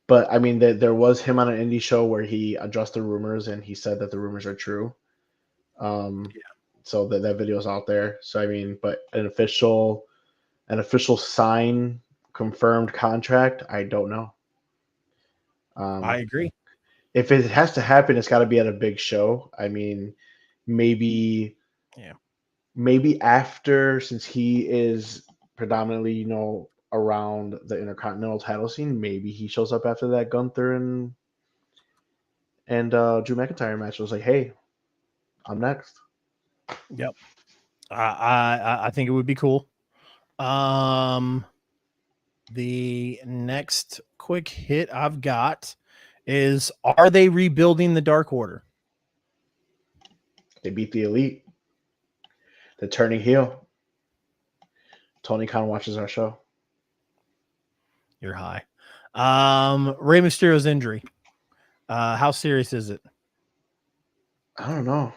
But I mean, there was him on an indie show where he addressed the rumors and he said that the rumors are true. So that video is out there. So I mean, but an official sign confirmed contract, I don't know.
I agree.
If it has to happen, it's got to be at a big show. I mean, maybe after, since he is predominantly, around the Intercontinental title scene, maybe he shows up after that Gunther and Drew McIntyre match. It was like, hey, I'm next.
Yep. I think it would be cool. The next quick hit I've got is, are they rebuilding the Dark Order?
They beat the Elite. They're turning heel. Tony Khan watches our show.
You're high. Rey Mysterio's injury. How serious is it?
I don't know.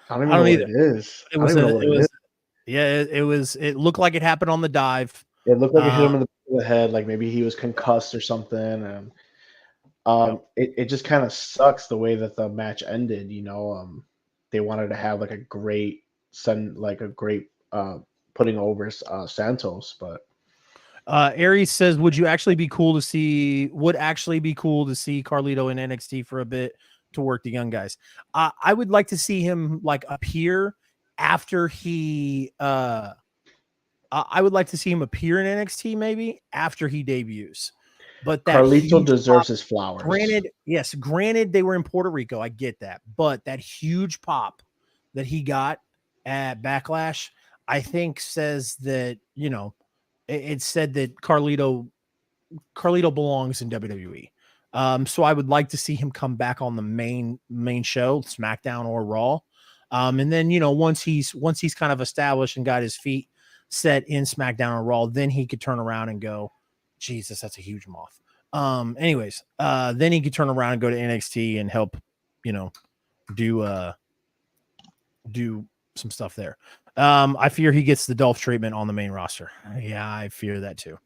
I don't even know what it is.
It was. Yeah, it looked like it happened on the dive.
It looked like it hit him in the back of the head, like maybe he was concussed or something. And it just kind of sucks the way that the match ended. They wanted to have like a great putting over Santos, but
Aries says, would actually be cool to see Carlito in NXT for a bit to work the young guys. I would like to see him like appear after he I would like to see him appear in NXT maybe after he debuts. But that
Carlito deserves his flowers.
Granted they were in Puerto Rico. I get that. But that huge pop that he got at Backlash, I think says that, it said that Carlito belongs in WWE. So I would like to see him come back on the main show, SmackDown or Raw. And then, once he's kind of established and got his feet set in SmackDown or Raw, then he could turn around and go, Jesus, that's a huge moth. Anyways, then he could turn around and go to NXT and help, do some stuff there. I fear he gets the Dolph treatment on the main roster. Yeah, I fear that too.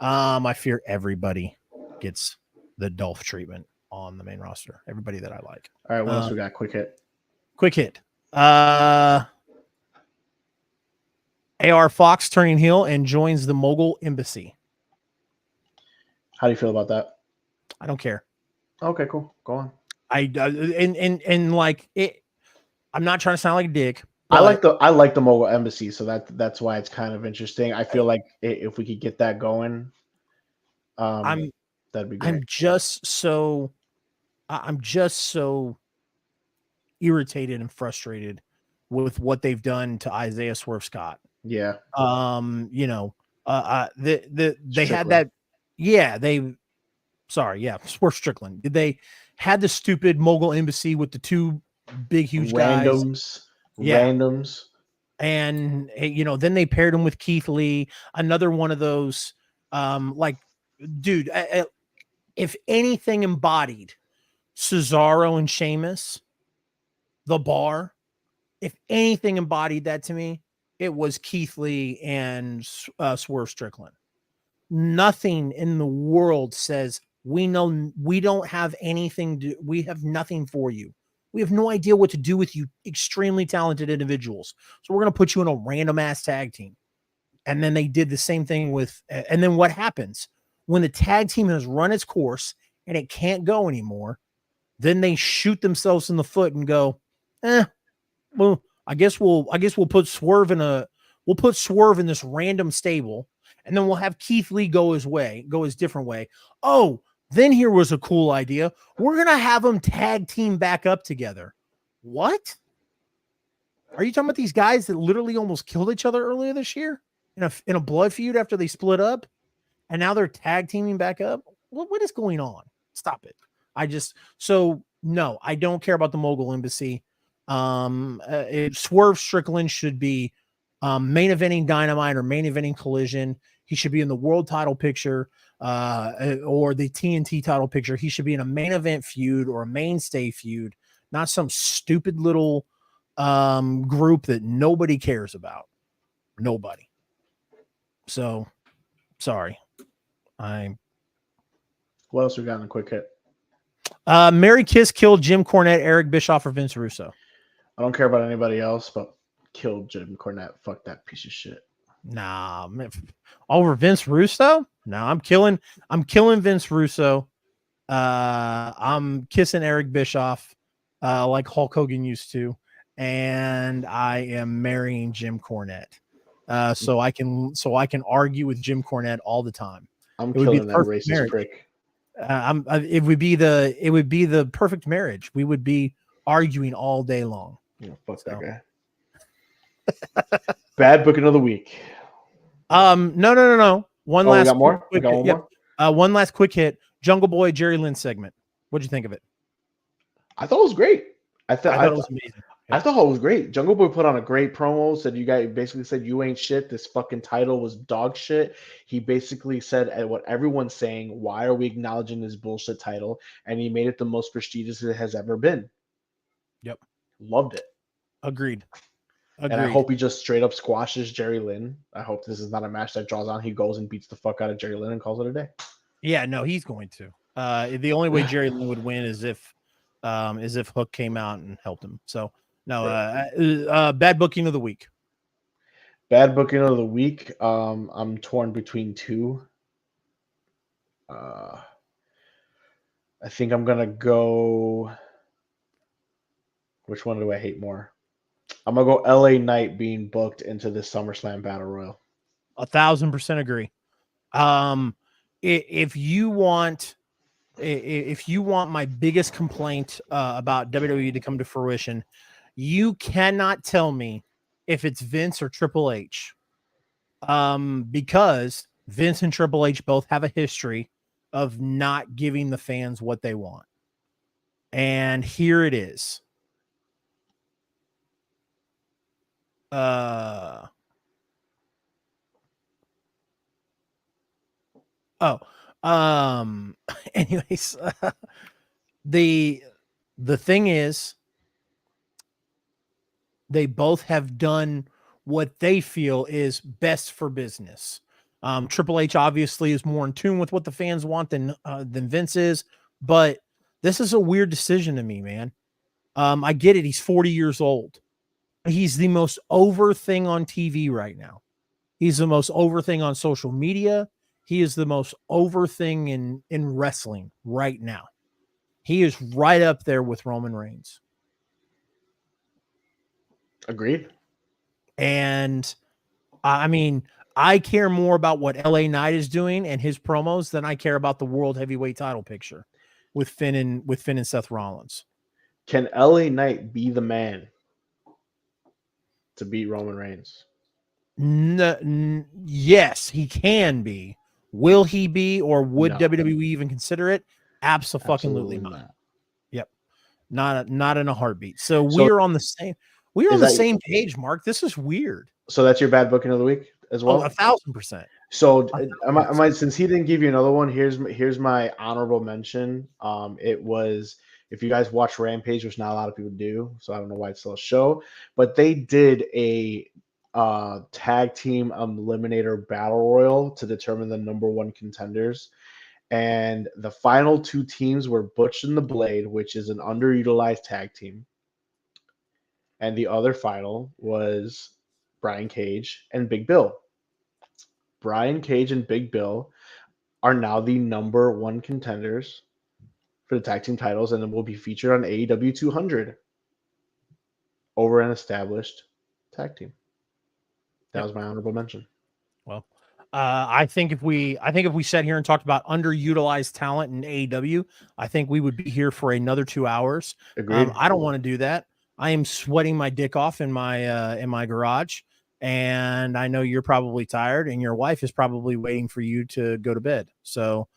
I fear everybody gets the Dolph treatment on the main roster. Everybody that I like.
All right, what else we got? Quick hit. AR
Fox turning heel and joins the Mogul Embassy.
How do you feel about that?
I don't care.
Okay, cool. Go on.
And like it. I'm not trying to sound like a dick.
I
But
like the mogul embassy, so that's why it's kind of interesting. I feel like if we could get that going,
I'm
that'd be great.
I'm just so I'm just so irritated and frustrated with what they've done to Isaiah Swerve Scott.
Yeah,
You know, they had
Strickland.
that. Yeah, Swerve Strickland. They had the stupid mogul embassy with the two big huge guys. Yeah.
Randoms.
And then they paired him with Keith Lee, another one of those like dude, if anything embodied Cesaro and Sheamus, the Bar, if anything embodied that to me, it was Keith Lee and Swerve Strickland. Nothing in the world says we don't have anything we have nothing for you. We have no idea what to do with you, extremely talented individuals. So we're going to put you in a random ass tag team. And then they did the same thing and then what happens when the tag team has run its course and it can't go anymore? Then they shoot themselves in the foot and go, well, I guess we'll put Swerve in this random stable, and then we'll have Keith Lee go his different way. Oh, then here was a cool idea. We're gonna have them tag team back up together. What? Are you talking about these guys that literally almost killed each other earlier this year in a blood feud after they split up, and now they're tag teaming back up? What is going on? Stop it. No, I don't care about the mogul embassy. Swerve Strickland should be main eventing Dynamite or main eventing Collision. He should be in the world title picture or the TNT title picture. He should be in a main event feud or a mainstay feud, not some stupid little group that nobody cares about. Nobody. So sorry.
What else we got in a quick hit?
Mary Kiss killed Jim Cornette, Eric Bischoff, or Vince Russo.
I don't care about anybody else, but killed Jim Cornette. Fuck that piece of shit.
Nah, man, over Vince Russo? No, I'm killing Vince Russo. I'm kissing Eric Bischoff, like Hulk Hogan used to, and I am marrying Jim Cornette. So I can argue with Jim Cornette all the time.
I'm killing that racist
marriage.
prick.
It would be the perfect marriage. We would be arguing all day long.
Yeah, fuck that guy. Bad booking of the week.
No. One last.
We got more.
Quick,
we got one more.
One last quick hit. Jungle Boy Jerry Lynn segment. What'd you think of it?
I thought it was great. I thought
it was amazing.
I thought it was great. Jungle Boy put on a great promo. Said you guys basically said you ain't shit. This fucking title was dog shit. He basically said what everyone's saying. Why are we acknowledging this bullshit title? And he made it the most prestigious it has ever been.
Yep,
loved it.
Agreed.
And I hope he just straight up squashes Jerry Lynn. I hope this is not a match that draws on. He goes and beats the fuck out of Jerry Lynn and calls it a day.
Yeah, no, he's going to. The only way Jerry Lynn would win is if Hook came out and helped him. So no, bad booking of the week.
Bad booking of the week. I'm torn between two. I think I'm gonna go. Which one do I hate more? I'm gonna go LA Knight being booked into the SummerSlam Battle Royal.
1,000% agree. If you want my biggest complaint about WWE to come to fruition, you cannot tell me if it's Vince or Triple H, because Vince and Triple H both have a history of not giving the fans what they want, and here it is. Anyways, the thing is, they both have done what they feel is best for business. Triple H obviously is more in tune with what the fans want than Vince is, but this is a weird decision to me, man. I get it. He's 40 years old. He's the most over thing on TV right now. He's the most over thing on social media. he is the most over thing in wrestling right now. He is right up there with Roman Reigns.
Agreed.
And I mean, I care more about what LA Knight is doing and his promos than I care about the world heavyweight title picture with Finn and Seth Rollins.
Can LA Knight be the man to beat Roman Reigns?
Yes, he can be. Will he be, or would
No.
WWE even consider it? Absolutely not.
not.
Yep, not in a heartbeat. So
So
we're on the same. We're on
is
the
that
same page, Mark. This is weird.
so? That's your bad booking of the week as
Oh,
well.
1,000%.
So,
1,000%.
since he didn't give you another one, here's my honorable mention. It was, if you guys watch Rampage, which not a lot of people do, so I don't know why it's still a show, but they did a tag team eliminator battle royal to determine the number one contenders, and the final two teams were Butch and the Blade, which is an underutilized tag team, and the other final was Brian Cage and Big Bill. Brian Cage and Big Bill are now the number one contenders for the tag team titles, and then will be featured on AEW 200 over an established tag team. That
Yep.
was my honorable mention.
Well, I think if we sat here and talked about underutilized talent in AEW, I think we would be here for another 2 hours.
Agreed.
I don't want to do that. I am sweating my dick off in my garage, and I know you're probably tired, and your wife is probably waiting for you to go to bed. So,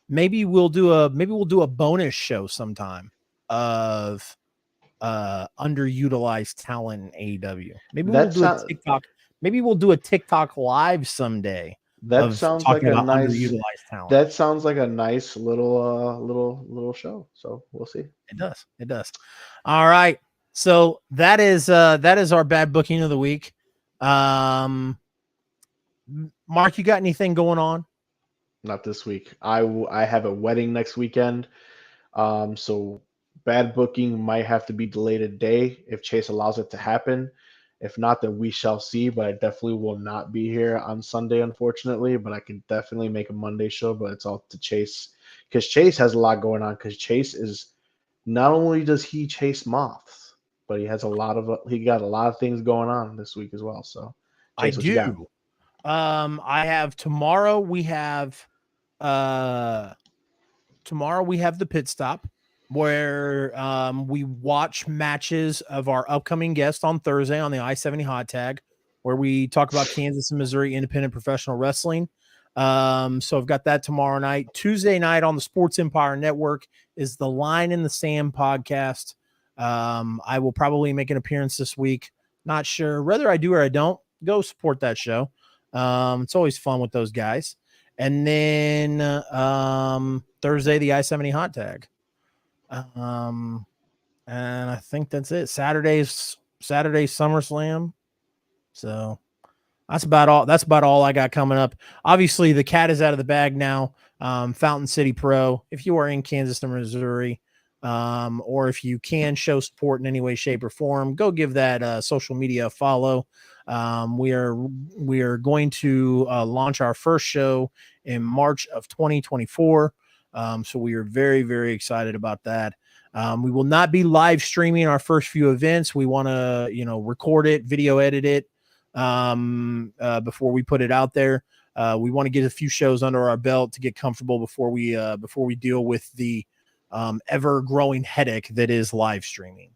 maybe we'll do a bonus show sometime of underutilized talent in AEW. Maybe we'll do a TikTok. Maybe we'll do a TikTok live someday.
That sounds like a nice
underutilized talent.
That sounds like a nice little show. So we'll see.
It does. It does. All right. So that is our bad booking of the week. Mark, you got anything going on?
Not this week. I have a wedding next weekend. So bad booking might have to be delayed a day if Chase allows it to happen. If not, then we shall see. But I definitely will not be here on Sunday, unfortunately. But I can definitely make a Monday show. But it's all to Chase, because Chase has a lot going on. Because Chase is, not only does he chase moths, but he got a lot of things going on this week as well. So Chase, what you got?
I have tomorrow. We have the pit stop, where we watch matches of our upcoming guest on Thursday on the I-70 Hot Tag, where we talk about Kansas and Missouri independent professional wrestling. So I've got that tomorrow night. Tuesday night on the Sports Empire Network is the Line in the Sand podcast. I will probably make an appearance this week. Not sure whether I do or I don't. Go support that show. It's always fun with those guys. And then Thursday, the I-70 Hot Tag. And I think that's it. Saturday's SummerSlam. So that's about all I got coming up. Obviously, the cat is out of the bag now. Fountain City Pro. If you are in Kansas or Missouri, or if you can show support in any way, shape, or form, go give that social media a follow. We are going to launch our first show in March of 2024. So we are very, very excited about that. We will not be live streaming our first few events. We want to, record it, video edit it, before we put it out there. We want to get a few shows under our belt to get comfortable before we deal with the ever growing headache that is live streaming.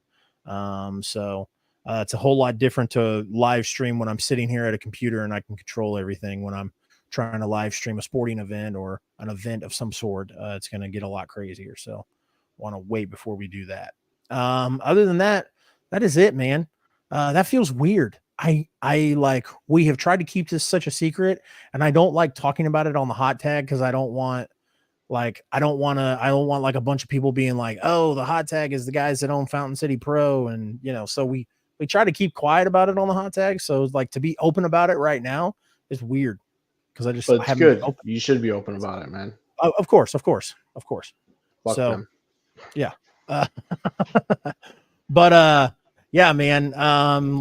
So it's a whole lot different to live stream when I'm sitting here at a computer and I can control everything. When I'm trying to live stream a sporting event or an event of some sort, it's going to get a lot crazier. So want to wait before we do that. Other than that, that is it, man. That feels weird. We have tried to keep this such a secret, and I don't like talking about it on the hot tag because I don't want like a bunch of people being like, oh, the hot tag is the guys that own Fountain City Pro. And, so we try to keep quiet about it on the hot tag. So like to be open about it right now is weird. Cause
But it's good. You should be open about it, man.
Of course.
Fuck
so
them.
Yeah. But Yeah, man.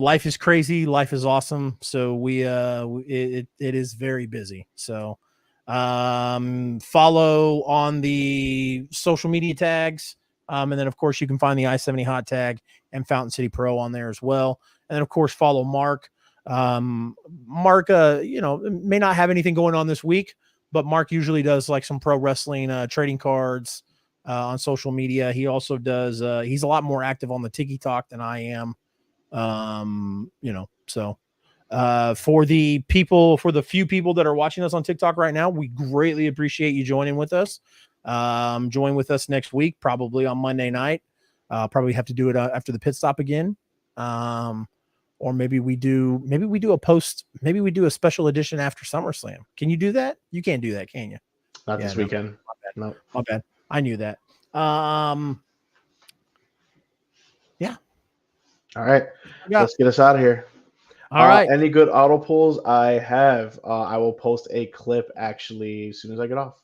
Life is crazy. Life is awesome. So it is very busy. So, follow on the social media tags. And then of course you can find the I-70 hot tag and Fountain City Pro on there as well. And then of course follow Mark. Mark, may not have anything going on this week, but Mark usually does like some pro wrestling, trading cards, on social media. He also does, he's a lot more active on the Tiki Talk than I am. So for the few people that are watching us on TikTok right now, we greatly appreciate you joining with us. Join with us next week, probably on Monday night. Probably have to do it after the pit stop again. Or maybe we do a special edition after SummerSlam. Can you do that? You can't do that, can you?
Not this weekend.
No, my bad. I knew that. Yeah.
All right.
Yeah.
Let's get us out of here.
All right.
Any good auto pulls I have, I will post a clip actually as soon as I get off.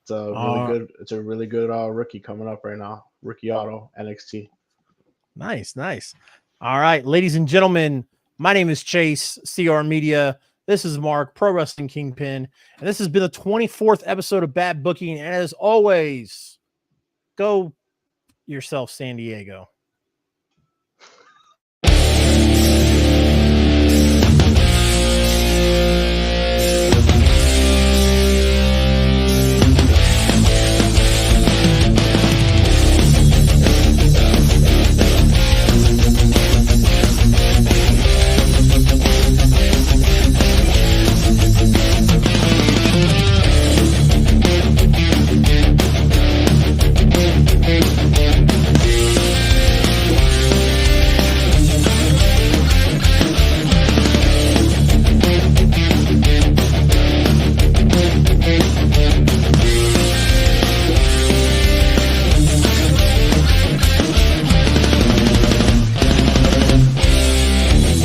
It's a really good rookie coming up right now. Rookie auto NXT.
Nice. All right, ladies and gentlemen, my name is Chase, CR Media. This is Mark, Pro Wrestling Kingpin, and this has been the 24th episode of Bad Booking. And as always, go yourself, San Diego.